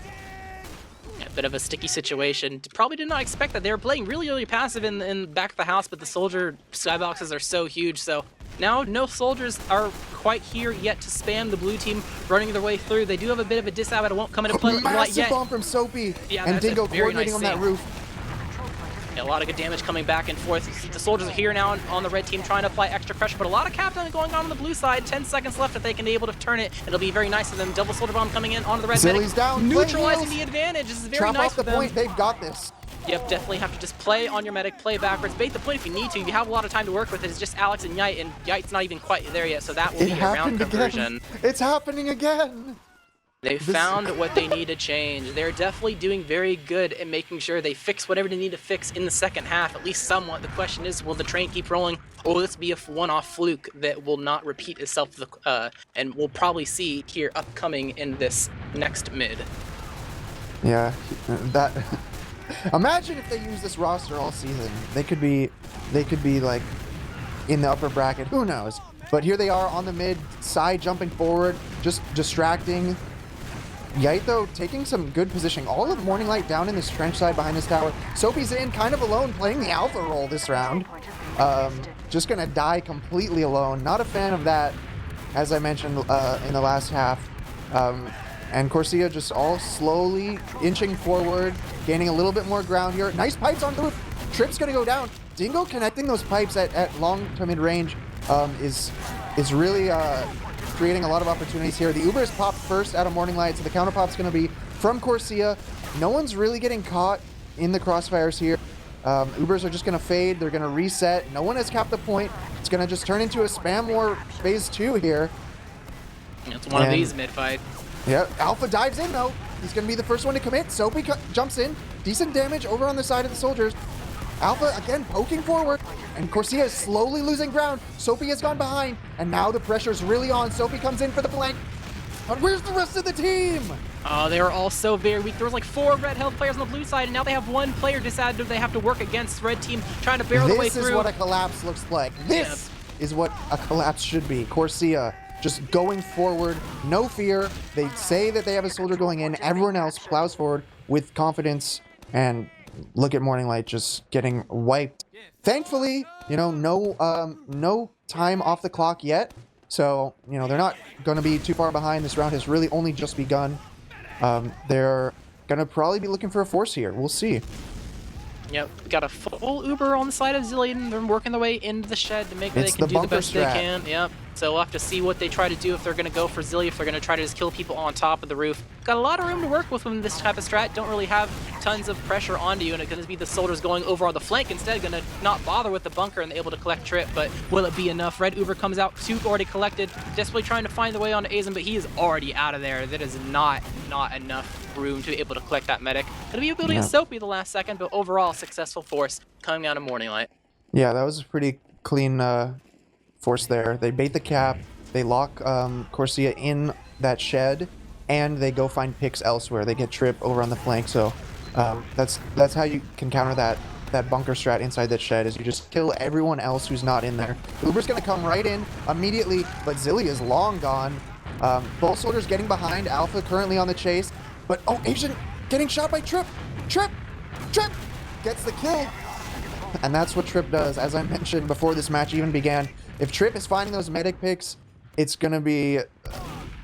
A bit of a sticky situation. Probably did not expect that. They were playing really, really passive in back of the house, but the soldier skyboxes are so huge, so now no soldiers are quite here yet to spam the blue team running their way through. They do have a bit of a disab, but it won't come into play Massive yet. bomb from Soapy, yeah, and Dingo coordinating on that roof. Yeah, a lot of good damage coming back and forth. The soldiers are here now on the red team trying to apply extra pressure, but a lot of captain going on the blue side. 10 seconds left if they can be able to turn it. It'll be very nice of them. Double soldier bomb coming in onto the red Zilly's down, neutralizing the advantage. This is very nice off the point. They've got this. Yep, definitely have to just play on your medic, play backwards, bait the point if you need to. You have a lot of time to work with it. It's just Alex and Yite, and Yite's not even quite there yet, so that will be a round conversion. It's happening again. They found what they need to change. They're definitely doing very good at making sure they fix whatever they need to fix in the second half, at least somewhat. The question is, will the train keep rolling, or will this be a one-off fluke that will not repeat itself, and we'll probably see here upcoming in this next mid. Yeah, that... Imagine if they use this roster all season. They could be like in the upper bracket. Who knows? But here they are on the mid side, jumping forward, just distracting. Yite, though, taking some good positioning. All of Morning Light down in this trench side behind this tower. Soapy's in, kind of alone, playing the alpha role this round. Just gonna die completely alone. Not a fan of that, as I mentioned in the last half. And Corsia just all slowly inching forward, gaining a little bit more ground here. Nice pipes on the roof. Trip's gonna go down. Dingo connecting those pipes at long to mid range is really creating a lot of opportunities here. The Uber's popped first out of Morning Light, so the counter pop's going to be from Corsia. No one's really getting caught in the crossfires here. Ubers are just going to fade. They're going to reset. No one has capped the point. It's going to just turn into a spam war phase 2 here. It's one of these mid-fight. Yeah, Alpha dives in, though. He's going to be the first one to commit. Soapy jumps in. Decent damage over on the side of the soldiers. Alpha, again, poking forward, and Corsia is slowly losing ground. Soapy has gone behind, and now the pressure's really on. Soapy comes in for the flank. But where's the rest of the team? Oh, they were all so very weak. There was like 4 red health players on the blue side, and now they have 1 player decided they have to work against red team, trying to barrel the way through. This is what a collapse looks like. This is what a collapse should be. Corsia just going forward, no fear. They say that they have a soldier going in. Everyone else plows forward with confidence, and look at Morning Light just getting wiped. Thankfully, you know, no time off the clock yet. So, you know, they're not going to be too far behind. This round has really only just begun. They're going to probably be looking for a force here. We'll see. Yep, got a full Uber on the side of Zillion. They're working their way into the shed to make sure they can do the best they can. Yep. So we'll have to see what they try to do, if they're going to go for Zilly, if they're going to try to just kill people on top of the roof. Got a lot of room to work with this type of strat. Don't really have tons of pressure onto you, and it's going to be the soldiers going over on the flank instead, going to not bother with the bunker and able to collect Trip. But will it be enough? Red Uber comes out, 2 already collected, desperately trying to find the way onto Azen, but he is already out of there. That is not enough room to be able to collect that medic. Gonna be able to get Soapy the last second, but overall successful force coming out of Morning Light. Yeah, that was a pretty clean force there. They bait the cap, they lock Corsia in that shed, and they go find picks elsewhere. They get Trip over on the flank, so that's how you can counter that bunker strat inside that shed, is you just kill everyone else who's not in there. Uber's gonna come right in immediately, but Zilly is long gone. Both soldiers getting behind, Alpha currently on the chase, but oh, Asian getting shot by Trip! Trip gets the kill! And that's what Trip does. As I mentioned before this match even began, if Trip is finding those medic picks, it's gonna be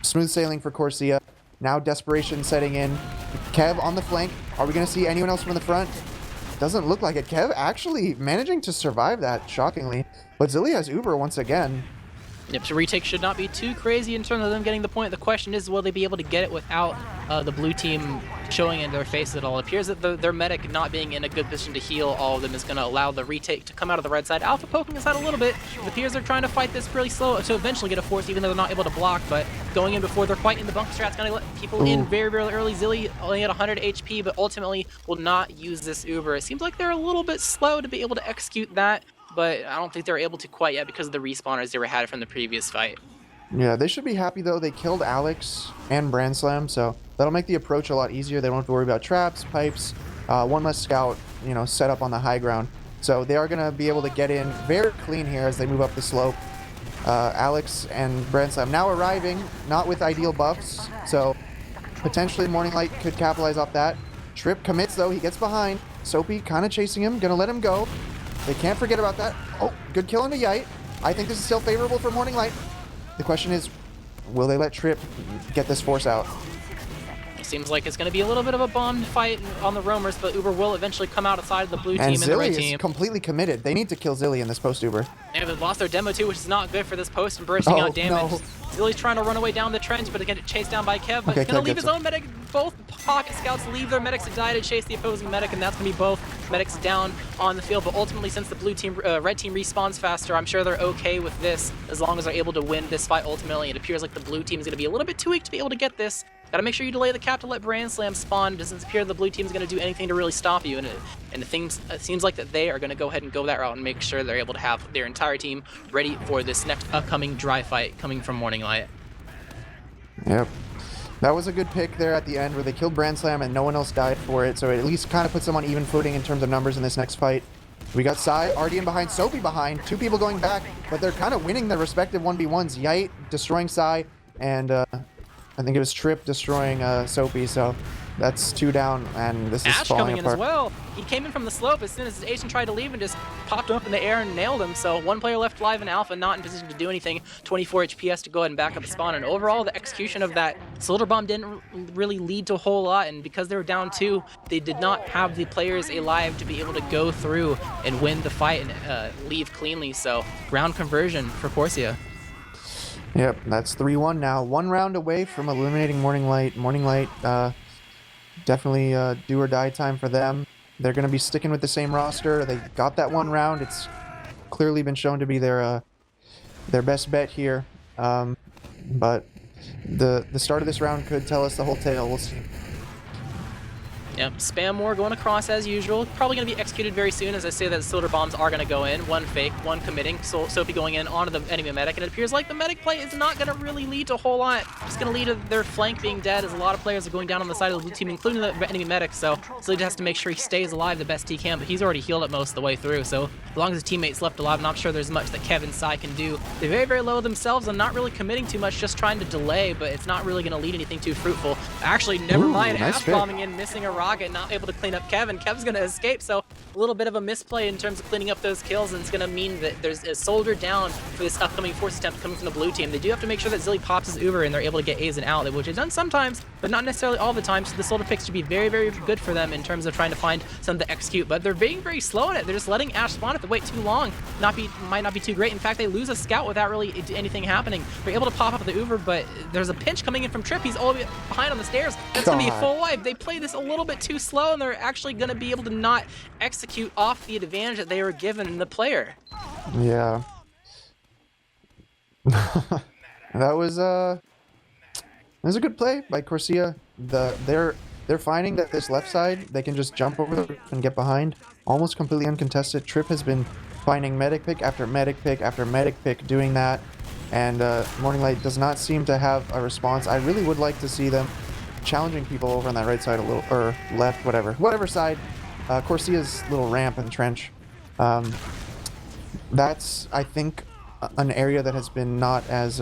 smooth sailing for Corsia. Now desperation setting in. Kev on the flank. Are we gonna see anyone else from the front? Doesn't look like it. Kev actually managing to survive that, shockingly. But Zilly has Uber once again. Yep, so retake should not be too crazy in terms of them getting the point. The question is, will they be able to get it without the blue team showing in their face at all? It appears that their medic not being in a good position to heal all of them is going to allow the retake to come out of the red side. Alpha poking us out a little bit. It appears they're trying to fight this really slow to eventually get a force, even though they're not able to block. But going in before they're quite in the bunker strat's going to let people in very, very early. Zilly only at 100 HP, but ultimately will not use this Uber. It seems like they're a little bit slow to be able to execute that, but I don't think they're able to quite yet because of the respawners they were had from the previous fight. Yeah, they should be happy though. They killed Alex and Brand Slam, so that'll make the approach a lot easier. They don't have to worry about traps, pipes, one less scout, you know, set up on the high ground. So they are going to be able to get in very clean here as they move up the slope. Alex and Brand Slam now arriving, not with ideal buffs, so potentially Morning Light could capitalize off that. Trip commits though, he gets behind. Soapy kind of chasing him, gonna let him go. They can't forget about that. Oh, good kill into Yite. I think this is still favorable for Morning Light. The question is, will they let Trip get this force out? It seems like it's going to be a little bit of a bombed fight on the roamers, but Uber will eventually come out aside of the blue team and the red team. Zilly is completely committed. They need to kill Zilly in this post Uber. Yeah, they've lost their demo too, which is not good for this post and bursting out damage. No. Zilly's trying to run away down the trench, but get chased down by Kev. But he's going to leave his own medic. Both pocket scouts leave their medics to die to chase the opposing medic, and that's going to be both medics down on the field. But ultimately, since the blue team, red team respawns faster, I'm sure they're okay with this as long as they're able to win this fight ultimately. It appears like the blue team is going to be a little bit too weak to be able to get this. Gotta make sure you delay the cap to let Brand Slam spawn. It doesn't appear the blue team's gonna do anything to really stop you, and it seems like that they are gonna go ahead and go that route and make sure they're able to have their entire team ready for this next upcoming dry fight coming from Morning Light. Yep. That was a good pick there at the end where they killed Brand Slam and no one else died for it, so it at least kind of puts them on even footing in terms of numbers in this next fight. We got Sai, Ardian behind, Soapy behind, 2 people going back, but they're kind of winning their respective 1v1s. Yite destroying Sai, and I think it was Trip destroying Soapy, so that's 2 down, and this is Ash falling coming in apart. as well. He came in from the slope as soon as his agent tried to leave and just popped up in the air and nailed him. So 1 player left alive in Alpha, not in position to do anything. 24 HPS to go ahead and back up the spawn. And overall, the execution of that Soldier Bomb didn't really lead to a whole lot. And because they were down 2, they did not have the players alive to be able to go through and win the fight and leave cleanly. So round conversion for Corsia. Yep, that's 3-1 now. 1 round away from eliminating Morning Light. Morning Light, definitely do or die time for them. They're going to be sticking with the same roster. They got that 1 round. It's clearly been shown to be their best bet here. But the start of this round could tell us the whole tale. We'll see. Yep, spam more going across as usual. Probably going to be executed very soon, as I say that Silver Bombs are going to go in. One fake, one committing. Soapy going in onto the enemy medic, and it appears like the medic play is not going to really lead to a whole lot. It's going to lead to their flank being dead, as a lot of players are going down on the side of the blue team, including the enemy medic, so Silly has to make sure he stays alive the best he can, but he's already healed it most of the way through, so as long as his teammate's left alive, I'm not sure there's much that Kev and Sai can do. They're very, very low themselves and not really committing too much, just trying to delay, but it's not really going to lead anything too fruitful. Actually, never mind, nice bombing in, missing a rocket, not able to clean up Kevin. Kev's going to escape, so a little bit of a misplay in terms of cleaning up those kills, and it's going to mean that there's a soldier down for this upcoming force attempt coming from the blue team. They do have to make sure that Zilly pops his Uber and they're able to get A's and out, which is done sometimes, but not necessarily all the time, so the soldier picks should be very, very good for them in terms of trying to find something to execute, but they're being very slow in it. They're just letting Ash spawn. If they wait too long, might not be too great. In fact, they lose a scout without really anything happening. They're able to pop up the Uber, but there's a pinch coming in from Trip. He's all the way behind on the stairs. That's going to be a full wipe. They play this a little bit too slow, and they're actually going to be able to not execute off the advantage that they were given in the player. Yeah. That was a good play by Corsia. They're finding that this left side, they can just jump over the roof and get behind, almost completely uncontested. Trip has been finding medic pick after medic pick after medic pick doing that, and Morning Light does not seem to have a response. I really would like to see them challenging people over on that right side a little, or left, whatever side. Corsia's little ramp and trench. That's, I think, an area that has been not as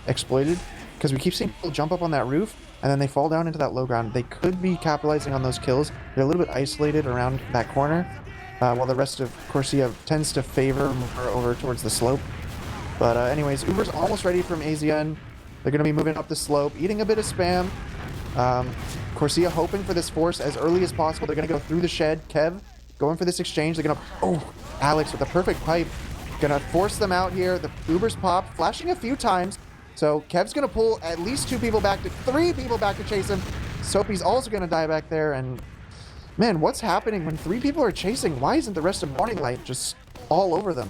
exploited, because we keep seeing people jump up on that roof and then they fall down into that low ground. They could be capitalizing on those kills. They're a little bit isolated around that corner, while the rest of Corsia tends to favor more over towards the slope. But anyways, Uber's almost ready from AZN. They're going to be moving up the slope, eating a bit of spam. Corsia hoping for this force as early as possible. They're going to go through the shed. Kev going for this exchange. They're going to... Oh, Alex with the perfect pipe. Going to force them out here. The Uber's pop, flashing a few times. So Kev's going to pull at least 3 people back to chase him. Soapy's also going to die back there. And man, what's happening when 3 people are chasing? Why isn't the rest of Morning Light just all over them?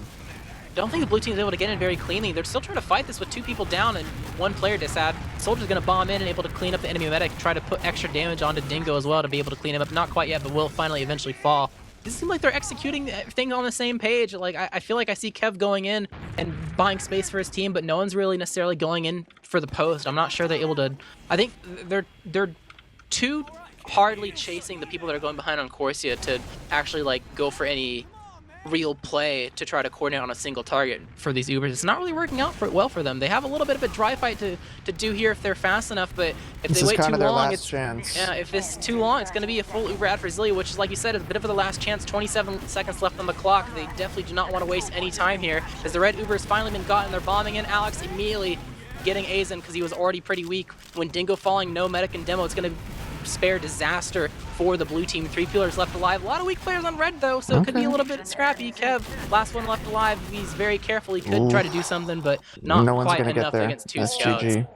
Don't think the blue team is able to get in very cleanly. They're still trying to fight this with 2 people down and 1 player disad. Soldier's going to bomb in and able to clean up the enemy medic, try to put extra damage onto Dingo as well to be able to clean him up. Not quite yet, but will finally eventually fall. It seems like they're executing things on the same page. Like I feel like I see Kev going in and buying space for his team, but no one's really necessarily going in for the post. I'm not sure they're able to. I think they're too hardly chasing the people that are going behind on Corsia to actually like go for any real play to try to coordinate on a single target for these Ubers. It's not really working out well for them. They have a little bit of a dry fight to do here if they're fast enough, but if they wait too long, it's yeah. If this is too long, it's going to be a full Uber ad for Zilly, which is like you said, is a bit of the last chance. 27 seconds left on the clock. They definitely do not want to waste any time here, as the red Uber has finally been gotten. They're bombing in. Alex immediately getting A's in because he was already pretty weak. When Dingo falling, no medic and demo, it's going to spare disaster for the blue team. 3 pillars left alive. A lot of weak players on red though, so it could be a little bit scrappy. Kev, last one left alive. He's very careful. He could try to do something, but not quite enough against 2 scouts. GG.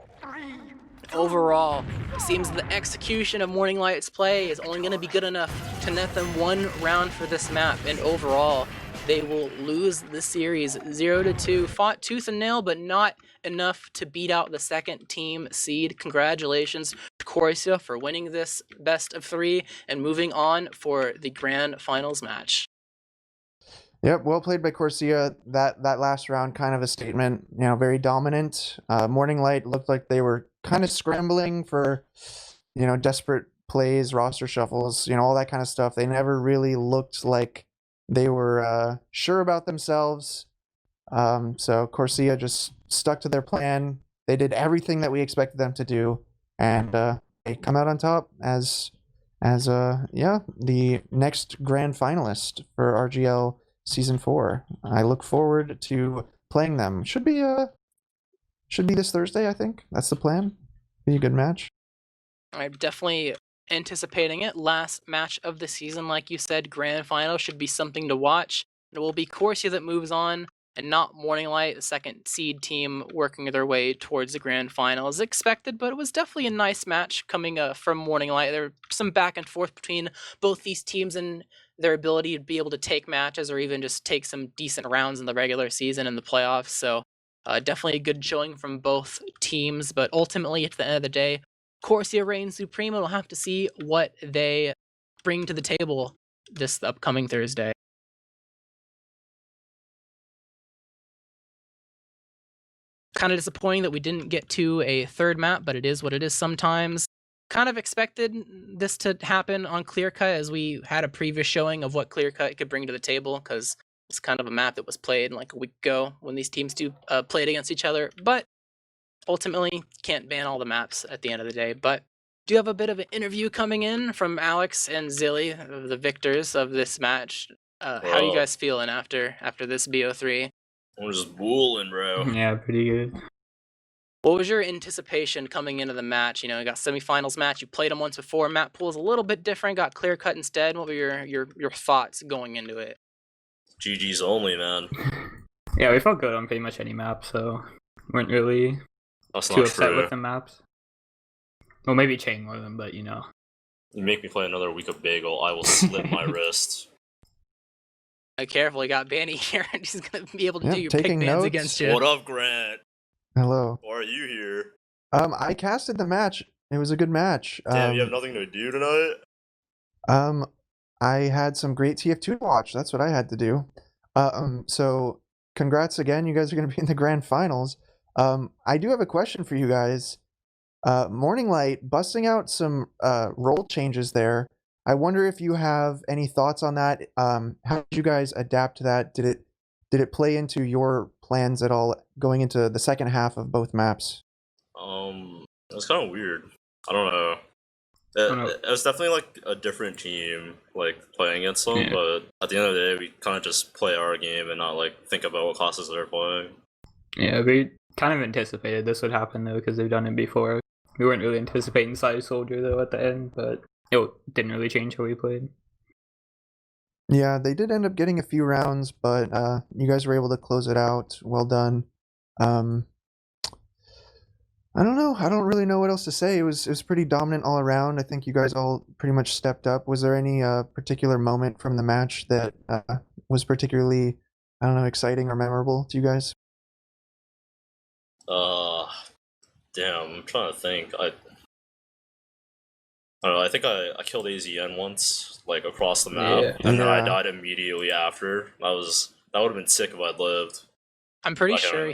Overall, it seems the execution of Morning Light's play is only going to be good enough to net them 1 round for this map, and overall, they will lose the series 0-2. Fought tooth and nail, but not enough to beat out the second team seed. Congratulations to Corsia for winning this best of 3 and moving on for the grand finals match. Yep, well played by Corsia. That last round, kind of a statement. You know, very dominant. Morning Light looked like they were kind of scrambling for, you know, desperate plays, roster shuffles, you know, all that kind of stuff. They never really looked like they were sure about themselves. So Corsia just stuck to their plan. They did everything that we expected them to do, and they come out on top as the next grand finalist for RGL Season 4. I look forward to playing them. Should be this Thursday, I think. That's the plan. Be a good match. I'm definitely anticipating it. Last match of the season, like you said, grand final should be something to watch. It will be Corsia that moves on, and not Morning Light, the second seed team, working their way towards the grand final as expected, but it was definitely a nice match coming from Morning Light. There were some back and forth between both these teams and their ability to be able to take matches or even just take some decent rounds in the regular season and the playoffs, so definitely a good showing from both teams, but ultimately, at the end of the day, Corsia reigns supreme, and we'll have to see what they bring to the table this upcoming Thursday? Kind of disappointing that we didn't get to a third map, but it is what it is sometimes. Kind of expected this to happen on Clear Cut, as we had a previous showing of what Clear Cut could bring to the table, because it's kind of a map that was played like a week ago when these teams do played against each other. But ultimately, can't ban all the maps at the end of the day. But do you have a bit of an interview coming in from Alex and Zilly, the victors of this match? How are you guys feeling after this BO3? I'm just booling, bro. Yeah, pretty good. What was your anticipation coming into the match? You know, you got semifinals match. You played them once before. Map pool's a little bit different. Got Clear Cut instead. What were your thoughts going into it? GG's only, man. Yeah, we felt good on pretty much any map, so weren't really That's too not upset true. with the maps. Well, maybe chain more of them, but you know. You make me play another week of Bagel, I will slit my wrist. Careful, you got Banny here. He's gonna be able to Yeah, do your pick taking bans notes. against you. What up, Grant? Hello. Why are you here? I casted the match. It was a good match. Damn, you have nothing to do tonight? I had some great TF2 to watch. That's what I had to do. So congrats again. You guys are going to be in the grand finals. I do have a question for you guys. Morning Light busting out some role changes there. I wonder if you have any thoughts on that. How did you guys adapt to that? Did it play into your plans at all going into the second half of both maps? It was kind of weird. I don't know. It was definitely like a different team, like playing against them. Yeah. But at the end of the day, we kind of just play our game and not like think about what classes they're playing. Yeah, we kind of anticipated this would happen though, because they've done it before. We weren't really anticipating Side Soldier though at the end, but it didn't really change how we played. Yeah, they did end up getting a few rounds, but you guys were able to close it out. Well done. I don't know. I don't really know what else to say. It was pretty dominant all around. I think you guys all pretty much stepped up. Was there any particular moment from the match that was particularly, I don't know, exciting or memorable to you guys? Damn, I'm trying to think. I don't know, I think I killed AZN once, like across the map, and then I died immediately after. That would have been sick if I'd lived. I'm pretty sure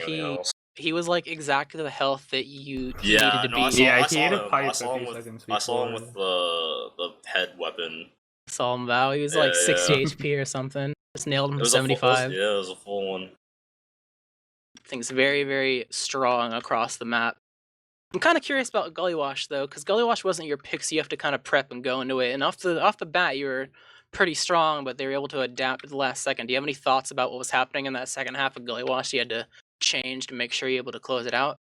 he was like exactly the health that you needed to be. I saw him with the head weapon. Saw him vow. He was like 60 HP or something. Just nailed him to 75. It was a full one. Things very, very strong across the map. I'm kind of curious about Gullywash though, because Gullywash wasn't your pick, so you have to kind of prep and go into it. And off the bat, you were pretty strong, but they were able to adapt at the last second. Do you have any thoughts about what was happening in that second half of Gullywash? You had to change to make sure you're able to close it out.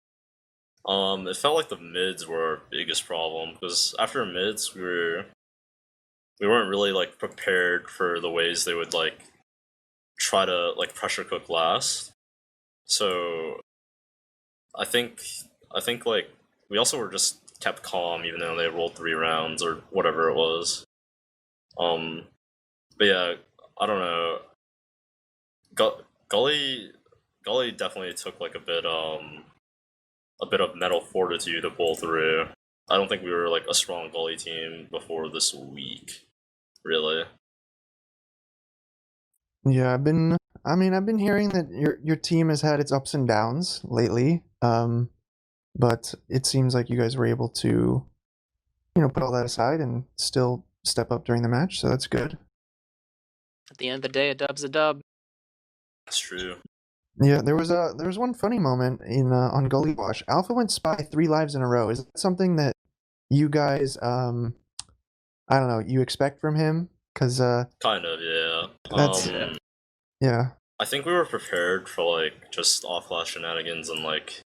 It felt like the mids were our biggest problem, because after mids we weren't really like prepared for the ways they would like try to like pressure cook last. So I think like we also were just kept calm even though they rolled 3 rounds or whatever it was. But yeah, I don't know. Gully definitely took like a bit of mental fortitude to pull through. I don't think we were like a strong Gully team before this week, really. Yeah, I've been hearing that your team has had its ups and downs lately. But it seems like you guys were able to, put all that aside and still step up during the match, so that's good. At the end of the day, a dub's a dub. That's true. Yeah, there was one funny moment in on Gullywash. Alpha went spy 3 lives in a row. Is that something that you guys, I don't know, you expect from him? Because kind of, yeah. That's yeah. I think we were prepared for like just off-class shenanigans and like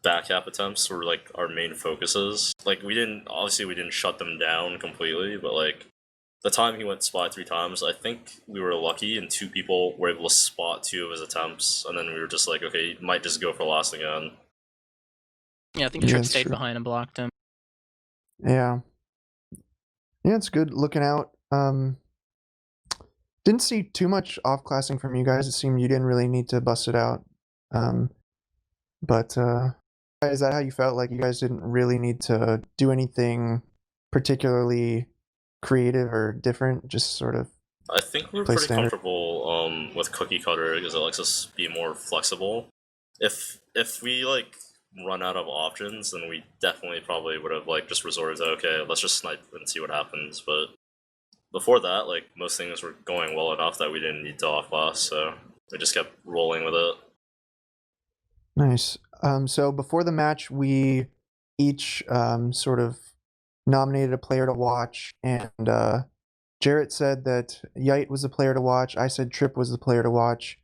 back cap attempts were like our main focuses. Like we didn't shut them down completely, but like the time he went spy 3 times, I think we were lucky and 2 people were able to spot 2 of his attempts, and then we were just like, okay, he might just go for last again. Yeah, I think Trip stayed behind and blocked him. Yeah. Yeah, it's good looking out. Didn't see too much off-classing from you guys. It seemed you didn't really need to bust it out. But is that how you felt? Like you guys didn't really need to do anything particularly creative or different? Just sort of. I think we're Play pretty standard. comfortable with cookie cutter because it lets us be more flexible. If we like run out of options, then we definitely probably would have like just resorted to okay, let's just snipe and see what happens. But before that, like most things were going well enough that we didn't need to off class, so we just kept rolling with it. Nice. So before the match, we each sort of nominated a player to watch, and Jarrett said that Yite was the player to watch. I said Trip was the player to watch.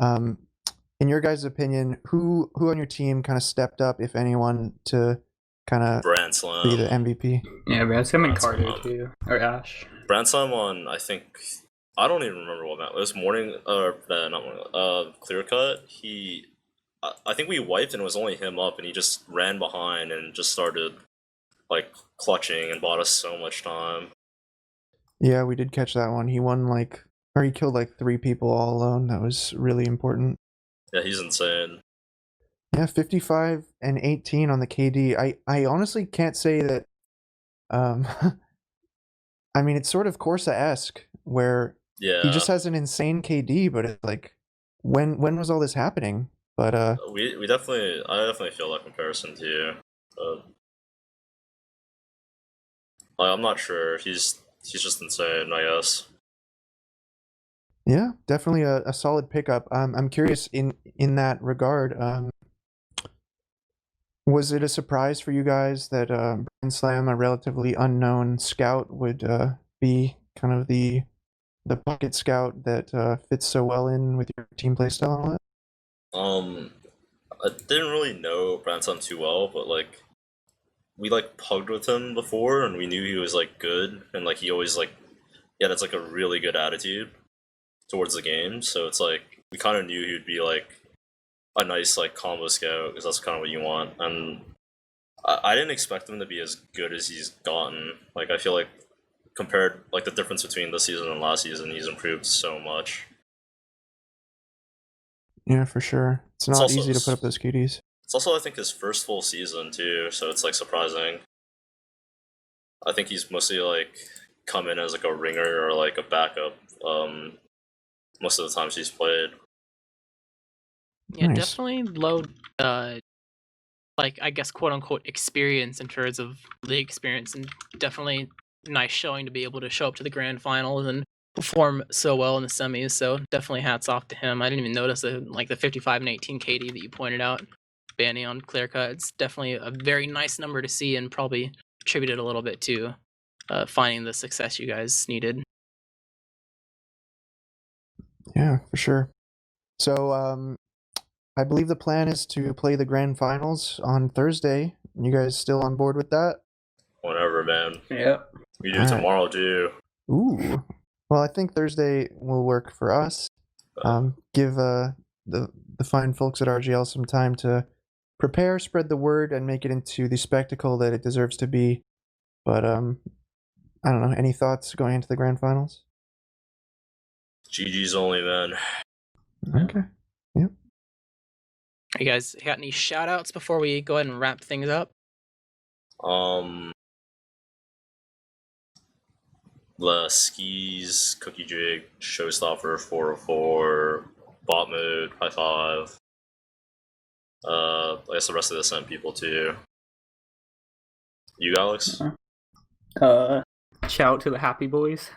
In your guys' opinion, who on your team kind of stepped up, if anyone, to kind of Brand be the Slam. MVP? Yeah, but it's him and That's Carter him. too, or Ash. Brand Slam on I think I don't even remember what map. It was morning or not morning. Clear cut. I think we wiped and it was only him up, and he just ran behind and just started like clutching and bought us so much time. Yeah, we did catch that one. He won he killed like 3 people all alone. That was really important. Yeah, he's insane. Yeah, 55 and 18 on the KD. I honestly can't say that. I mean, it's sort of Corsa-esque where Yeah, he just has an insane KD, but it's like, when was all this happening? But I definitely feel that comparison to you. But like, I'm not sure. He's just insane, I guess. yeah, definitely a solid pickup. I'm curious in that regard. Was it a surprise for you guys that Brand Slam, a relatively unknown scout, would be kind of the pocket scout that fits so well in with your team playstyle and all that? I didn't really know Branson too well, but like we like pugged with him before, and we knew he was like good, and like he always like that's like a really good attitude towards the game. So it's like we kind of knew he would be like a nice like combo scout because that's kind of what you want. And I didn't expect him to be as good as he's gotten. Like I feel like compared like the difference between this season and last season, he's improved so much. Yeah, for sure. It's not also- easy to put up those QDs. It's also I think his first full season too, so it's like surprising. I think he's mostly like come in as like a ringer or like a backup. Most of the times he's played. Yeah, Nice. definitely low, like I guess quote unquote experience in terms of league experience, and definitely nice showing to be able to show up to the grand finals and perform so well in the semis. So definitely hats off to him. I didn't even notice like the 55 and 18 KD that you pointed out, Banny on clear cut. It's definitely a very nice number to see, and probably attributed a little bit to finding the success you guys needed. Yeah, for sure. So I believe the plan is to play the grand finals on Thursday. You guys still on board with that? Whatever, man. Yep. We do Alright. tomorrow too. Ooh. Well, I think Thursday will work for us. Give the fine folks at RGL some time to prepare, spread the word, and make it into the spectacle that it deserves to be. But I don't know. Any thoughts going into the grand finals? GG's only, man. Okay. You guys got any shout outs before we go ahead and wrap things up? The skis, cookie jig, showstopper, 404, bot mode, high five. I guess the rest of the Ascent people too. You, Alex? Shout out to the Happy Boys,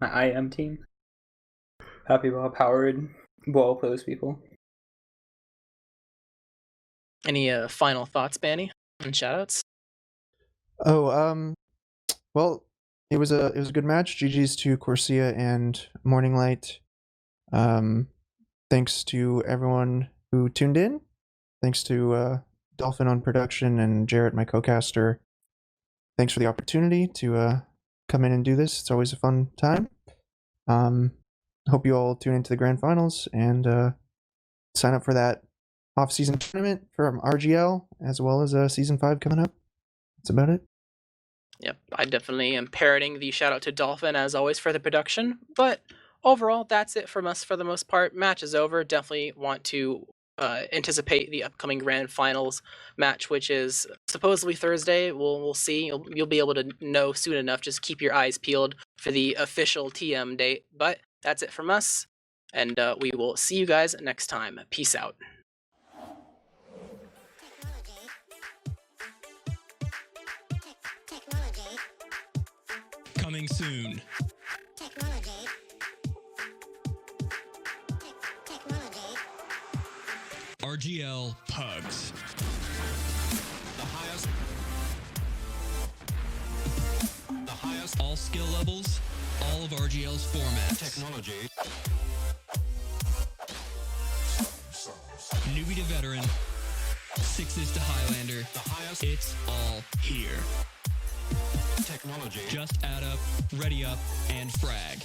my IM team. Happy Bob, Howard, all those people. Any final thoughts, Banny, and shout outs? Oh, well, it was a good match. GG's to Corsia and Morning Light. Thanks to everyone who tuned in. Thanks to Dolphin on production and Jarrett, my co-caster. Thanks for the opportunity to come in and do this. It's always a fun time. Hope you all tune into the grand finals and sign up for that off-season tournament from RGL, as well as Season 5 coming up. That's about it. Yep, I definitely am parroting the shout out to Dolphin as always for the production. But overall, that's it from us for the most part. Match is over. Definitely want to anticipate the upcoming Grand Finals match, which is supposedly Thursday. We'll see. You'll be able to know soon enough. Just keep your eyes peeled for the official TM date. But that's it from us, and we will see you guys next time. Peace out. Coming soon. RGL Pugs. The highest all skill levels, all of RGL's formats. Technology. Newbie to veteran, sixes to Highlander. The highest. It's all here. Technology. Just add up, ready up, and frag.